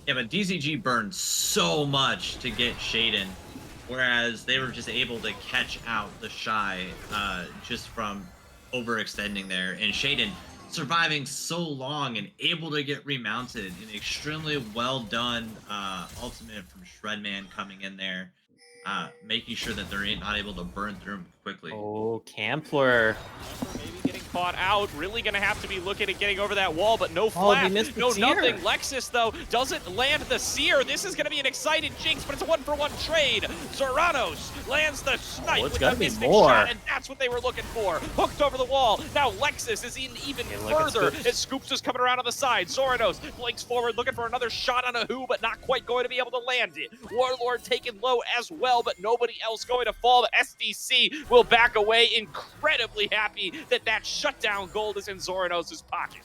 Yeah, but DZG burned so much to get Shaden, whereas they were just able to catch out the Shy just from overextending there. And Shaden surviving so long and able to get remounted. An extremely well done ultimate from Shredman coming in there, making sure that they're not able to burn through him quickly. Oh, Campler. Maybe getting caught out. Really going to have to be looking at getting over that wall, but no flash, no nothing. Lexus, though, doesn't land the Seer. This is going to be an excited Jinx, but it's a 1-for-1 trade. Zoranos lands the snipe with the Mystic shot, and that's what they were looking for. Hooked over the wall. Now Lexus is in even further as Scoops is coming around on the side. Zoranos blinks forward, looking for another shot on a Who, but not quite going to be able to land it. Warlord taken low as well, but nobody else going to fall. The SDC will back away, incredibly happy that that shutdown gold is in Zoranos' pocket.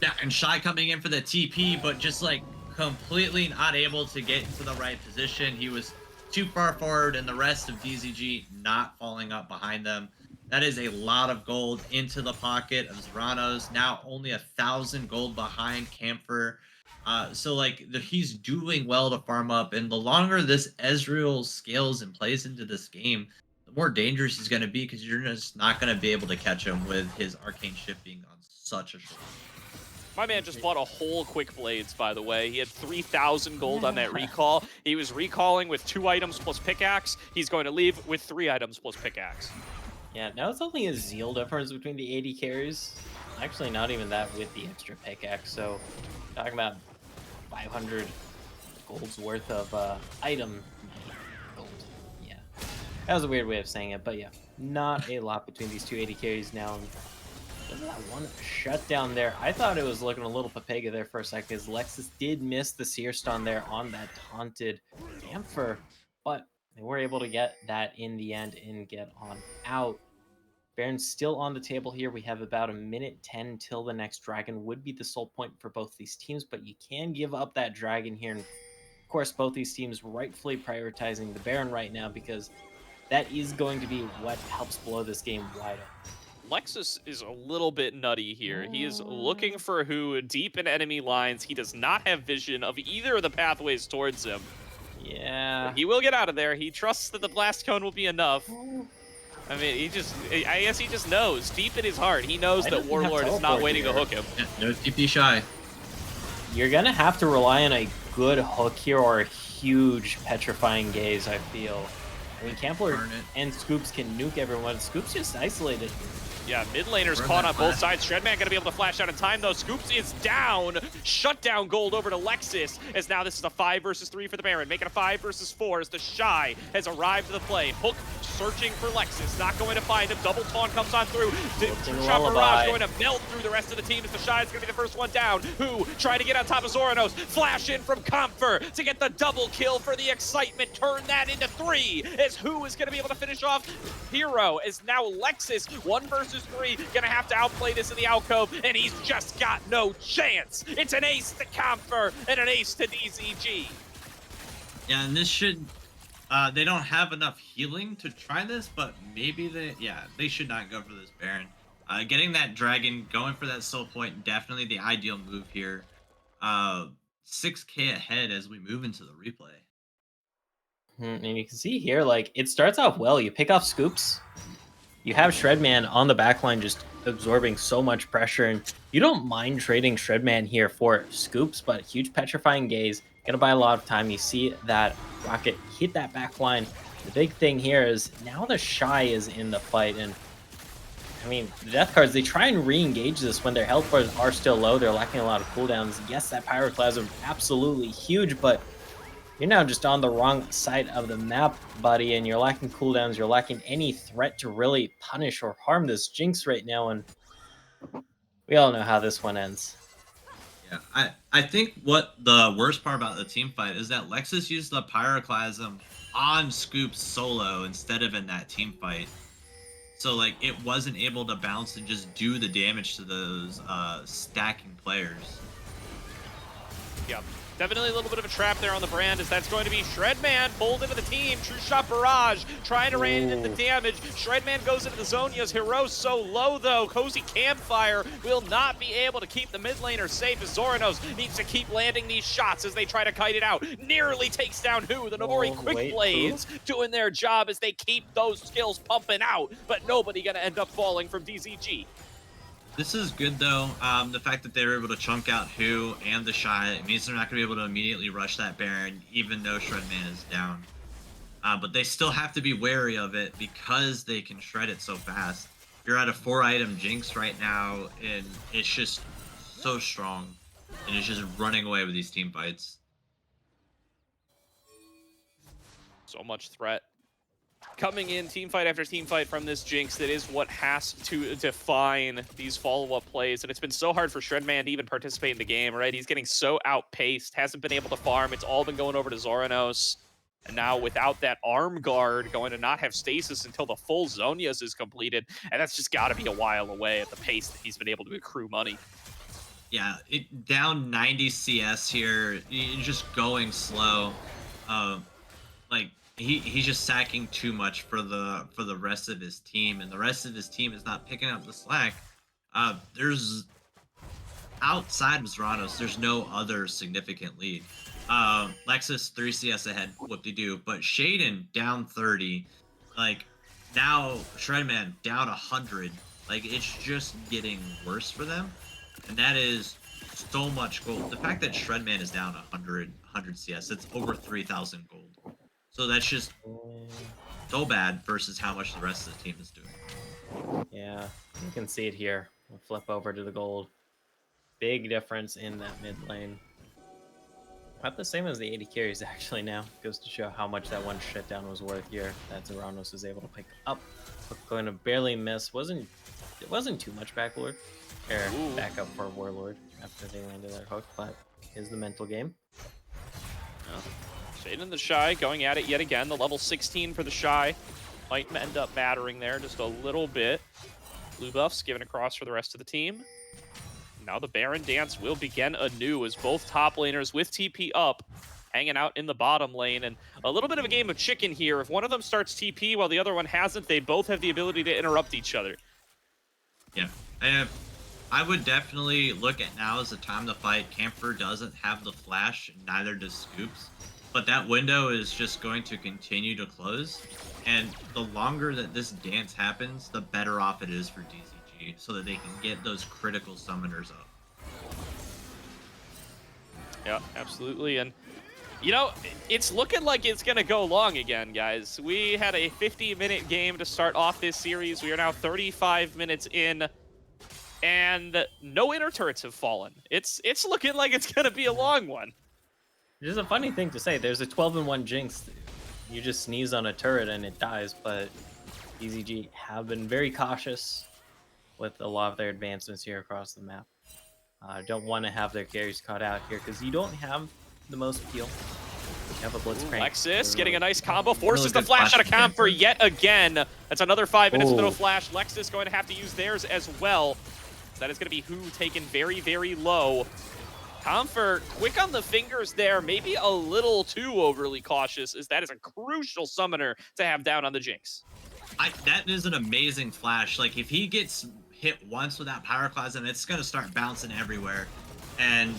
Yeah, and Shy coming in for the TP, but just like completely not able to get into the right position. He was too far forward, and the rest of DZG not falling up behind them. That is a lot of gold into the pocket of Zoranos. Now only 1,000 gold behind Camper. So like he's doing well to farm up, and the longer this Ezreal scales and plays into this game, the more dangerous he's going to be, because you're just not going to be able to catch him with his arcane shift being on such a short. My man just bought a whole Quick Blades, by the way. He had 3,000 gold on that recall. He was recalling with 2 items plus pickaxe. He's going to leave with 3 items plus pickaxe. Yeah, now it's only a Zeal difference between the 80 carries. Actually, not even that with the extra pickaxe. So, talking about 500 gold's worth of item gold. Yeah, that was a weird way of saying it, but yeah, not a lot between these two 80 carries now. Look at that one shutdown there. I thought it was looking a little Papega there for a second, because Lexus did miss the Seer stun there on that taunted Ampher, but they were able to get that in the end and get on out. Baron's still on the table here. We have about 1:10 till the next dragon. Would be the sole point for both these teams, but you can give up that dragon here. And of course, both these teams rightfully prioritizing the Baron right now, because that is going to be what helps blow this game wide open. Lexus is a little bit nutty here. He is looking for who deep in enemy lines. He does not have vision of either of the pathways towards him. Yeah. He will get out of there. He trusts that the blast cone will be enough. I mean, I guess he just knows deep in his heart. He knows Why that doesn't he have Warlord is not teleport waiting to here? hook him. Yeah, no TP shy. You're gonna have to rely on a good hook here or a huge petrifying gaze, I feel. I mean, Campler Burn it. and Scoops can nuke everyone. Scoops just isolated. Yeah, mid laner's Burn caught that on both flash. sides. Shredman gonna be able to flash out in time though. Scoops is down. Shut down gold over to Lexus, as now this is a 5 versus 3 for the Baron. Make it a 5 versus 4 as the Shy has arrived to the play. Hook searching for Lexus, not going to find him. Double taunt comes on through. Shot Lullaby. Barrage going to melt through the rest of the team as the Shy is gonna be the first one down. Who trying to get on top of Zoronos. Flash in from Comfer to get the double kill for the excitement. Turn that into 3 as Who is gonna be able to finish off Hero, as now Lexus 1 versus 3 gonna have to outplay this in the alcove, and he's just got no chance. It's an ace to Comfer and an ace to DZG. Yeah, and this should. They don't have enough healing to try this, but maybe they should not go for this Baron. Getting that dragon, going for that soul point, definitely the ideal move here. 6K ahead as we move into the replay. And you can see here, like, it starts off well. You pick off Scoops. You have Shredman on the backline just absorbing so much pressure, and you don't mind trading Shredman here for Scoops, but huge petrifying gaze, gonna buy a lot of time. You see that Rocket hit that backline. The big thing here is now the Shy is in the fight, and I mean, the Death Cards, they try and re-engage this when their health bars are still low. They're lacking a lot of cooldowns. Yes, that Pyroclasm, absolutely huge, but you're now just on the wrong side of the map, buddy, and you're lacking cooldowns. You're lacking any threat to really punish or harm this Jinx right now, and we all know how this one ends. Yeah, I think what the worst part about the team fight is that Lexus used the Pyroclasm on Scoops solo instead of in that team fight. So, like, it wasn't able to bounce and just do the damage to those stacking players. Yep. Definitely a little bit of a trap there on the brand, as that's going to be Shredman pulled into the team. True Shot Barrage trying to rain in the damage. Shredman goes into the Zonia's. Hero so low though. Cozy Campfire will not be able to keep the mid laner safe, as Zoronos needs to keep landing these shots as they try to kite it out. Nearly takes down Who. The Nobori Quick Blades doing their job as they keep those skills pumping out, but nobody gonna end up falling from DZG. This is good, though. The fact that they were able to chunk out Who and the Shy, it means they're not going to be able to immediately rush that Baron, even though Shredman is down. But they still have to be wary of it because they can shred it so fast. You're at a 4-item Jinx right now, and it's just so strong. And it's just running away with these team fights. So much threat coming in, team fight after team fight from this Jinx. That is what has to define these follow-up plays, and it's been so hard for Shredman to even participate in the game, right? He's getting so outpaced, hasn't been able to farm. It's all been going over to Zoronos, and now without that arm guard, going to not have stasis until the full Zonias is completed, and that's just got to be a while away at the pace that he's been able to accrue money. Yeah, it down 90 CS here, just going slow. Like, he's just sacking too much for the rest of his team, and the rest of his team is not picking up the slack. There's outside of Zeranos, there's no other significant lead. Lexus 3 CS ahead, whoop-de-doo, but Shaden down 30. Like, now Shredman down 100. Like, it's just getting worse for them, and that is so much gold. The fact that Shredman is down 100 CS, it's over 3,000 gold. So that's just so bad versus how much the rest of the team is doing. Yeah, you can see it here. We'll flip over to the gold. Big difference in that mid lane. About the same as the 80 carries, actually, now. Goes to show how much that one shutdown was worth here that Zeranos was able to pick up. Going to barely miss. It wasn't too much backlord. Or backup for Warlord after they landed their hook, but is the mental game. Shaden and the Shy going at it yet again. The level 16 for the Shy might end up mattering there just a little bit. Blue buffs given across for the rest of the team. Now the Baron dance will begin anew as both top laners with TP up hanging out in the bottom lane, and a little bit of a game of chicken here. If one of them starts TP while the other one hasn't, they both have the ability to interrupt each other. Yeah, I would definitely look at now as the time to fight. Camphor doesn't have the flash, neither does Scoops, but that window is just going to continue to close, and the longer that this dance happens, the better off it is for DZG, so that they can get those critical summoners up. Yeah, absolutely. And, you know, it's looking like it's going to go long again, guys. We had a 50-minute game to start off this series. We are now 35 minutes in, and no inner turrets have fallen. It's looking like it's going to be a long one. Which is a funny thing to say. There's a 12-1 Jinx. You just sneeze on a turret and it dies, but DZG have been very cautious with a lot of their advancements here across the map. Don't want to have their carries caught out here because you don't have the most peel. You have a Blitzcrank. Lexus getting a nice combo, forces really the good flash out of flash Camphor yet again. That's another 5 minutes with no Ooh. flash. Lexus going to have to use theirs as well. That is going to be Who taken very, very low. Camphor quick on the fingers there, maybe a little too overly cautious, as that is a crucial summoner to have down on the Jinx. That is an amazing flash. Like, if he gets hit once with that power class, and it's going to start bouncing everywhere. And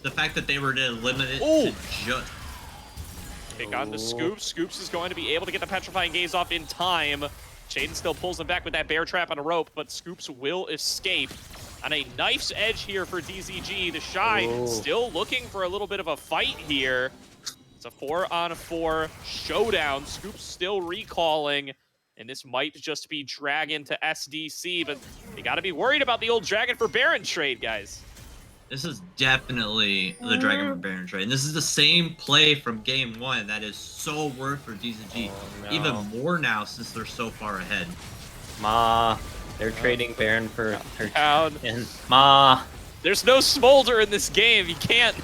the fact that they were to limit it to just... Kick on to Scoops. Scoops is going to be able to get the Petrifying Gaze off in time. Shaden still pulls him back with that bear trap on a rope, but Scoops will escape. On a knife's edge here for DZG. The Shy still looking for a little bit of a fight here. It's a 4-on-4 showdown. Scoops still recalling. And this might just be Dragon to SDC, but you got to be worried about the old Dragon for Baron trade, guys. This is definitely the Dragon for Baron trade. And this is the same play from game 1 that is so worth for DZG. Oh, no. Even more now since they're so far ahead. Ma, they're trading Baron for her Down. and Ma. There's no Smolder in this game. You can't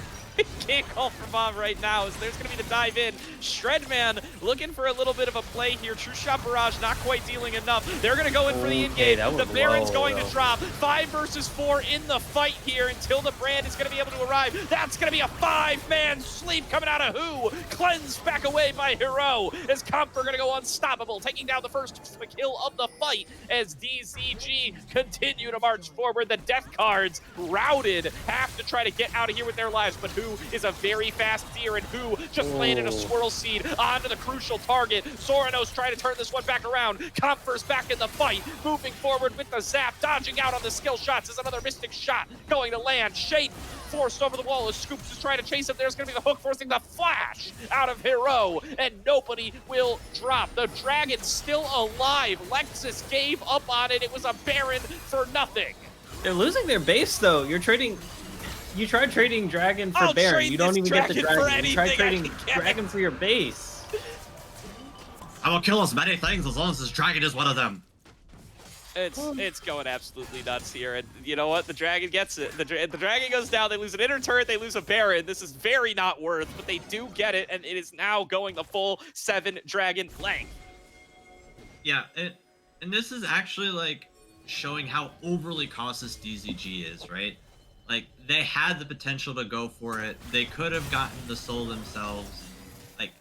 call for Mom right now, as there's going to be the dive in. Shredman looking for a little bit of a play here. True Shot Barrage not quite dealing enough. They're going to go in for the Okay, in-game. that The was Baron's low, going though. to drop. 5 versus 4 in the fight here until the Brand is going to be able to arrive. That's going to be a 5-man sleep coming out of Who. Cleansed back away by Hero, as Camphor going to go unstoppable, taking down the first kill of the fight as DZG continue to march forward. The death cards routed, have to try to get out of here with their lives, but Who is a very fast deer, and Who just landed a swirl seed onto the crucial target. Soranos trying to turn this one back around. Comfor's back in the fight, moving forward with the zap, dodging out on the skill shots as another Mystic shot going to land. Shaden forced over the wall as Scoops is trying to chase him. There's going to be the hook forcing the flash out of Hero, and nobody will drop. The Dragon's still alive. Lexus gave up on it. It was a Baron for nothing. They're losing their base though. You're trading. You tried trading Dragon for I'll Baron. trade You don't this even get the Dragon for Dragon. You tried anything I trading can get. Dragon for your base. I will kill as many things as long as this dragon is one of them. It's going absolutely nuts here, and you know what? The Dragon gets it. The Dragon goes down. They lose an inner turret. They lose a Baron. This is very not worth, but they do get it, and it is now going the full 7 Dragon length. Yeah, and this is actually like showing how overly cautious DZG is, right? Like, they had the potential to go for it. They could have gotten the soul themselves. Like,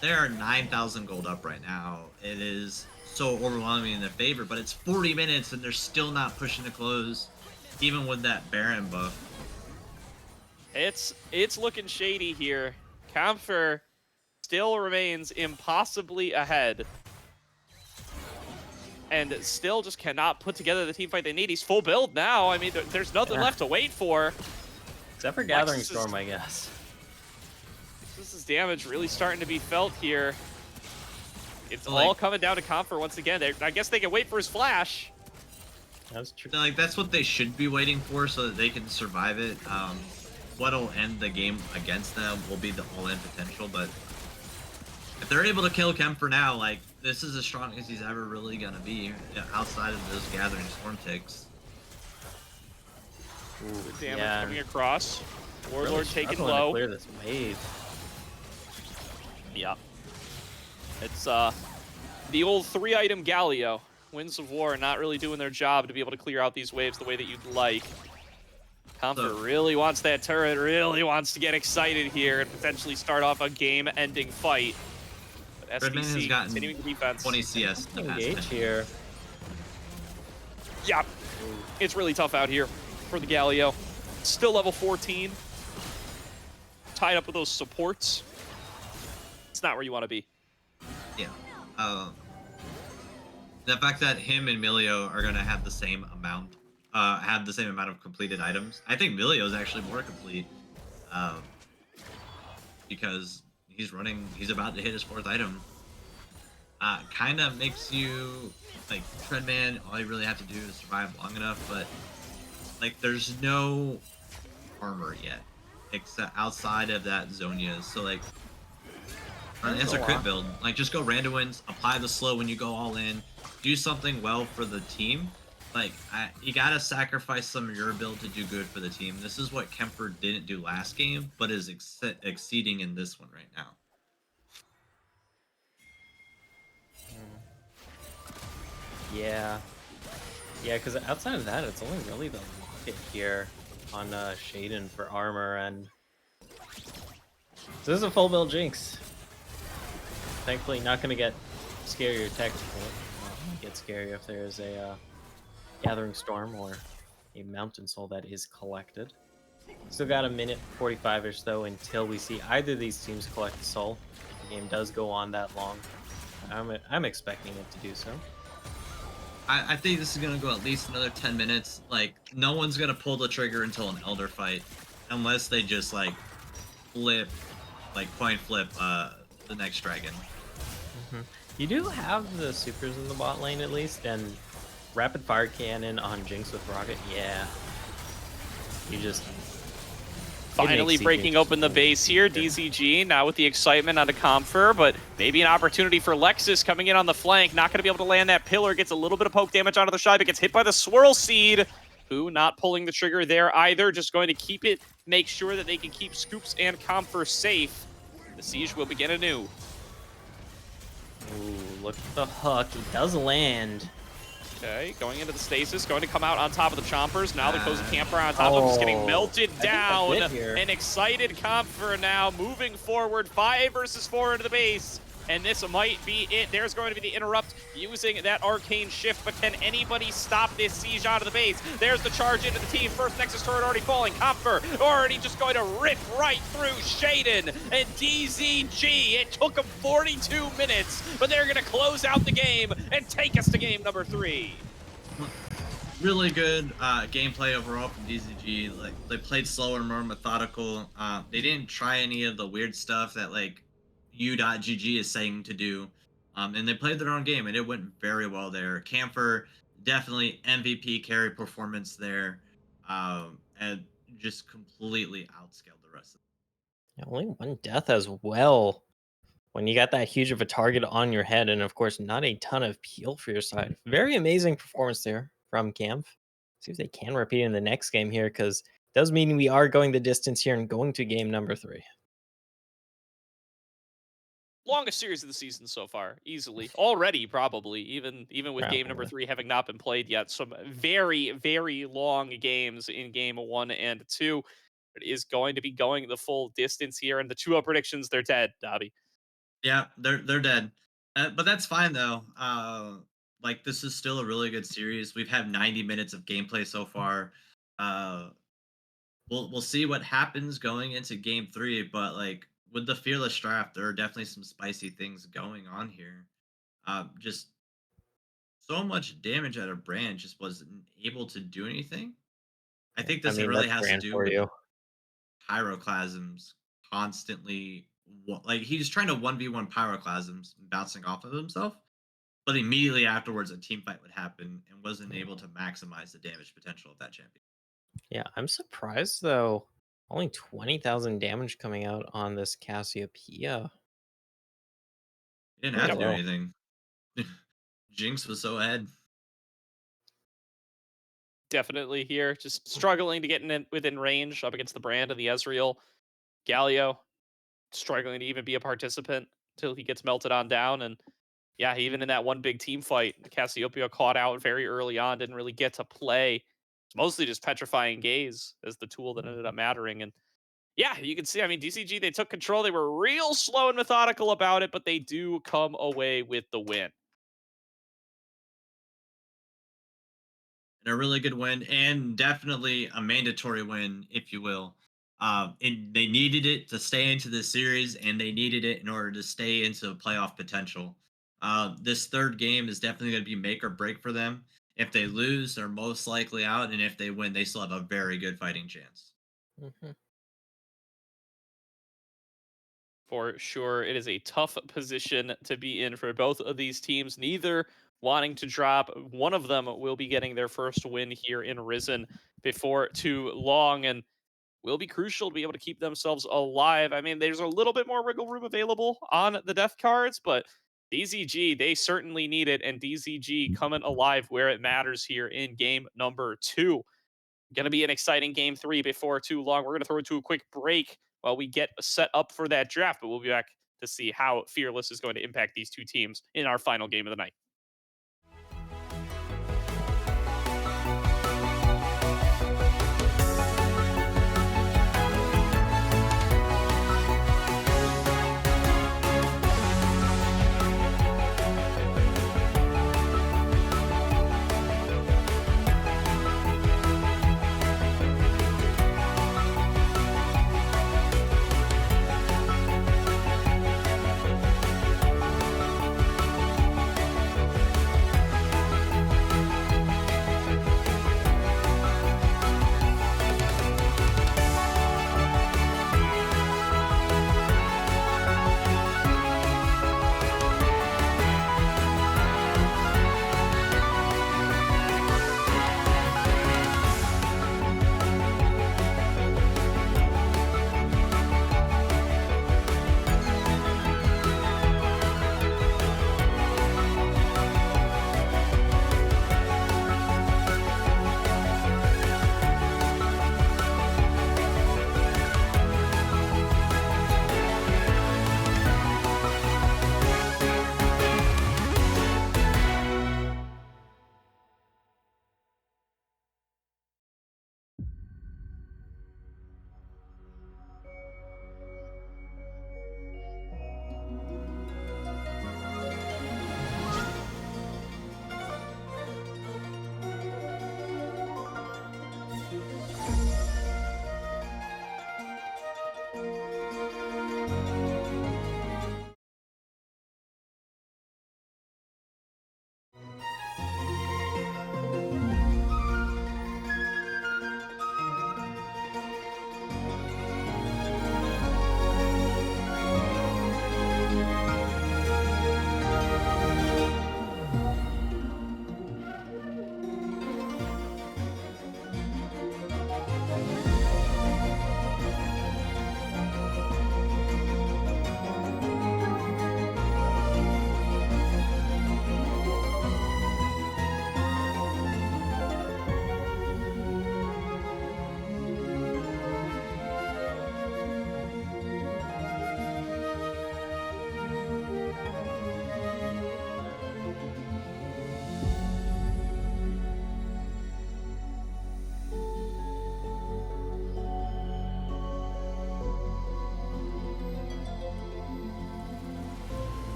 they are 9,000 gold up right now. It is so overwhelming in their favor, but it's 40 minutes and they're still not pushing to close, even with that Baron buff. It's looking shady here. Camphor still remains impossibly ahead, and still just cannot put together the team fight they need. He's full build now. I mean, there's nothing left to wait for. Except for Gathering Lexus Storm, I guess. This is damage really starting to be felt here. It's Like- all coming down to Camphor once again. I guess they can wait for his flash. That's true. Like, that's what they should be waiting for so that they can survive it. What'll end the game against them will be the all-in potential, but if they're able to kill Camphor now, like, this is as strong as he's ever really gonna be outside of those Gathering Storm ticks. Good damage Yeah. coming across. Warlord Really taking struggling to low. clear this wave. Yeah. It's the old 3-item Galio. Winds of War not really doing their job to be able to clear out these waves the way that you'd like. Comfort So- really wants that turret, really wants to get excited here and potentially start off a game-ending fight. But Redman has SDC gotten continuing the defense. 20 CS in the past Engage 10 here. Yeah, it's really tough out here for the Galio. Still level 14. Tied up with those supports. It's not where you want to be. Yeah. The fact that him and Milio are gonna have the same amount, of completed items. I think Milio is actually more complete, um, because he's about to hit his 4th item. Kind of makes you like Treadman. All you really have to do is survive long enough, but like there's no armor yet, except outside of that Zonia. So like, it's a crit build. Like just go Randuin's, apply the slow when you go all in, do something well for the team. Like you gotta sacrifice some of your build to do good for the team. This is what Kemper didn't do last game, but is exceeding in this one right now. Yeah. Yeah, because outside of that, it's only really the Locket here on Shaden for armor, and so this is a full build Jinx. Thankfully, not going to get scarier technical. Might get scarier if there's a Gathering Storm or a Mountain Soul that is collected. Still got a minute 45-ish though until we see either of these teams collect the soul. The game does go on that long. I'm expecting it to do so. I think this is gonna go at least another 10 minutes. Like no one's gonna pull the trigger until an Elder fight, unless they just like coin flip the next dragon. You do have the supers in the bot lane at least, and rapid fire cannon on Jinx with Rocket. Yeah, you just Finally breaking open the base here, DZG, now with the excitement on the Comfer, but maybe an opportunity for Lexus coming in on the flank. Not going to be able to land that pillar, gets a little bit of poke damage onto the shy, but gets hit by the Swirl Seed. Who not pulling the trigger there either, just going to keep it, make sure that they can keep Scoops and Comfer safe. The siege will begin anew. Ooh, look at the hook. He does land. Okay, going into the stasis, going to come out on top of the Chompers. Now the Cozy Camper on top of him is getting melted down. An excited Comfer now moving forward, 5 versus 4 into the base. And this might be it. There's going to be the interrupt using that arcane shift, but can anybody stop this siege out of the base? There's the charge into the team. First Nexus turret already falling. Comfer already just going to rip right through Shaden and DZG. It took them 42 minutes, but they're going to close out the game and take us to game number 3. Really good gameplay overall from DZG. Like they played slower, more methodical. They didn't try any of the weird stuff that like U.GG is saying to do. And they played their own game, and it went very well there. Camphor, definitely MVP carry performance there, and just completely outscaled the rest of them. Yeah, only 1 death as well. When you got that huge of a target on your head, and of course, not a ton of peel for your side. Very amazing performance there from Camp. See if they can repeat in the next game here, because it does mean we are going the distance here and going to game number 3. Longest series of the season so far, easily. Already, probably, even with game number 3 having not been played yet. Some very, very long games in game 1 and 2. It is going to be going the full distance here, and the 2-0 predictions, they're dead, Dobby. Yeah, they're dead, but that's fine though. Like this is still a really good series. We've had 90 minutes of gameplay so far. Uh, we'll see what happens going into game 3, but like with the fearless draft, there are definitely some spicy things going on here. Just so much damage out of Brand just wasn't able to do anything. I think this really that's has to Brand do for with you. pyroclasms constantly. Like he's trying to 1v1 pyroclasms bouncing off of himself, but immediately afterwards a team fight would happen and wasn't able to maximize the damage potential of that champion. Yeah, I'm surprised though. Only 20,000 damage coming out on this Cassiopeia. He didn't have to do Well. anything. Jinx was so ahead. Definitely here, just struggling to get within range up against the Brand and the Ezreal. Galio struggling to even be a participant until he gets melted on down. And yeah, even in that one big team fight, Cassiopeia caught out very early on, didn't really get to play. It's mostly just petrifying gaze as the tool that ended up mattering. And yeah, you can see, I mean, DCG, they took control. They were real slow and methodical about it, but they do come away with the win. And a really good win, and definitely a mandatory win, if you will. And they needed it to stay into the series, and they needed it in order to stay into playoff potential. This third game is definitely going to be make or break for them. If they lose, they're most likely out, and if they win, they still have a very good fighting chance. Mhm. For sure. It is a tough position to be in for both of these teams, neither wanting to drop. One of them will be getting their first win here in Risen before too long, and will be crucial to be able to keep themselves alive. I mean, there's a little bit more wiggle room available on the death cards, but DZG, they certainly need it, and DZG coming alive where it matters here in game number 2. Going to be an exciting game 3 before too long. We're going to throw it to a quick break while we get set up for that draft, but we'll be back to see how Fearless is going to impact these two teams in our final game of the night.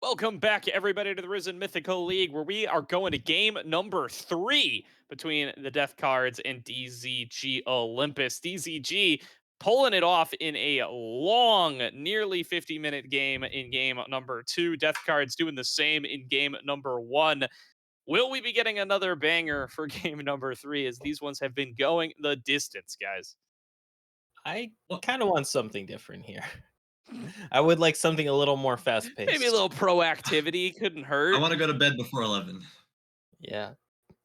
Welcome back, everybody, to the Risen Mythical League, where we are going to game number 3 between the Death Cards and DZG Olympus. DZG pulling it off in a long, nearly 50-minute game in game number 2. Death Cards doing the same in game number 1. Will we be getting another banger for game number 3, as these ones have been going the distance, guys? I Well, kind of want something different here. I would like something a little more fast Maybe a paced. little proactivity couldn't hurt. I want to go to bed before 11. Yeah.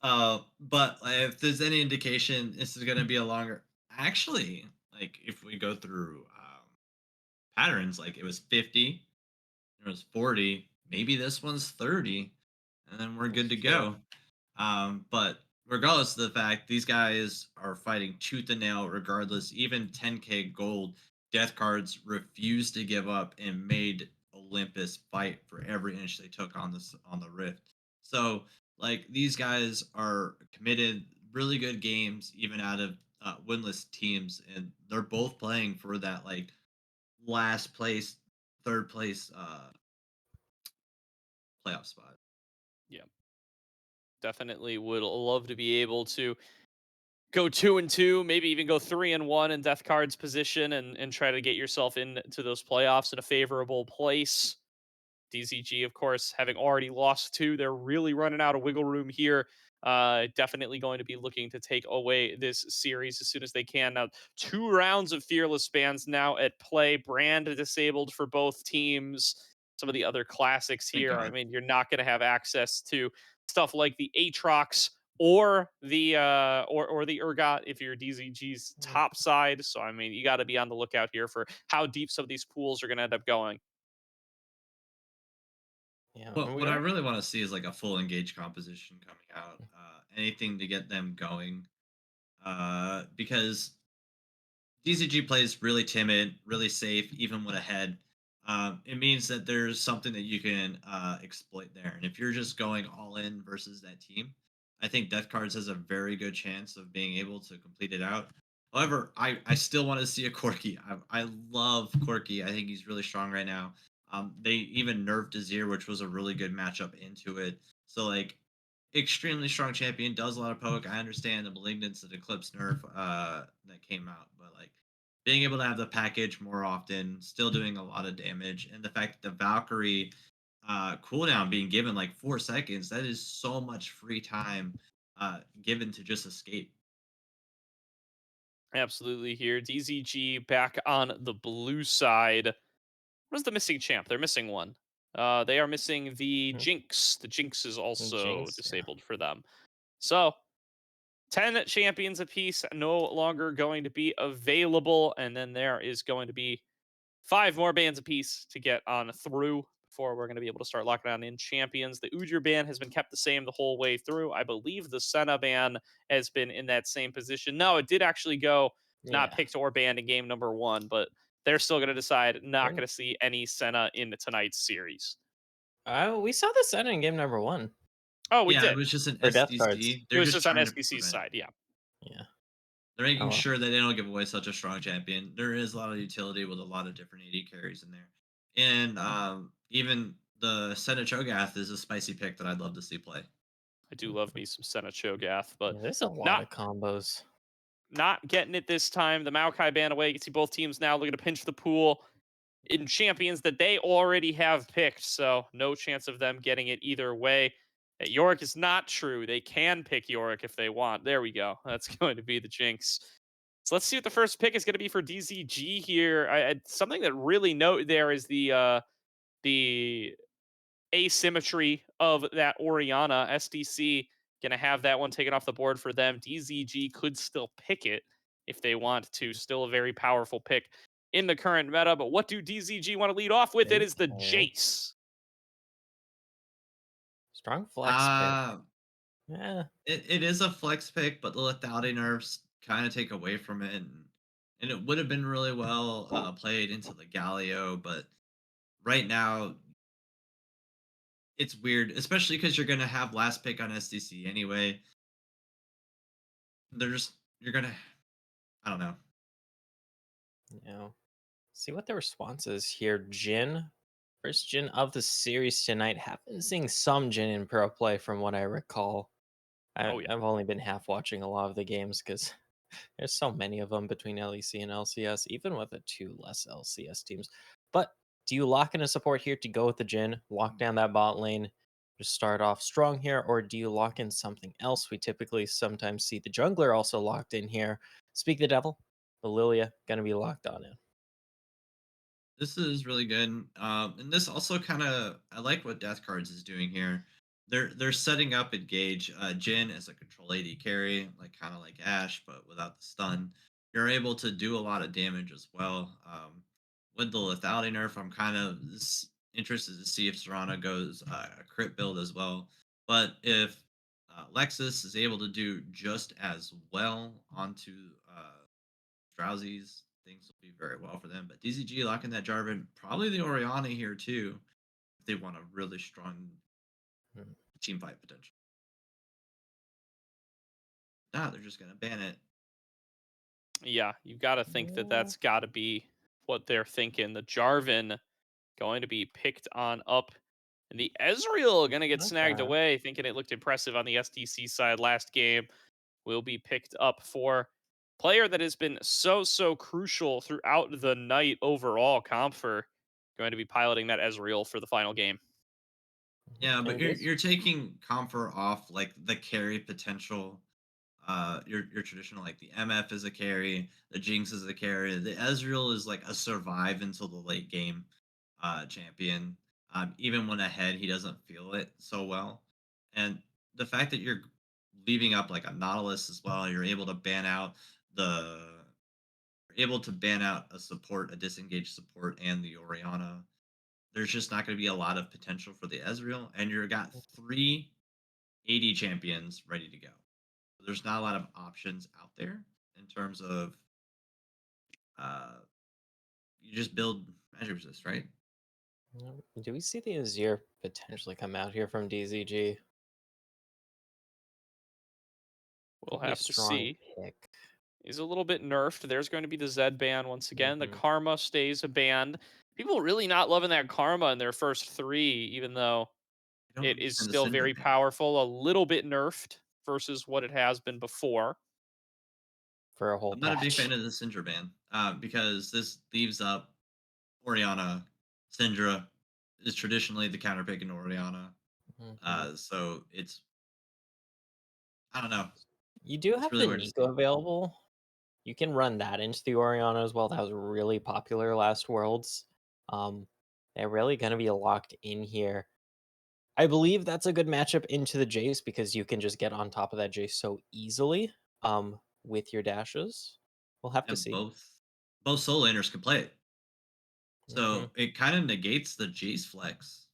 But if there's any indication, this is going to be a longer. Actually, like if we go through patterns, like it was 50, it was 40, maybe this one's 30, and then we're good to Yeah. go. But regardless of the fact, these guys are fighting tooth and nail, regardless. Even 10K gold, Death Cards refused to give up and made Olympus fight for every inch they took on this on the Rift. So, like these guys are committed, really good games, even out of winless teams, and they're both playing for that like last place, third place playoff spot. Yeah, definitely would love to be able to go 2-2, maybe even go 3-1 in Death Card's position, and try to get yourself into those playoffs in a favorable place. DZG, of course, having already lost 2, they're really running out of wiggle room here. Definitely going to be looking to take away this series as soon as they can. Now, 2 rounds of Fearless Bans now at play. Brand disabled for both teams. Some of the other classics Thank here. I God. mean, you're not going to have access to stuff like the Aatrox or the Urgot if you're DZG's Mm, top side. So I mean, you got to be on the lookout here for how deep some of these pools are going to end up going. yeah. What And we what I are. really want to see is like a full engaged composition coming out. Anything to get them going. Because DZG plays really timid, really safe, even when ahead. It means that there's something that you can exploit there. And if you're just going all in versus that team, I think Death Cards has a very good chance of being able to complete it out. However, I still want to see a Corki. I love Corki. I think he's really strong right now. They even nerfed Azir, which was a really good matchup into it. So like extremely strong champion, does a lot of poke. I understand the Malignance and Eclipse nerf that came out, but like being able to have the package more often, still doing a lot of damage, and the fact that the Valkyrie cooldown being given like 4 seconds, that is so much free time given to just escape. Absolutely here. DZG back on the blue side. What is the missing champ? They're missing one. They are missing the Mhm. Jinx. The Jinx is also Jinx. Yeah. disabled for them. So 10 champions apiece no longer going to be available. And then there is going to be 5 more bans apiece to get on through before we're going to be able to start locking down in champions. The Udyr ban has been kept the same the whole way through. I believe the Senna ban has been in that same position. No, it did actually go not Yeah. picked or banned in game number 1, but they're still going to decide not We're- going to see any Senna in tonight's series. we saw this end in game number 1 Oh, we Yeah, it did. was just an for Death Cards. SDC. It They're was just just on trying to SBC's prevent. side. Yeah. Yeah. They're Oh making well. sure that they don't give away such a strong champion. There is a lot of utility with a lot of different AD carries in there, and even the Senna Cho'Gath is a spicy pick that I'd love to see play. I do love me some Senna Cho'Gath, but Yeah, there's a lot not of combos. not getting it this time. The Maokai ban away. You can see both teams now looking to pinch the pool in champions that they already have picked. So no chance of them getting it either way. Yorick is not true. They can pick Yorick if they want. There we go. That's going to be the Jinx. So let's see what the first pick is going to be for DZG here. Something that really note there is the asymmetry of that Oriana. SDC going to have that one taken off the board for them. DZG could still pick it if they want to. Still a very powerful pick in the current meta. But what do DZG want to lead off with? It is the Okay. Jace. Strong flex pick. Uh Yeah. it is a flex pick, but the lethality nerfs kind of take away from it, and it would have been really well played into the Galio, but right now it's weird, especially because you're gonna have last pick on SDC anyway. There's you're gonna I don't know. Yeah. See what the response is here. Jin First Jin of the series tonight. Have been seeing some Jin in pro play from what I recall. Oh yeah. I've only been half watching a lot of the games because there's so many of them between LEC and LCS, even with the two less LCS teams. But do you lock in a support here to go with the Jin, lock down that bot lane, just start off strong here, or do you lock in something else? We typically sometimes see the jungler also locked in here. Speak the devil, the Lilia gonna be locked on in. This is really good. And this also kind of I like what Death Cards is doing here. They're setting up Engage Jin as a control AD carry, like kind of like Ash, but without the stun. You're able to do a lot of damage as well. With the lethality nerf, I'm kind of interested to see if Serrano goes a crit build as well. But if Lexus is able to do just as well onto Drowsies, things will be very well for them. But DZG locking that Jarvan, probably the Oriana here too, if they want a really strong Hmm. team fight potential. Nah, they're just gonna ban it. Yeah, you got to think that that's got to be what they're thinking. The Jarvan going to be picked on up, and the Ezreal going to get snagged Okay. away, thinking it looked impressive on the SDC side last game. Will be picked up for player that has been so crucial throughout the night overall. Comfer going to be piloting that Ezreal for the final game. Yeah, but And you're taking Comfort off like the carry potential. Your traditional like the MF is a carry, the Jinx is a carry, the Ezreal is like a survive until the late game champion. Even when ahead, he doesn't feel it so well. And the fact that you're leaving up like a Nautilus as well, the you're able to ban out a support, a disengaged support, and the Oriana. There's just not going to be a lot of potential for the Ezreal, and you've got three AD champions ready to go. There's not a lot of options out there in terms of uh, you just build magic resist, right? do we see the Azir potentially come out here from DZG? We'll Could be a have to strong see. pick. Is a little bit nerfed. There's going to be the Zed ban once again. The Mhm. Karma stays a ban. People really not loving that Karma in their first three, even though I don't it is understand the still Syndra very ban. powerful. A little bit nerfed versus what it has been before. For a whole I'm not a big patch. fan of the Syndra ban because this leaves up Oriana. Syndra is traditionally the counter pick in Oriana, Mhm. so it's I don't know. You do It's have really the weird to Nico see. available. You can run that into the Oriana as well. That was really popular last Worlds. Um, they're really going to be locked in here. I believe that's a good matchup into the Jace because you can just get on top of that Jace so easily with your dashes. We'll have to And see. both solo laners can play it, Hmm. so it kind of negates the Jace flex.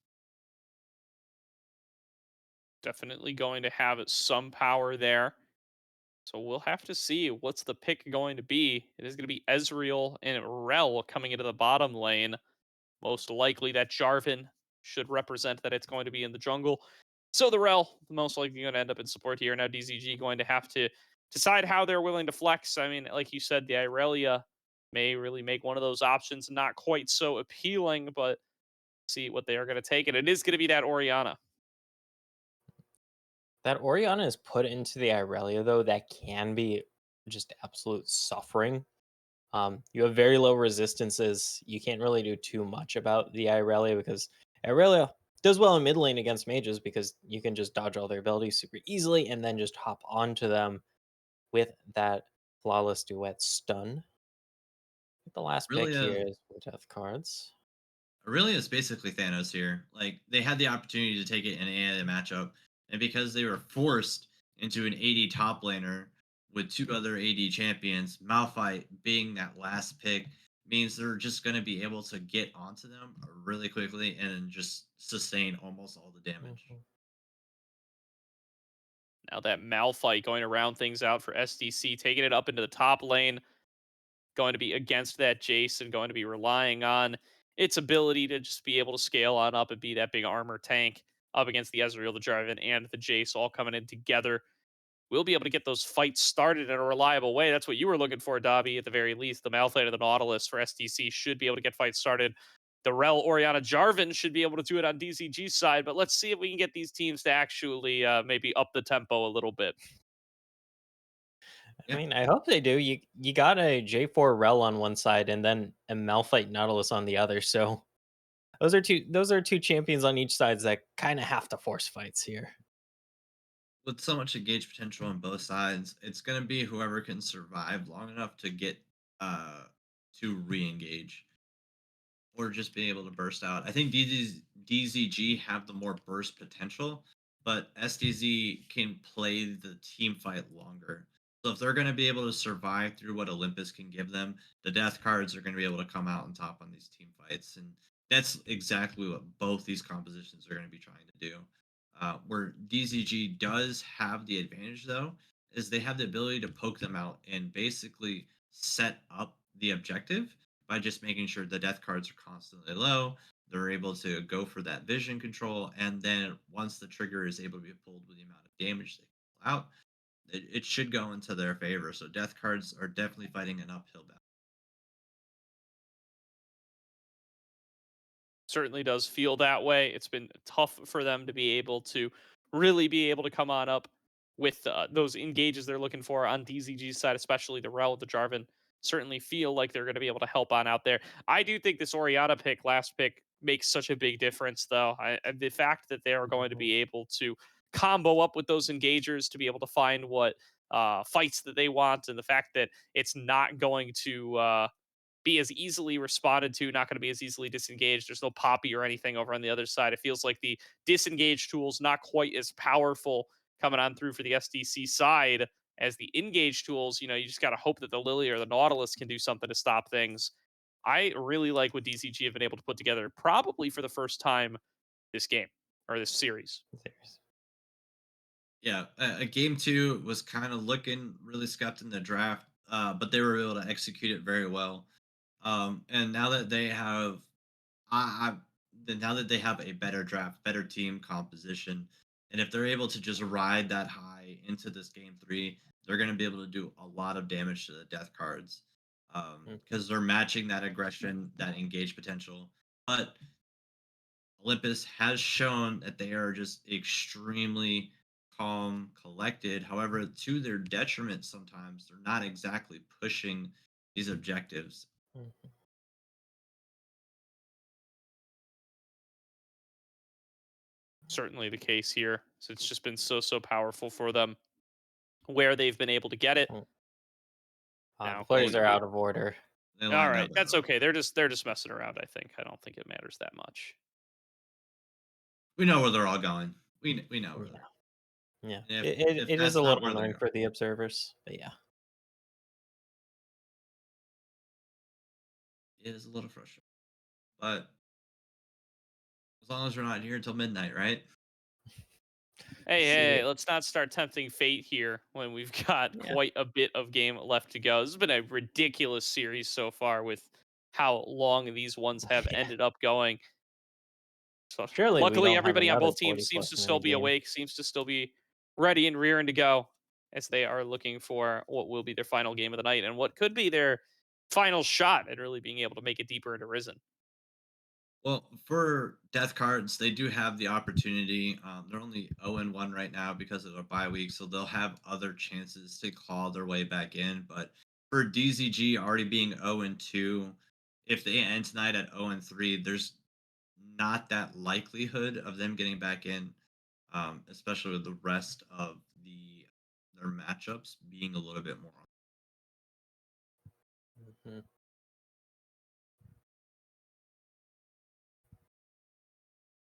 Definitely going to have some power there. So we'll have to see what's the pick going to be. It is going to be Ezreal and Rel coming into the bottom lane. Most likely that Jarvan should represent that it's going to be in the jungle. So the Rel, most likely going to end up in support here. Now DZG going to have to decide how they're willing to flex. I mean, like you said, the Irelia may really make one of those options not quite so appealing, but see what they are going to take. And it is going to be that Oriana. That Oriana is put into the Irelia, though, that can be just absolute suffering. You have very low resistances. You can't really do too much about the Irelia because Irelia does well in mid lane against mages because you can just dodge all their abilities super easily and then just hop onto them with that flawless duet stun. The last pick Really, here is for death cards. Really, it's basically Thanos here. Like they had the opportunity to take it in an AI matchup, and because they were forced into an AD top laner with two other AD champions, Malphite being that last pick means they're just going to be able to get onto them really quickly and just sustain almost all the damage. Mhm. Now that Malphite going to round things out for SDC, taking it up into the top lane, going to be against that Jason, going to be relying on its ability to just be able to scale on up and be that big armor tank up against the Ezreal, the Jarvan, and the Jace all coming in together. We'll be able to get those fights started in a reliable way. That's what you were looking for, Dobby, at the very least. The Malphite and the Nautilus for SDC should be able to get fights started the Rel Oriana Jarvan should be able to do it on DZG's side, but let's see if we can get these teams to actually maybe up the tempo a little bit. I Yeah. mean, I hope they do. You got a J4 Rel on one side and then a Malphite Nautilus on the other. So those are two champions on each sides that kind of have to force fights here. With so much engaged potential on both sides, it's gonna be whoever can survive long enough to get uh to re-engage or just being able to burst out. I think DZG have the more burst potential, but SDZ can play the team fight longer. So if they're going to be able to survive through what Olympus can give them, the death cards are going to be able to come out on top on these team fights, and that's exactly what both these compositions are going to be trying to do. Where DZG does have the advantage, though, is they have the ability to poke them out and basically set up the objective by just making sure the death cards are constantly low. They're able to go for that vision control, and then once the trigger is able to be pulled with the amount of damage they pull out, it should go into their favor. So death cards are definitely fighting an uphill battle. Certainly does feel that way. It's been tough for them to be able to really be able to come on up with those engages they're looking for on DZG's side, especially the Rel, the Jarvan. Certainly feel like they're going to be able to help on out there. I do think this Oriana pick, last pick, makes such a big difference, though. The fact that they are going to be able to combo up with those engagers to be able to find what fights that they want, and the fact that it's not going to be as easily responded to, not going to be as easily disengaged. There's no poppy or anything over on the other side. It feels like the disengage tool's not quite as powerful coming on through for the SDC side as the engage tools. You just got to hope that the Lily or the Nautilus can do something to stop things. I really like what DCG have been able to put together, probably for the first time this game or this series. Yeah, game two was kind of looking really scuffed in the draft, but they were able to execute it very well. And now that they have I then now that they have a better draft, better team composition, and if they're able to just ride that high into this game three, they're going to be able to do a lot of damage to the death cards because they're matching that aggression, that engage potential. But Olympus has shown that they are just extremely calm, collected. However, to their detriment, sometimes they're not exactly pushing these objectives. Mhm. Certainly the case here. So it's just been so powerful for them where they've been able to get it. Mm. The Now players going to are be out of order. They all lined right. up That's better. okay. They're just messing around. I don't think it matters that much. We know where they're all going. We know where Yeah, they're. yeah. And It, if it is a that's not little where they're annoying going, for the observers, but yeah. it is a little frustrating. But as long as we're not here until midnight, right? Hey, See hey, it. let's not start tempting fate here when we've got Yeah. quite a bit of game left to go. This has been a ridiculous series so far with how long these ones have Yeah. ended up going. So Surely we luckily, don't have everybody on another both teams 40 seems plus to still minute be game. awake, seems to still be ready and rearing to go as they are looking for what will be their final game of the night and what could be their final shot at really being able to make it deeper into Risen. Well, for death cards, they do have the opportunity. They're only 0-1 right now because of a bye week, so they'll have other chances to claw their way back in. But for DZG already being 0-2, if they end tonight at 0-3, there's not that likelihood of them getting back in, especially with the rest of their matchups being a little bit more. Mhm.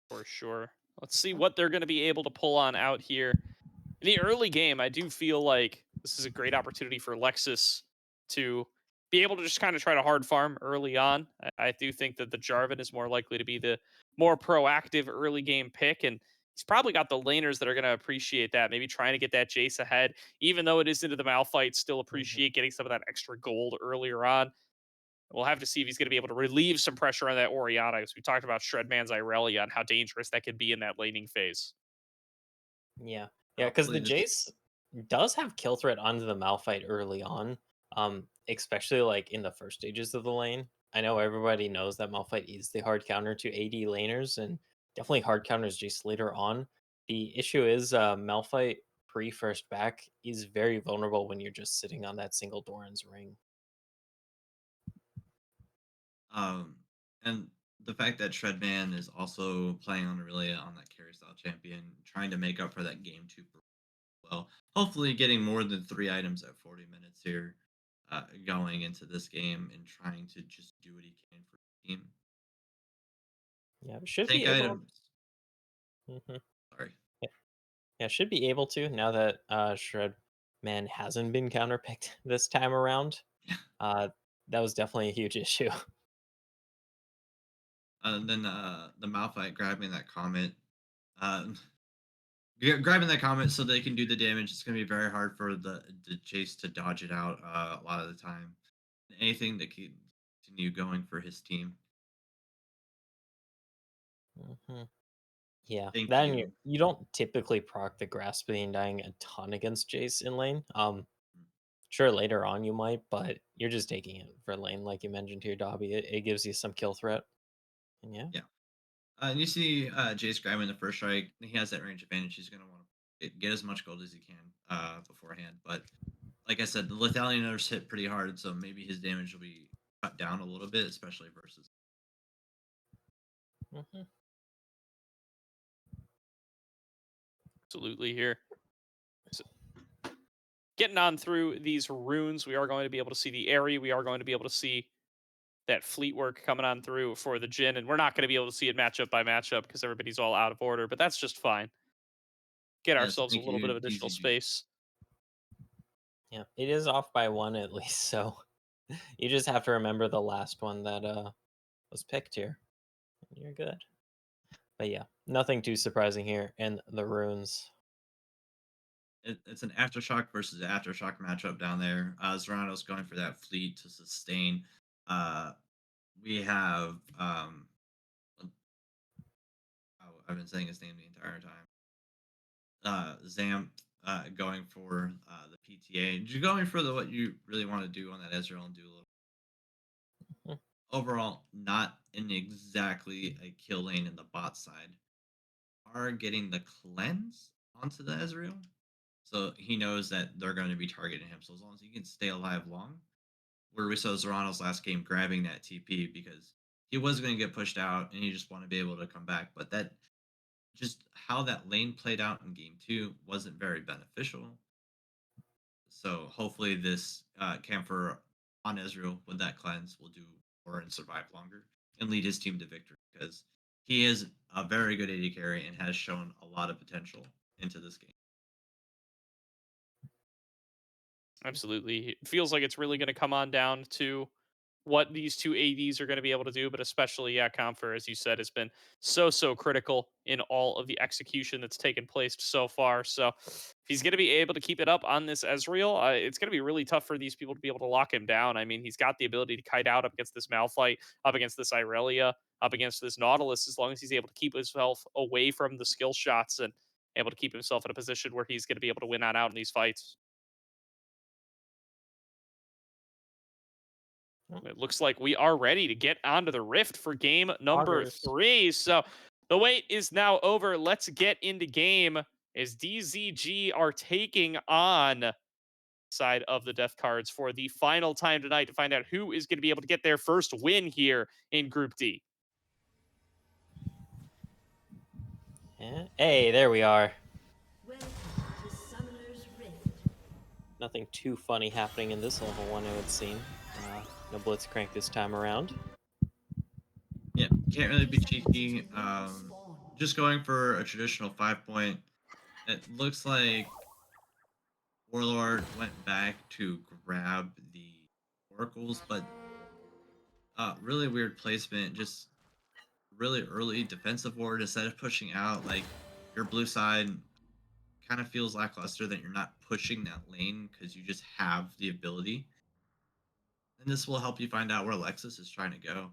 For sure. Let's see what they're going to be able to pull on out here. In the early game, I do feel like this is a great opportunity for Lexus to be able to just kind of try to hard farm early on. I do think that the Jarvan is more likely to be the more proactive early game pick, and he's probably got the laners that are going to appreciate that. Maybe trying to get that Jace ahead, even though it is into the Malphite, still Mhm. appreciate getting some of that extra gold earlier on. We'll have to see if he's going to be able to relieve some pressure on that Oriana, because we talked about Shredman's Irelia and how dangerous that could be in that laning phase. Yeah, yeah, because Hopefully, the this Jace does have kill threat onto the Malphite early on, especially like in the first stages of the lane. I know everybody knows that Malphite is the hard counter to AD laners and definitely hard counters Jace later on. The issue is Malphite pre first back is very vulnerable when you're just sitting on that single Doran's ring. Um, and the fact that Shredman is also playing on really on that carry style champion, trying to make up for that game two well. Hopefully, getting more than 3 items at 40 minutes here, going into this game and trying to just do what he can for the team. Yeah, should Take be able. items. Mhm. Sorry. Yeah, should be able to now that Shredman hasn't been counterpicked this time around. Yeah. That was definitely a huge issue. And then the Malphite grabbing that comet. Um, grabbing that comet so they can do the damage. It's going to be very hard for the Jace to dodge it out a lot of the time. Anything that can continue going for his team. Mhm. Yeah, Thank then you. you don't typically proc the Grasping dying a ton against Jace in lane. Sure, later on you might, but you're just taking it for lane, like you mentioned here, Dobby. It gives you some kill threat. And yeah. Yeah. And you see Jace grabbing the first strike. He has that range advantage. He's going to want to get as much gold as he can beforehand. But like I said, the Lethalian nerfs hit pretty hard, so maybe his damage will be cut down a little bit, especially versus. Mhm. Absolutely here. So getting on through these runes, we are going to be able to see the Airy. We are going to be able to see that fleet work coming on through for the Jin, and we're not going to be able to see it matchup by matchup because everybody's all out of order, but that's just fine. Get Yes, ourselves a thank little bit you, of additional DZG. space. Yeah, it is off by one at least, so you just have to remember the last one that was picked here. And you're good. But yeah, nothing too surprising here in the runes. It's an aftershock versus aftershock matchup down there. Zorano's going for that fleet to sustain. Uh, we have I've been saying his name the entire time. Zamp going for the PTA. You're going for the what you really want to do on that Ezreal and do a little. Mhm. Overall, not in exactly a kill lane in the bot side. Are getting the cleanse onto the Ezreal, so he knows that they're going to be targeting him. So as long as he can stay alive long, where we saw Zorano's last game grabbing that TP because he was going to get pushed out and he just want to be able to come back. But that just how that lane played out in game two wasn't very beneficial. So hopefully this Camphor on Ezreal with that cleanse will do more and survive longer and lead his team to victory because he is a very good AD carry and has shown a lot of potential into this game. Absolutely. It feels like it's really going to come on down to what these two ADs are going to be able to do, but especially, yeah, Comfer, as you said, has been so critical in all of the execution that's taken place so far. So if he's going to be able to keep it up on this Ezreal, it's going to be really tough for these people to be able to lock him down. I mean, he's got the ability to kite out up against this Malphite, up against this Irelia, up against this Nautilus, as long as he's able to keep himself away from the skill shots and able to keep himself in a position where he's going to be able to win out in these fights. It looks like we are ready to get onto the Rift for game number Augers. 3. So the wait is now over. Let's get into game as DZG are taking on side of the death cards for the final time tonight to find out who is going to be able to get their first win here in Group D. Yeah. Hey, there we are. Welcome to Summoner's Rift. Nothing too funny happening in this level one, I would seem. No Blitzcrank this time around. Yeah, can't really be 30 seconds cheeky. until minions spawn. Just going for a traditional 5 point. It looks like Warlord went back to grab the oracles, but really weird placement. Just really early defensive ward instead of pushing out. Like your blue side kind of feels lackluster that you're not pushing that lane because you just have the ability. And this will help you find out where Lexus is trying to go.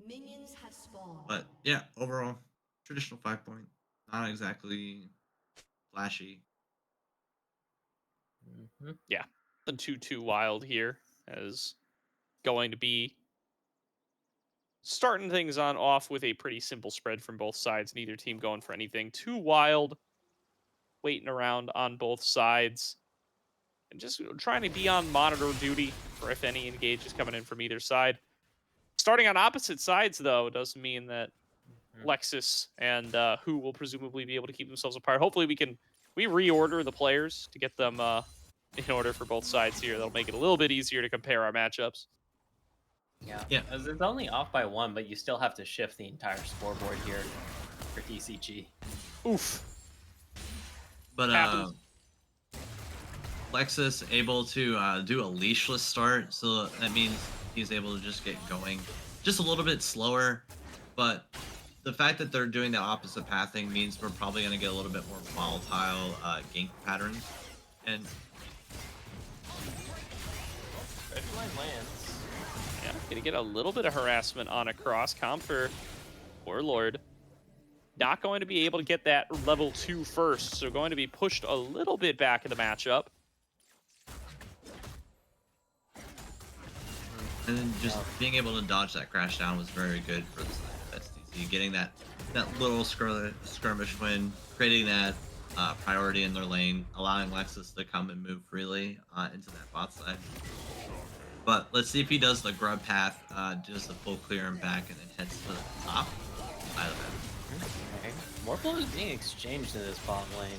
Minions have spawned. But yeah, overall, traditional 5 point. Not exactly flashy. Yeah, the 2-2 wild here as going to be starting things on off with a pretty simple spread from both sides. Neither team going for anything too wild. Waiting around on both sides. And just trying to be on monitor duty for if any engage is coming in from either side. Starting on opposite sides, though, does mean that Lexus and Who will presumably be able to keep themselves apart. Hopefully we reorder the players to get them in order for both sides here. That'll make it a little bit easier to compare our matchups. Yeah, as it's only off by 1, but you still have to shift the entire scoreboard here for DCG. Oof. But Happens. Lexus able to do a leashless start, so that means he's able to just get going just a little bit slower. But the fact that they're doing the opposite pathing means we're probably going to get a little bit more volatile gank patterns. And Red line lands. Yeah, gonna get a little bit of harassment on a cross comp for Warlord. Not going to be able to get that level 2 first, so going to be pushed a little bit back in the matchup. And then just being able to dodge that crash down was very good for the side of SDC. Getting that little skirmish win, creating that priority in their lane, allowing Lexus to come and move freely into that bot side. But let's see if he does the grub path, does the full clear and back, and then heads to the top side of it. Okay. More blows being exchanged in this bot lane.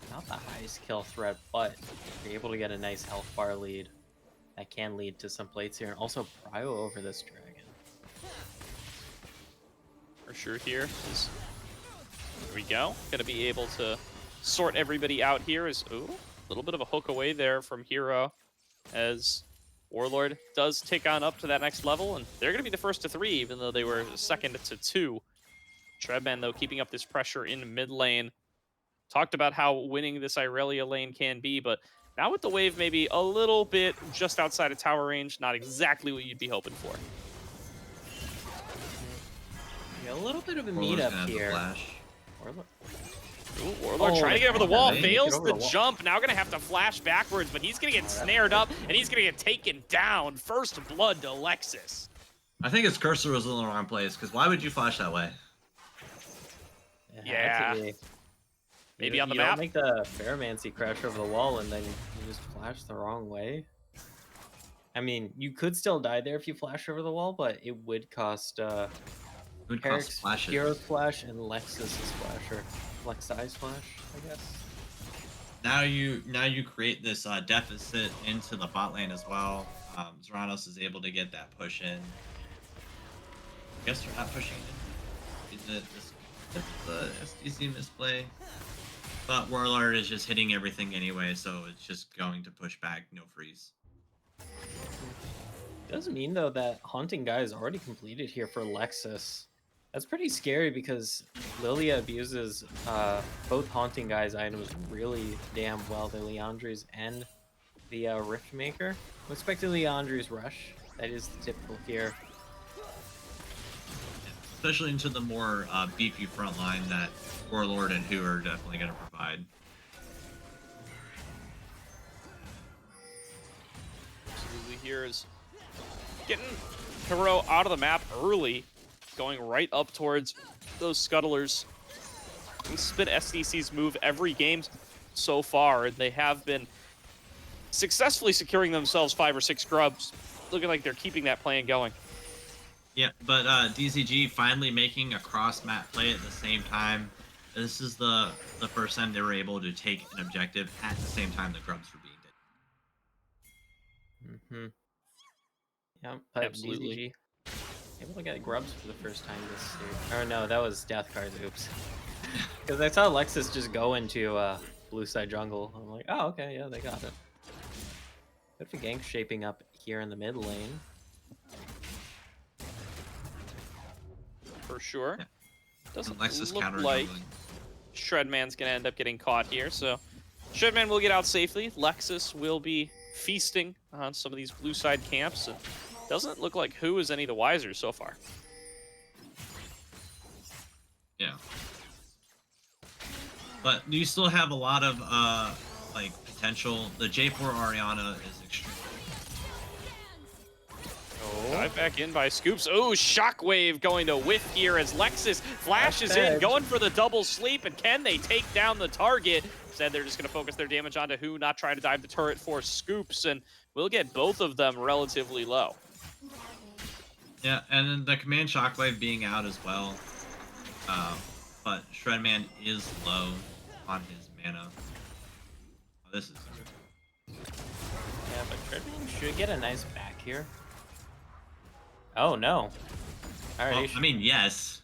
Not the highest kill threat, but you're able to get a nice health bar lead. That can lead to some plates here, and also prio over this dragon. For sure here is... There we go. Gonna be able to sort everybody out here. Is ooh, a little bit of a hook away there from Hero, as Warlord does tick on up to that next level, and they're gonna be the first to 3, even though they were second to 2. Treadman, though, keeping up this pressure in mid lane. Talked about how winning this Irelia lane can be, but now with the wave maybe a little bit just outside of tower range, not exactly what you'd be hoping for. Yeah, a little bit of a Warlord's gonna meetup have the here. flash. Warlord. Ooh, Warlord Oh, trying to get over the yeah, wall, man, fails get over the the wall. jump. Now gonna have to flash backwards, but he's gonna get that's snared good. up, and he's gonna get taken down. First blood to Lexus. I think his cursor was in the wrong place, because why would you flash that way? Yeah. actually, Maybe you on the you map. don't make the Pheromancy crash over the wall and then you just flash the wrong way. I mean, you could still die there if you flash over the wall, but it would cost It would cost Herrick's flashes. Hero's flash and Lexus's flash, or Lexi's flash, I guess. Now you create this deficit into the bot lane as well. Zeranos is able to get that push in. I guess they're not pushing it. Is it the SDC misplay? But Warlord is just hitting everything anyway, so it's just going to push back, no freeze. Does mean though that Haunting Guy is already completed here for Lexus. That's pretty scary because Lilia abuses both Haunting Guy's items really damn well. The Leandri's and the Riftmaker. I'm expecting Leandri's rush. That is the typical here. Especially into the more beefy front line that Warlord and Who are definitely going to provide. Absolutely, here is getting Hero out of the map early, going right up towards those scuttlers. This has been SDC's move every game so far, and they have been successfully securing themselves 5 or 6 grubs. Looking like they're keeping that plan going. Yeah, but DZG finally making a cross-map play at the same time. This is the first time they were able to take an objective at the same time the grubs were being did. Mm-hmm. Yeah, but Absolutely. DZG able to get grubs for the first time this year. Or no, that was Death Cards, oops. Because I saw Lexus just go into blue side jungle. I'm like, oh, okay, yeah, they got it. Bit of a gank shaping up here in the mid lane. For sure. Yeah. Doesn't Lexus look counter like jungling. Shredman's gonna end up getting caught here, so Shredman will get out safely. Lexus will be feasting on some of these blue side camps. And doesn't look like Who is any the wiser so far. Yeah. But you still have a lot of like potential. The J4 Ariana is extremely Dive Get back in by Scoops. Oh, Shockwave going to whiff here as Lexus flashes That's in, bad. going for the double sleep. And can they take down the target? Instead, they're just going to focus their damage onto Who, not try to dive the turret for Scoops. And we'll get both of them relatively low. Yeah, and then the command shockwave being out as well. But Shredman is low on his mana. Oh, this is Yeah, but Treadman should get a nice back here. Oh no. Alright, well, I mean, yes.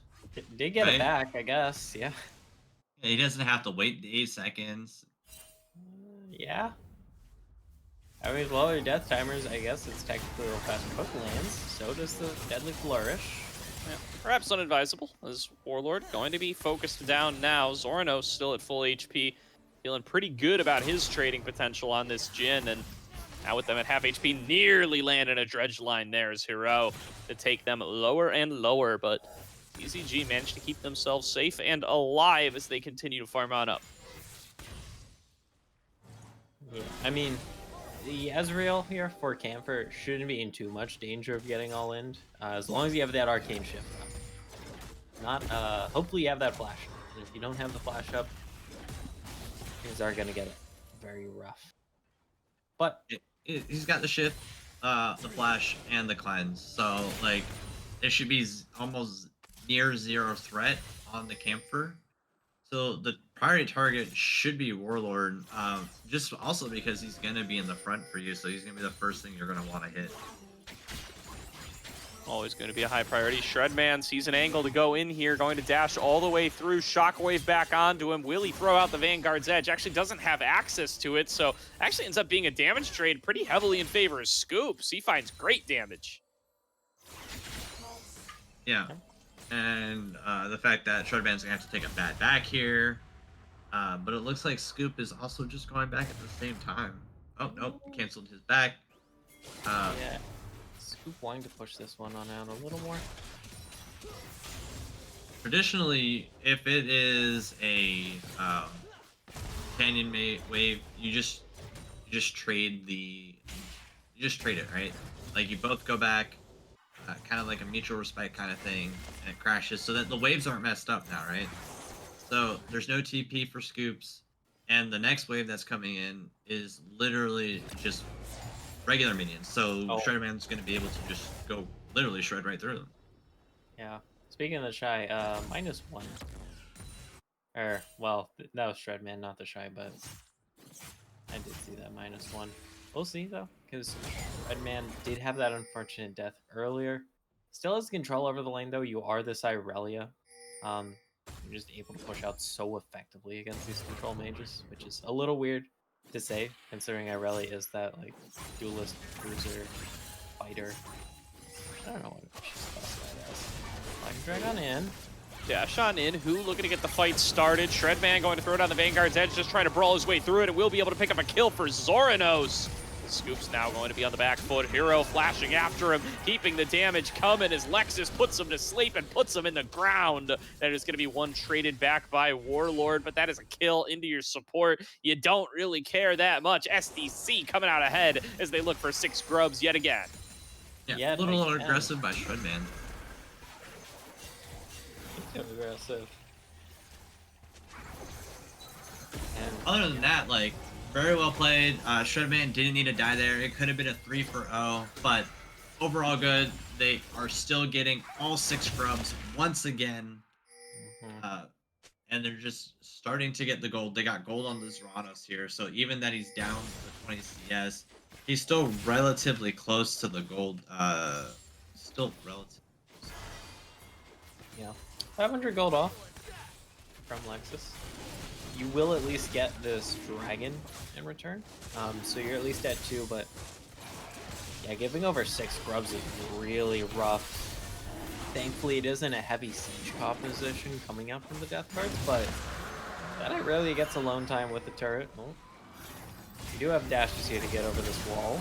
did get right? it back, I guess. Yeah. He doesn't have to wait the 8 seconds. Yeah. I mean, well, your death timers, I guess it's technically real fast hook lands. So does the Deadly Flourish. Yeah, perhaps unadvisable, as Warlord going to be focused down now. Zoronos still at full HP, feeling pretty good about his trading potential on this Jhin, and now with them at half HP, nearly landing a dredge line there as Hero to take them lower and lower, but DZG managed to keep themselves safe and alive as they continue to farm on up. Yeah, I mean, the Ezreal here for Camphor shouldn't be in too much danger of getting all in, as long as you have that Arcane Shift up. Not, hopefully you have that flash. And if you don't have the flash up, things are gonna get very rough. But He's got the shift, the flash, and the cleanse. So, like, it should be almost near zero threat on the Camphor. So the priority target should be Warlord, just also because he's going to be in the front for you, so he's going to be the first thing you're going to want to hit. Always going to be a high priority. Shredman sees an angle to go in here, going to dash all the way through. Shockwave back onto him. Will he throw out the Vanguard's Edge? Actually doesn't have access to it, so actually ends up being a damage trade pretty heavily in favor of Scoops. He finds great damage. Yeah. And the fact that Shredman's going to have to take a bad back here. But it looks like Scoop is also just going back at the same time. Oh, nope. Canceled his back. yeah, Scoop wanting to push this one on out a little more. Traditionally, if it is a canyon wave, you just trade it, right? Like you both go back, kind of like a mutual respect kind of thing, and it crashes so that the waves aren't messed up now, right? So there's no TP for Scoops, and the next wave that's coming in is literally just regular minions. So Shredman's going to be able to just go literally shred right through them. Yeah. Speaking of the Shy, -1. Or, well, that was Shredman, not the Shy, but I did see that -1. We'll see, though, because Shredman did have that unfortunate death earlier. Still has control over the lane, though. You are this Irelia. You're just able to push out so effectively against these control mages, which is a little weird to say, considering Irelia is that, like, duelist, cruiser, fighter. I don't know what she's classified as. Like, drag on in. Dash on in. Who looking to get the fight started? Shredman going to throw it on the Vanguard's Edge, just trying to brawl his way through it, and will be able to pick up a kill for Zoronos. Scoop's now going to be on the back foot. Hero flashing after him, keeping the damage coming as Lexus puts him to sleep and puts him in the ground. That is going to be one traded back by Warlord, but that is a kill into your support. You don't really care that much. SDC coming out ahead as they look for 6 grubs yet again. Yeah, a little aggressive by Shredman. Too aggressive. And Other than that, like, very well played. Shredman didn't need to die there. It could have been a 3-for-0, but overall good. They are still getting all 6 grubs once again. And they're just starting to get the gold. They got gold on the Zoronos here, so even that he's down to 20 CS, he's still relatively close to the gold. Still relatively close. yeah, 500 gold off from Lexus. You will at least get this dragon in return. So you're at least at 2, but yeah, giving over 6 grubs is really rough. Thankfully, it isn't a heavy siege composition coming out from the death cards, but that it really gets alone time with the turret. Oh. You do have dashes here to get over this wall.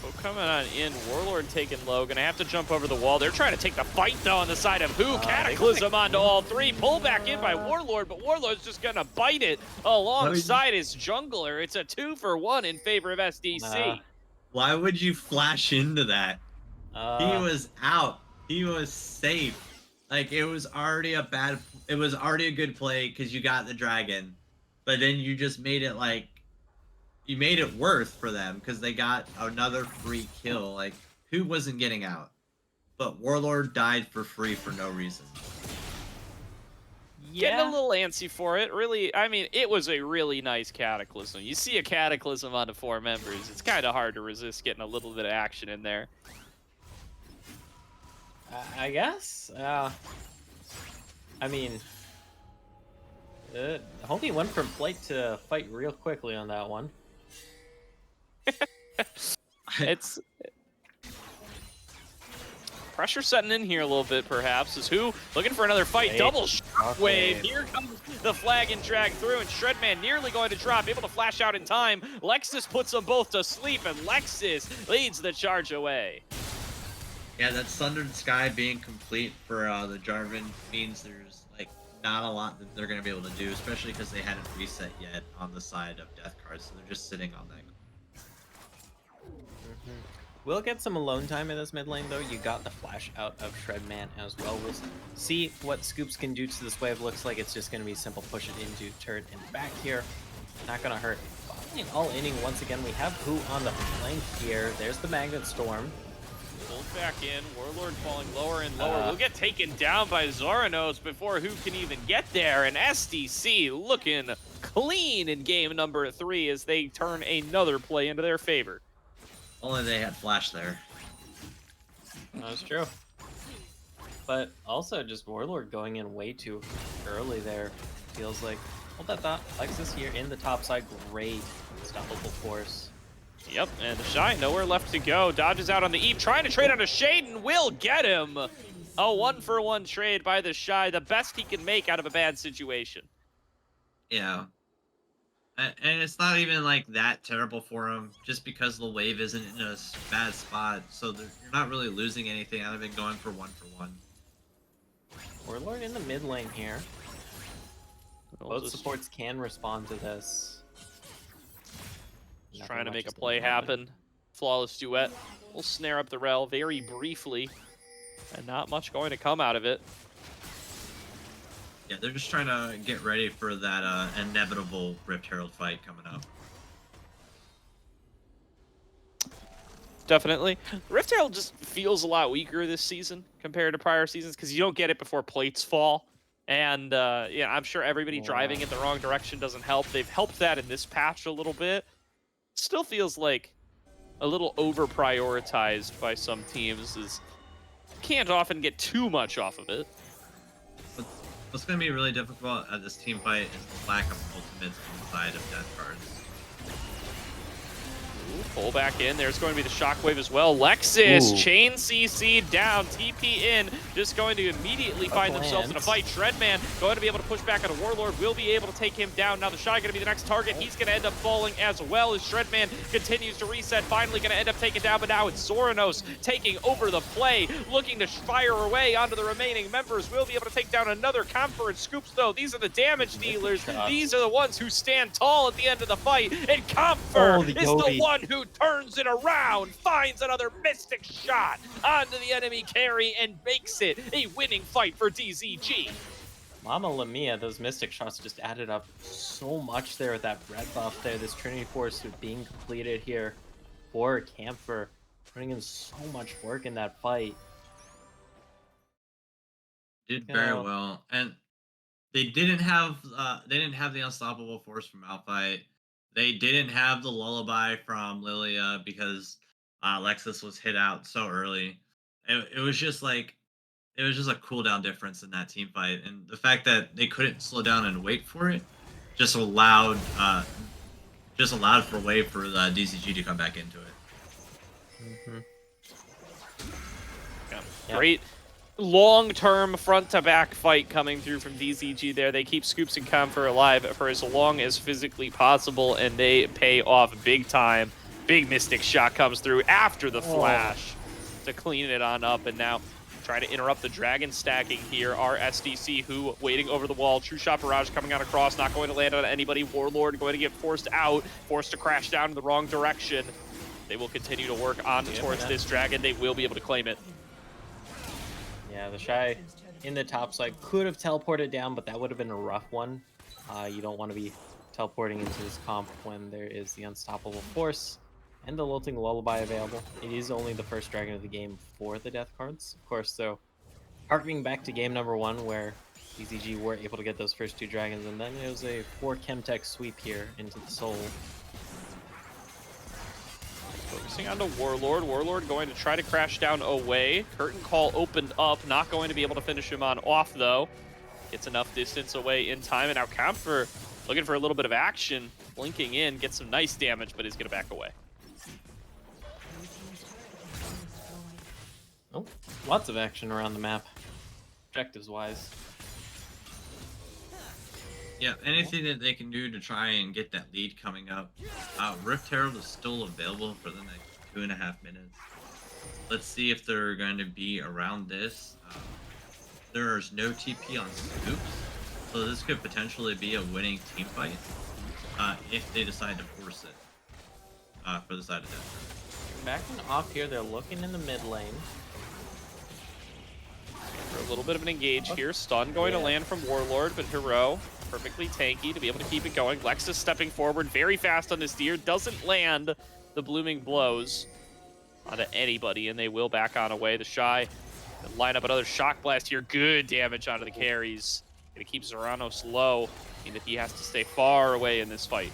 Oh, coming on in, Warlord taking low, gonna have to jump over the wall. They're trying to take the fight though on the side of Who. Cataclysm onto all 3, pull back in by Warlord, but Warlord's just gonna bite it alongside his jungler. It's a 2-for-1 in favor of SDC. Why would you flash into that? He was out. He was safe. Like it was already a good play because you got the dragon, but then you just made it like you made it worth for them because they got another free kill. Like who wasn't getting out? But Warlord died for free for no reason. Getting a little antsy for it. Really, I mean, it was a really nice Cataclysm. You see a Cataclysm on the 4 members, it's kind of hard to resist getting a little bit of action in there. I guess. I mean, Homie went from flight to fight real quickly on that one. It's pressure setting in here a little bit, perhaps. Is who looking for another fight? Wait. Double shockwave. Okay. Here comes the flag and drag through, and Shredman nearly going to drop, able to flash out in time. Lexus puts them both to sleep, and Lexus leads the charge away. Yeah, that Sundered Sky being complete for the Jarvan means there's like not a lot that they're gonna be able to do, especially because they hadn't reset yet on the side of Death Cards, so they're just sitting on that. We'll get some alone time in this mid lane, though. You got the flash out of Shredman as well. We'll see what Scoops can do to this wave. Looks like it's just going to be simple push it into turn and back here. Not going to hurt. Following all inning once again. We have Who on the flank here. There's the Magnet Storm. Pulled back in, Warlord falling lower and lower. We'll get taken down by Zoronos before Who can even get there. And SDC looking clean in game number 3 as they turn another play into their favor. Only they had flash there. That's true. But also just Warlord going in way too early there. Feels like, hold that thought. Lexus here in the top side. Great stoppable force. Yep, and the Shy, nowhere left to go. Dodges out on the Eve, trying to trade on a Shade, and will get him. A 1-for-1 trade by the Shy, the best he can make out of a bad situation. Yeah. And it's not even like that terrible for him, just because the wave isn't in a bad spot, so you're not really losing anything out of it going for 1-for-1. Warlord in the mid lane here. Both supports can respond to this. Just trying to make a play happen. Flawless duet. We'll snare up the Rel very briefly, and not much going to come out of it. Yeah, they're just trying to get ready for that inevitable Rift Herald fight coming up. Definitely. Rift Herald just feels a lot weaker this season compared to prior seasons because you don't get it before plates fall. And yeah, I'm sure everybody driving it the wrong direction doesn't help. They've helped that in this patch a little bit. Still feels like a little over-prioritized by some teams. Can't often get too much off of it. What's going to be really difficult at this team fight is the lack of ultimates inside of Death Cards. Ooh, pull back in. There's going to be the Shockwave as well. Lexus, Ooh. chain CC down, TP in. Just going to immediately find themselves in a fight. Shredman going to be able to push back on a Warlord. Will be able to take him down. Now the Shy going to be the next target. He's going to end up falling as well as Shredman continues to reset. Finally going to end up taking down, but now it's Zoronos taking over the play, looking to fire away onto the remaining members. Will be able to take down another Comfort and Scoops, though. These are the damage dealers. These are the ones who stand tall at the end of the fight. And Comfort is the one who turns it around, finds another Mystic shot onto the enemy carry, and makes it a winning fight for DZG. Mama Lamia, those Mystic shots just added up so much there with that red buff there. This Trinity Force being completed here for Camphor, putting in so much work in that fight. Did very well, and they didn't have the unstoppable force from Malphite. They didn't have the lullaby from Lilia because Lexus was hit out so early. It was just like a cooldown difference in that team fight, and the fact that they couldn't slow down and wait for it just allowed for a way for the DZG to come back into it. Yeah. Great long-term front-to-back fight coming through from DZG there. They keep Scoops and Comfort alive for as long as physically possible, and they pay off big time. Big Mystic shot comes through after the flash to clean it on up, and now try to interrupt the Dragon stacking here are SDC, who waiting over the wall. True Shot Barrage coming on across, not going to land on anybody. Warlord going to get forced out, forced to crash down in the wrong direction. They will continue to work on towards yeah. this dragon. They will be able to claim it. Yeah, the Shy in the top side could have teleported down, but that would have been a rough one. You don't want to be teleporting into this comp when there is the Unstoppable Force and the Lilting Lullaby available. It is only the first dragon of the game for the death cards. Of course, though, harkening back to game number 1 where DZG were able to get those first 2 dragons, and then it was a 4 Chemtech sweep here into the soul. Focusing on the Warlord. Warlord going to try to crash down away. Curtain Call opened up. Not going to be able to finish him on off, though. Gets enough distance away in time. And now Comfer looking for a little bit of action. Blinking in. Gets some nice damage, but he's going to back away. Oh, lots of action around the map, objectives-wise. Yeah, anything that they can do to try and get that lead coming up. Rift Herald is still available for the next 2.5 minutes. Let's see if they're going to be around this. There's no TP on Scoops, so this could potentially be a winning team fight if they decide to force it for the side of that. Backing off here, they're looking in the mid lane. For a little bit of an engage here. Stun going to land from Warlord, but Hero perfectly tanky to be able to keep it going. Lexus stepping forward very fast on this deer. Doesn't land the blooming blows onto anybody, and they will back on away. The Shy line up another shock blast here. Good damage onto the carries. Gonna keep Zeranos low, even if he has to stay far away in this fight.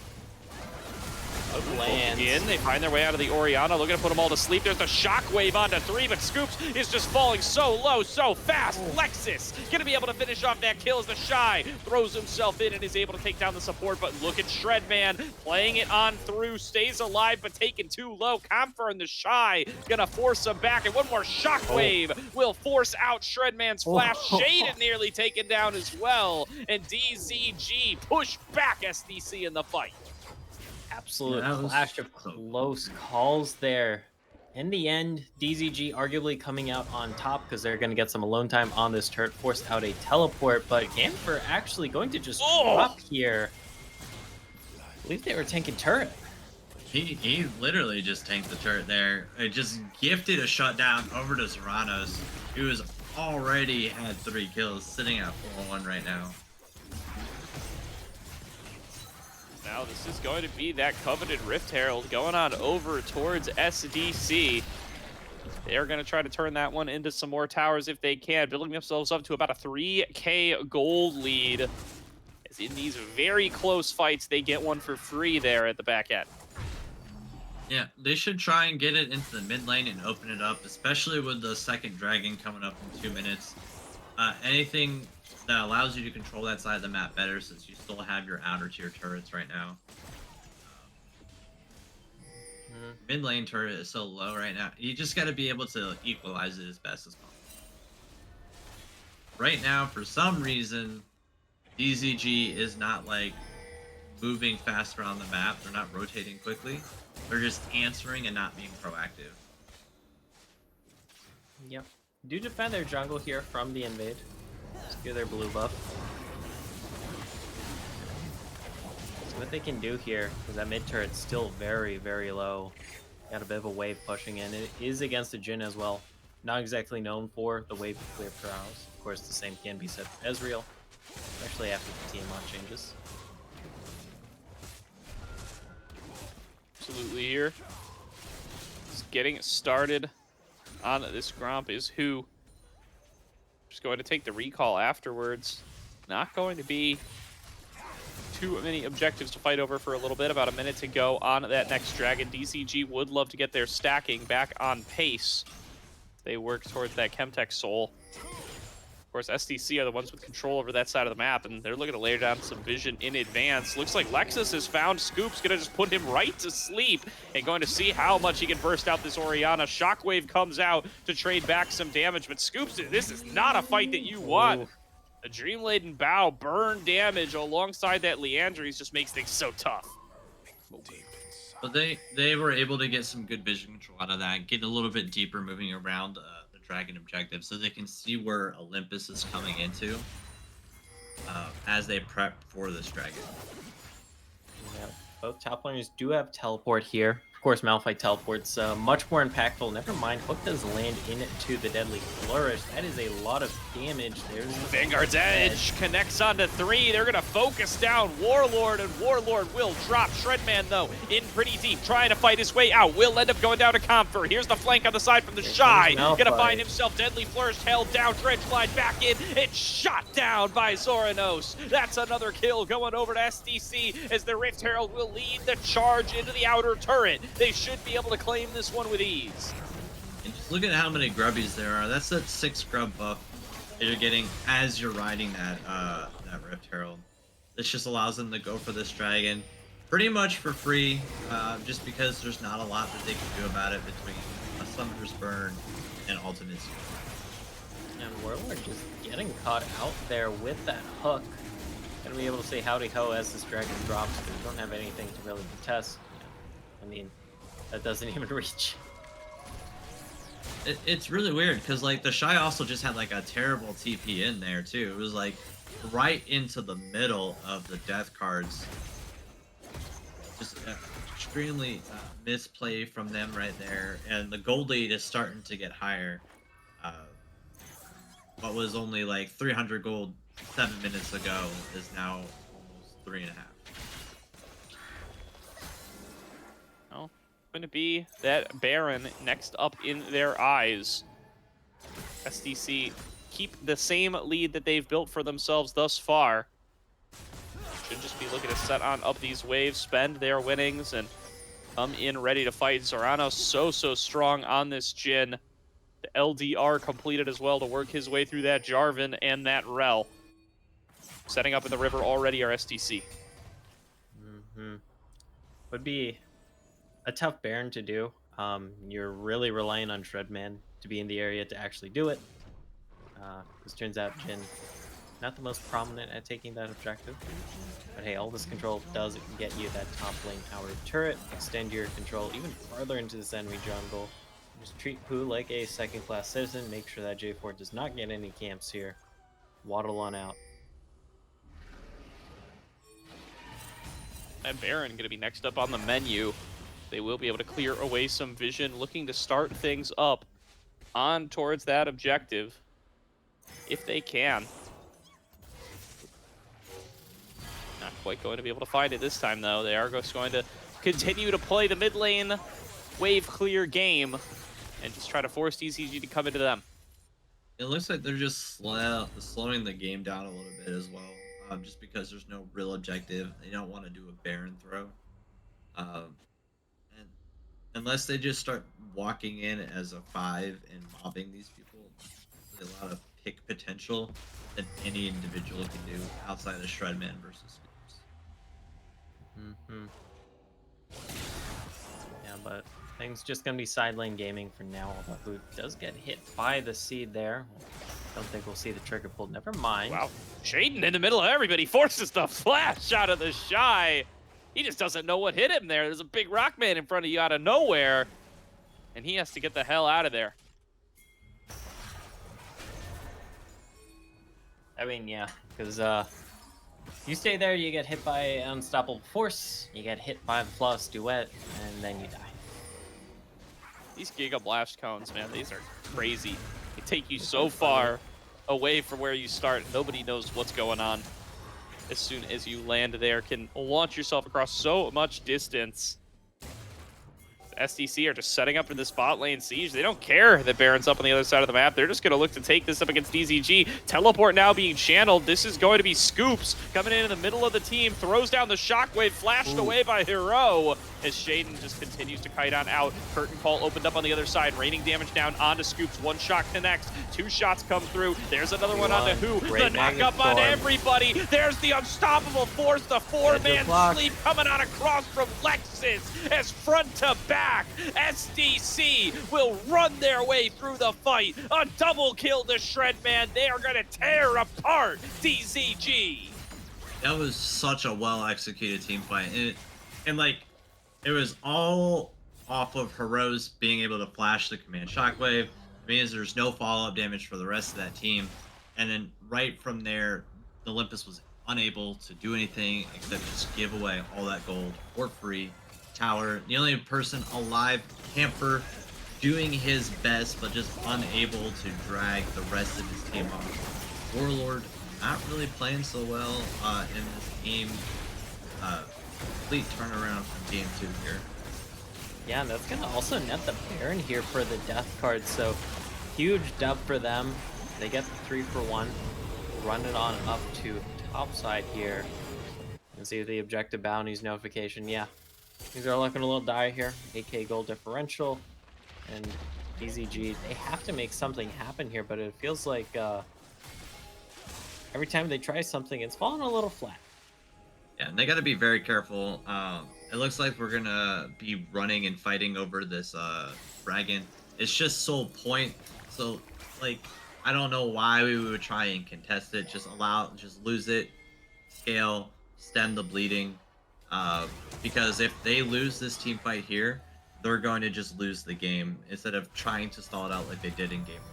Lands. In, they find their way out of the Orianna, looking to put them all to sleep. There's the shockwave onto 3, but Scoops is just falling so low, so fast. Lexus gonna be able to finish off that kill as the Shy throws himself in and is able to take down the support. But look at Shredman playing it on through, stays alive, but taken too low. Comfer and the Shy gonna force him back, and one more shockwave will force out Shredman's flash. Shade nearly taken down as well, and DZG push back SDC in the fight. Absolute Yeah, that was clash of so close calls there. In the end, DZG arguably coming out on top because they're going to get some alone time on this turret, force out a teleport, but Gamper actually going to just drop here. I believe they were tanking turret. He literally just tanked the turret there. It just gifted a shutdown over to Zeranos, who has already had 3 kills, sitting at 4-1 right now. Now this is going to be that coveted Rift Herald going on over towards SDC. They're going to try to turn that one into some more towers if they can, building themselves up to about a 3K gold lead. As in these very close fights, they get one for free there at the back end. Yeah, they should try and get it into the mid lane and open it up, especially with the second dragon coming up in 2 minutes. Anything that allows you to control that side of the map better, since you still have your outer tier turrets right now. Mid lane turret is so low right now. You just got to be able to equalize it as best as possible. Right now, for some reason, DZG is not like moving fast around the map. They're not rotating quickly. They're just answering and not being proactive. Yep. Do defend their jungle here from the invade. Just give their blue buff. So what they can do here, because that mid turret's still very, very low. Got a bit of a wave pushing in. It is against a Jhin as well. Not exactly known for the wave clear prowess. Of course, the same can be said for Ezreal, especially after the TMR changes. Absolutely here. Just getting started on this Gromp is who. Just going to take the recall afterwards. Not going to be too many objectives to fight over for a little bit. About a minute to go on that next dragon. DCG would love to get their stacking back on pace. They work towards that Chemtech soul. Of course, SDC are the ones with control over that side of the map, and they're looking to lay down some vision in advance. Looks like Lexus has found Scoop's gonna just put him right to sleep and going to see how much he can burst out this Orianna. Shockwave comes out to trade back some damage, but Scoops, this is not a fight that you want. Ooh. A Dream-Laden Bow, burn damage alongside that Leandries just makes things so tough. But they were able to get some good vision control out of that, get a little bit deeper moving around the dragon objective, so they can see where Olympus is coming into as they prep for this dragon. Yeah, both top laners do have teleport here. Of course, Malphite teleports, much more impactful. Never mind, Hook does land into the Deadly Flourish. That is a lot of damage. There's the Vanguard's Edge connects onto 3. They're going to focus down Warlord, and Warlord will drop. Shredman, though, in pretty deep, trying to fight his way out. Will end up going down to Comfort. Here's the flank on the side from the Shy. Going to find himself Deadly Flourish held down. Dredge Glide back in. It's shot down by Zoranos. That's another kill going over to SDC as the Rift Herald will lead the charge into the outer turret. They should be able to claim this one with ease. And just look at how many grubbies there are. That's that 6 grub buff that you're getting as you're riding that Rift Herald. This just allows them to go for this dragon pretty much for free, just because there's not a lot that they can do about it between a Summoner's Burn and Ultimate Spear. And Warlord just getting caught out there with that hook. Gonna be able to say howdy ho as this dragon drops, but we don't have anything to really contest. I mean, that doesn't even reach. It's really weird because like the Shy also just had like a terrible TP in there too. It was like right into the middle of the death cards. Just extremely misplay from them right there, and the gold lead is starting to get higher. What was only like 300 gold 7 minutes ago is now almost 3.5. Well, going to be that Baron next up in their eyes. SDC keep the same lead that they've built for themselves thus far. Should just be looking to set on up these waves, spend their winnings, and come in ready to fight. Zorano so strong on this Jhin. The LDR completed as well to work his way through that Jarvan and that Rel. Setting up in the river already are SDC. Would be a tough Baron to do. You're really relying on Shredman to be in the area to actually do it. This turns out Jhin not the most prominent at taking that objective. But hey, all this control does get you that top lane power turret, extend your control even farther into this enemy jungle. Just treat Pooh like a second-class citizen, make sure that J4 does not get any camps here. Waddle on out. And Baron going to be next up on the menu. They will be able to clear away some vision, looking to start things up on towards that objective, if they can. Not quite going to be able to find it this time, though. They are just going to continue to play the mid lane wave clear game and just try to force DZG to come into them. It looks like they're just slowing the game down a little bit as well, just because there's no real objective. They don't want to do a Baron throw. And unless they just start walking in as a 5 and mobbing these people, there's a lot of pick potential that any individual can do outside of Shredman versus Scoops. Yeah, but things just gonna be side lane gaming for now. Although Who does get hit by the seed there. Don't think we'll see the trigger pulled. Never mind. Wow, Shaden in the middle of everybody forces the flash out of the Shy. He just doesn't know what hit him there. There's a big rock man in front of you out of nowhere, and he has to get the hell out of there. I mean, yeah, because you stay there, you get hit by Unstoppable Force, you get hit by the Flawless Duet, and then you die. These Giga Blast cones, man, these are crazy. They take you so far away from where you start. Nobody knows what's going on. As soon as you land there, can launch yourself across so much distance. SDC are just setting up in this bot lane siege. They don't care that Baron's up on the other side of the map. They're just going to look to take this up against DZG. Teleport now being channeled. This is going to be Scoops coming in the middle of the team. Throws down the shockwave, flashed away by Hero. As Shaden just continues to kite on out. Curtain Call opened up on the other side. Raining damage down onto Scoops. One shot connects. 2 shots come through. There's another one onto Who. The knock-up on everybody. There's the Unstoppable Force. The 4-man sleep coming on across from Lexus. As front to back, SDC will run their way through the fight. A double kill to Shredman. They are going to tear apart DZG. That was such a well-executed team fight. And like, it was all off of Heroes being able to flash the command shockwave. It means there's no follow-up damage for the rest of that team. And then right from there, the Olympus was unable to do anything except just give away all that gold for free. tower. The only person alive, Camper, doing his best, but just unable to drag the rest of his team off. Warlord not really playing so well in this game. Complete turnaround from game 2 here. Yeah, and that's gonna also net the Baron here for the death card. So huge dub for them. They get the 3 for 1. Run it on up to top side here. And see the objective bounties notification. Yeah, these are looking a little dire here. 8k gold differential. And DZG, they have to make something happen here, but it feels like every time they try something, it's falling a little flat. Yeah, and they got to be very careful. It looks like we're gonna be running and fighting over this dragon. It's just sole point, so like I don't know why we would try and contest it. Just lose it, scale, stem the bleeding. Because if they lose this team fight here, they're going to just lose the game instead of trying to stall it out like they did in game 1,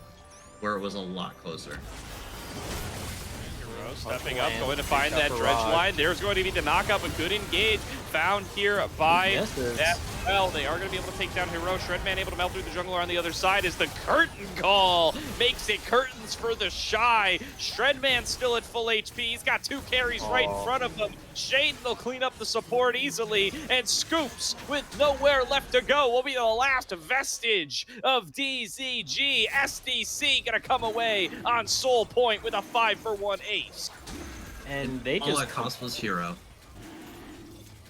where it was a lot closer. Stepping up, going to find that dredge line. There's going to be the knockup, a good engage found here by that. Well, they are going to be able to take down Hero. Shredman able to melt through the jungler on the other side as the curtain call makes it curtains for the Shy. Shredman still at full HP. He's got 2 carries right in front of him. Shaden will clean up the support easily, and Scoops, with nowhere left to go, will be the last vestige of DZG. SDC gonna come away on Soul Point with a 5 for 1 ace. And they all just that cost was Hero.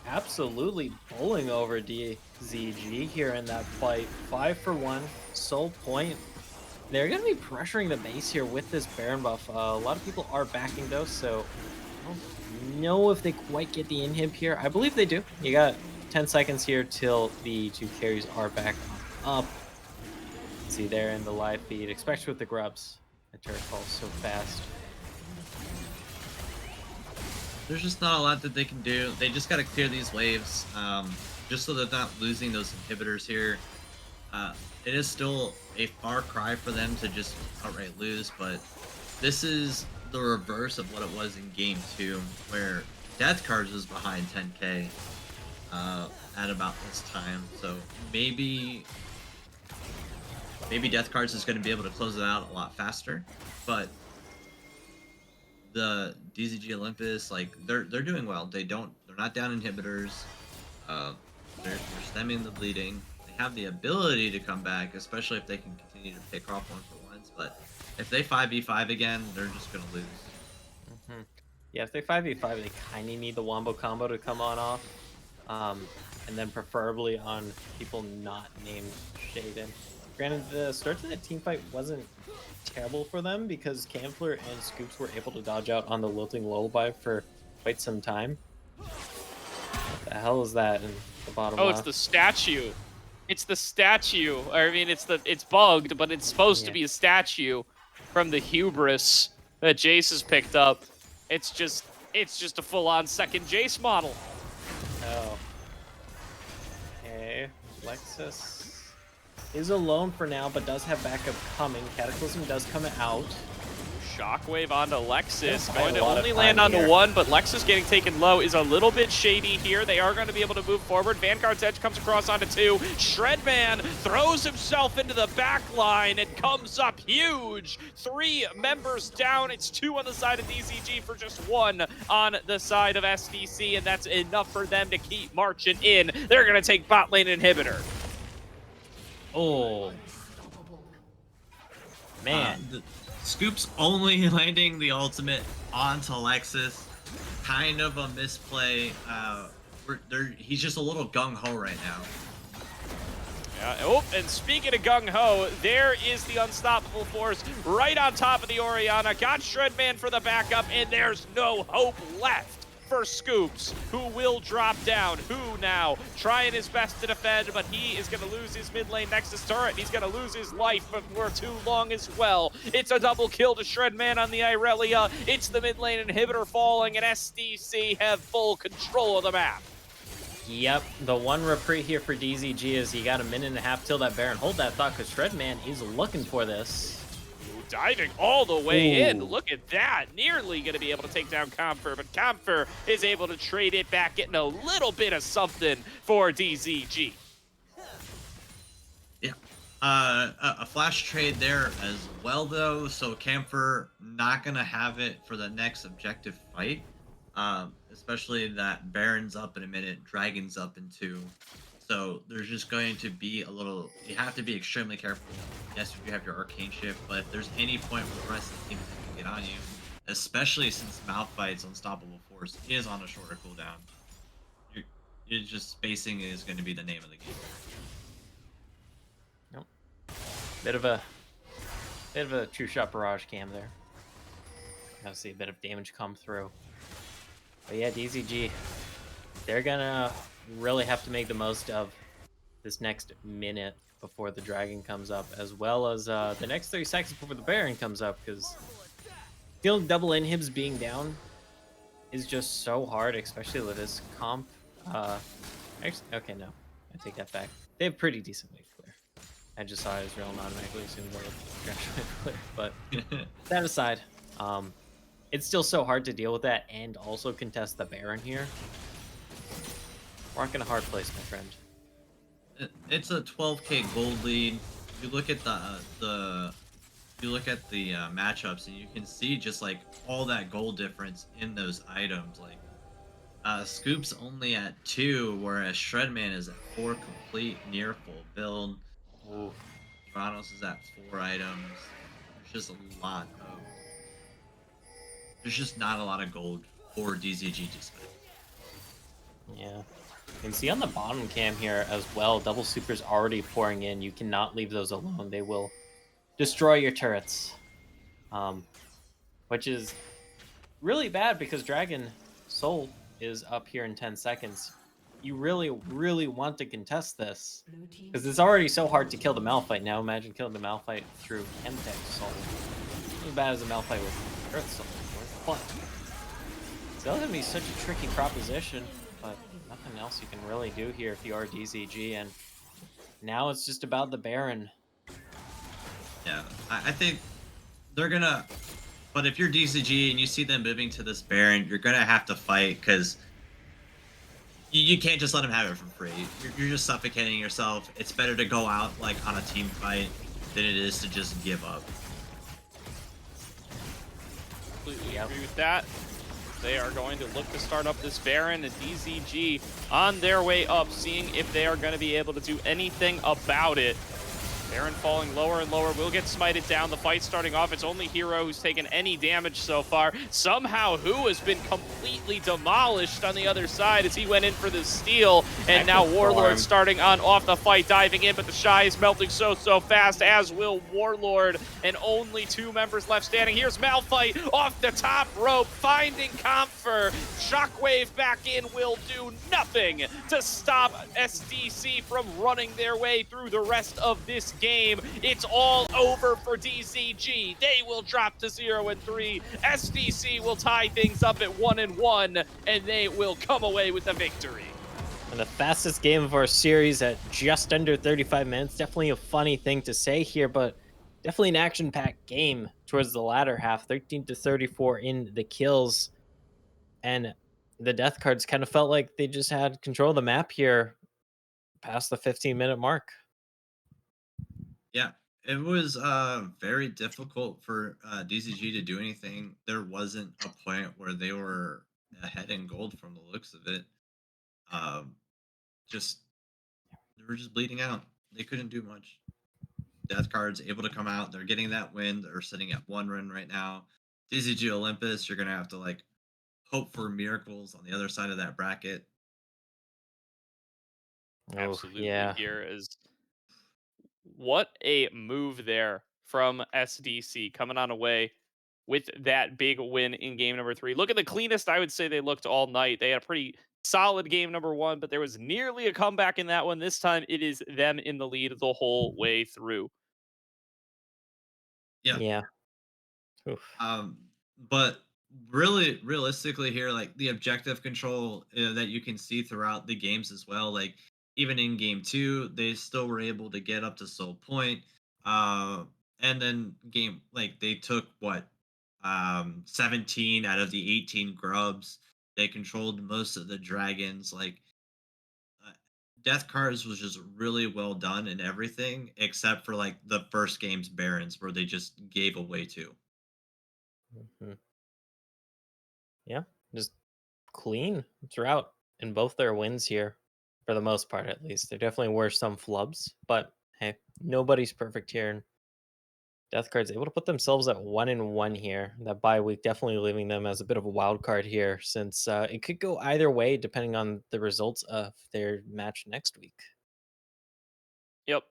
Absolutely bowling over DZG here in that fight. 5 for 1, Soul Point. They're going to be pressuring the base here with this Baron buff. A lot of people are backing though, so I don't know if they quite get the inhib here. I believe they do. You got 10 seconds here till the 2 carries are back up. See there in the live feed, especially with the grubs. The turret falls so fast. There's just not a lot that they can do. They just got to clear these waves, just so they're not losing those inhibitors here. It is still a far cry for them to just outright lose, but this is the reverse of what it was in game 2, where Death Cards was behind 10k at about this time. So maybe Death Cards is going to be able to close it out a lot faster, but the DZG Olympus, like they're doing well. They're not down inhibitors. They're stemming the bleeding. They have the ability to come back, especially if they can continue to pick off 1-for-1s. But if they 5v5 again, they're just gonna lose. Yeah, if they 5v5, they kind of need the wombo combo to come on off, and then preferably on people not named Shaden. Granted, the start to that team fight wasn't terrible for them because Camfler and Scoops were able to dodge out on the Lilting Lullaby for quite some time. What the hell is that in the bottom left? It's the statue. It's the statue. I mean, it's bugged, but it's supposed to be a statue from the hubris that Jace has picked up. It's just a full-on second Jace model. Oh. Okay, Lexus is alone for now, but does have backup coming. Cataclysm does come out. Shockwave onto Lexus. Yeah, Going to a lot of only time land onto here. 1, but Lexus getting taken low is a little bit shady here. They are going to be able to move forward. Vanguard's Edge comes across onto 2. Shredman throws himself into the back line and comes up huge. 3 members down. It's 2 on the side of DZG for just 1 on the side of SDC, and that's enough for them to keep marching in. They're going to take bot lane inhibitor. Oh. Man. Scoops only landing the ultimate onto Lexus, kind of a misplay. He's just a little gung-ho right now. Yeah. Oh, and speaking of gung-ho, there is the unstoppable force right on top of the Orianna. Got Shredman for the backup, and there's no hope left for Scoops, who will drop down. Who now trying his best to defend, but he is going to lose his mid lane Nexus turret. He's going to lose his life before too long as well. It's a double kill to Shredman on the Irelia. It's the mid lane inhibitor falling, and SDC have full control of the map. Yep, the one reprieve here for DZG is you got a minute and a half till that Baron. Hold that thought, because Shredman is looking for this. Ooh, diving all the way in. Ooh. Look at that. Nearly going to be able to take down Comfer, but Comfer is able to trade it back, getting a little bit of something for DZG. Yeah. A flash trade there as well, though. So Camphor not gonna have it for the next objective fight. Especially that Baron's up in a minute, Dragon's up in 2. So there's just going to be a little. You have to be extremely careful. Yes, you have your arcane shift, but if there's any point where the rest of the team can get on you, especially since Malphite's unstoppable force is on a shorter cooldown, you're just spacing is going to be the name of the game. Nope. Bit of a true shot barrage cam there. Now see a bit of damage come through. But yeah, DZG, they're gonna really have to make the most of this next minute before the dragon comes up, as well as the next 30 seconds before the Baron comes up, because feeling double inhibs being down is just so hard, especially with this comp. Actually, okay, no, I take that back. They have pretty decent wave clear. I just saw Israel and automatically assumed they had trash wave clear, but that aside, it's still so hard to deal with that and also contest the Baron here. We're in a hard place, my friend. It's a 12k gold lead. You look at the matchups, and you can see just like all that gold difference in those items. Like Scoop's only at 2, whereas Shredman is at 4 complete, near full build. Ooh. Vanos is at 4 items. There's just a lot of. There's just not a lot of gold for DZG to spend. Yeah. You can see on the bottom cam here as well, double supers already pouring in. You cannot leave those alone. They will destroy your turrets. Which is really bad because Dragon Soul is up here in 10 seconds. You really, really want to contest this. Blue team Because it's already so hard to kill the Malphite. Now imagine killing the Malphite through Chemtech Soul. Not as bad as a Malphite with Earth Soul. But it's going to be such a tricky proposition, but nothing else you can really do here if you are DZG, and now it's just about the Baron. Yeah, I think they're gonna. But if you're DCG and you see them moving to this Baron, you're gonna have to fight, because you can't just let them have it for free. You're just suffocating yourself. It's better to go out like on a team fight than it is to just give up. Completely agree with that. They are going to look to start up this Baron, and DZG on their way up, seeing if they are going to be able to do anything about it. Baron falling lower and lower, will get smited down. The fight starting off, it's only Hero who's taken any damage so far. Somehow, Who has been completely demolished on the other side as he went in for the steal. And now Warlord starting on off the fight, diving in, but the Shy is melting so fast, as will Warlord. And only 2 members left standing. Here's Malphite off the top rope, finding Comfer. Shockwave back in will do nothing to stop SDC from running their way through the rest of this game. It's all over for DZG. They will drop to 0-3. SDC will tie things up at 1-1, and they will come away with the victory. And the fastest game of our series at just under 35 minutes. Definitely a funny thing to say here, but definitely an action-packed game towards the latter half. 13-34 in the kills. And the death cards kind of felt like they just had control of the map here past the 15-minute mark. Yeah, it was very difficult for DCG to do anything. There wasn't a point where they were ahead in gold from the looks of it. Just they were just bleeding out. They couldn't do much. Death cards able to come out. They're getting that win. They're sitting at 1 win right now. DCG Olympus, you're gonna have to like hope for miracles on the other side of that bracket. Absolutely. Yeah. Here is what a move there from SDC, coming on away with that big win in game number 3. Look at the cleanest I would say they looked all night. They had a pretty solid game number 1, but there was nearly a comeback in that one. This time it is them in the lead the whole way through. Yeah. Yeah. Oof. But really, realistically here, like the objective control that you can see throughout the games as well, like even in game 2, they still were able to get up to Soul Point. and then game like they took what 17 out of the 18 grubs. They controlled most of the dragons. Like uh, Death Cards was just really well done and everything, except for like the first game's Barons where they just gave away two. Mhm. Yeah, just clean throughout in both their wins here, for the most part at least. There definitely were some flubs, but hey, nobody's perfect here. And Death Card's able to put themselves at 1-1 here. That bye week definitely leaving them as a bit of a wild card here, since it could go either way depending on the results of their match next week. Yep.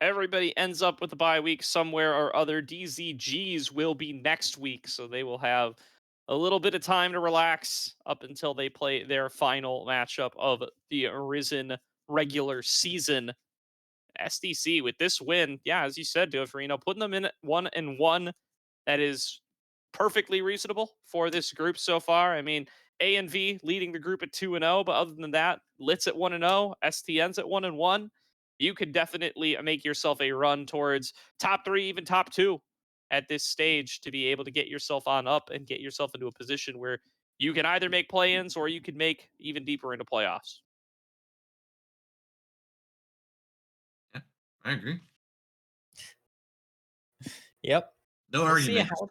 Everybody ends up with a bye week somewhere or other. DZGs will be next week, so they will have a little bit of time to relax up until they play their final matchup of the Arisen regular season. SDC with this win, yeah, as you said, Dofrino, putting them in at 1-1. That is perfectly reasonable for this group so far. I mean, A and V leading the group at 2-0, but other than that, Litz at 1-0, STN's at 1-1. You could definitely make yourself a run towards top 3, even top 2 at this stage to be able to get yourself on up and get yourself into a position where you can either make play-ins or you can make even deeper into playoffs. Yeah, I agree. Yep. No We'll see argument. how.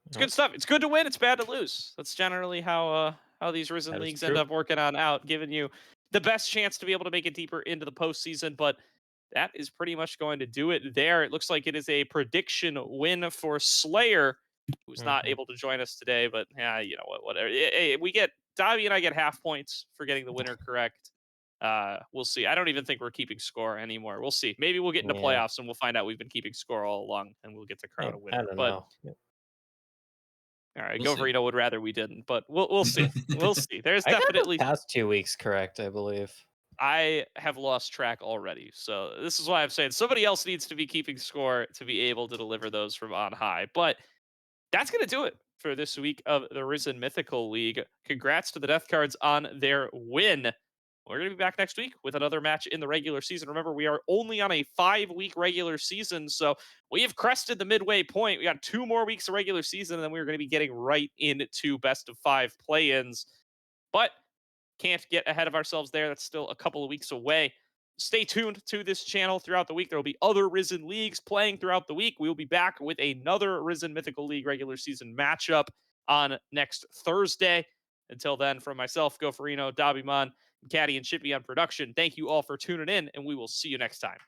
It's good stuff. It's good to win. It's bad to lose. That's generally how these Risen That is leagues end true. up working on out, giving you the best chance to be able to make it deeper into the postseason. But that is pretty much going to do it there. It looks like it is a prediction win for Slayer, who's not Mhm. able to join us today. But yeah, you know what? Whatever. We get Davi and I get half points for getting the winner correct. We'll see. I don't even think we're keeping score anymore. We'll see. Maybe we'll get into Yeah. playoffs and we'll find out we've been keeping score all along, and we'll get to crown Hey, a I winner. don't But know. Yep. all right, We'll see. Goverino would rather we didn't, but we'll see. We'll see. There's I got the definitely past 2 weeks correct, I believe. I have lost track already. So this is why I'm saying somebody else needs to be keeping score to be able to deliver those from on high. But that's going to do it for this week of the Risen Mythical League. Congrats to the Death Cards on their win. We're going to be back next week with another match in the regular season. Remember, we are only on a 5-week regular season, so we have crested the midway point. We got 2 more weeks of regular season, and then we're going to be getting right into best of 5 play-ins. But can't get ahead of ourselves there. That's still a couple of weeks away. Stay tuned to this channel throughout the week. There will be other Risen Leagues playing throughout the week. We will be back with another Risen Mythical League regular season matchup on next Thursday. Until then, from myself, Goferino, Dobbyman, Caddy, and Chippy on production, thank you all for tuning in, and we will see you next time.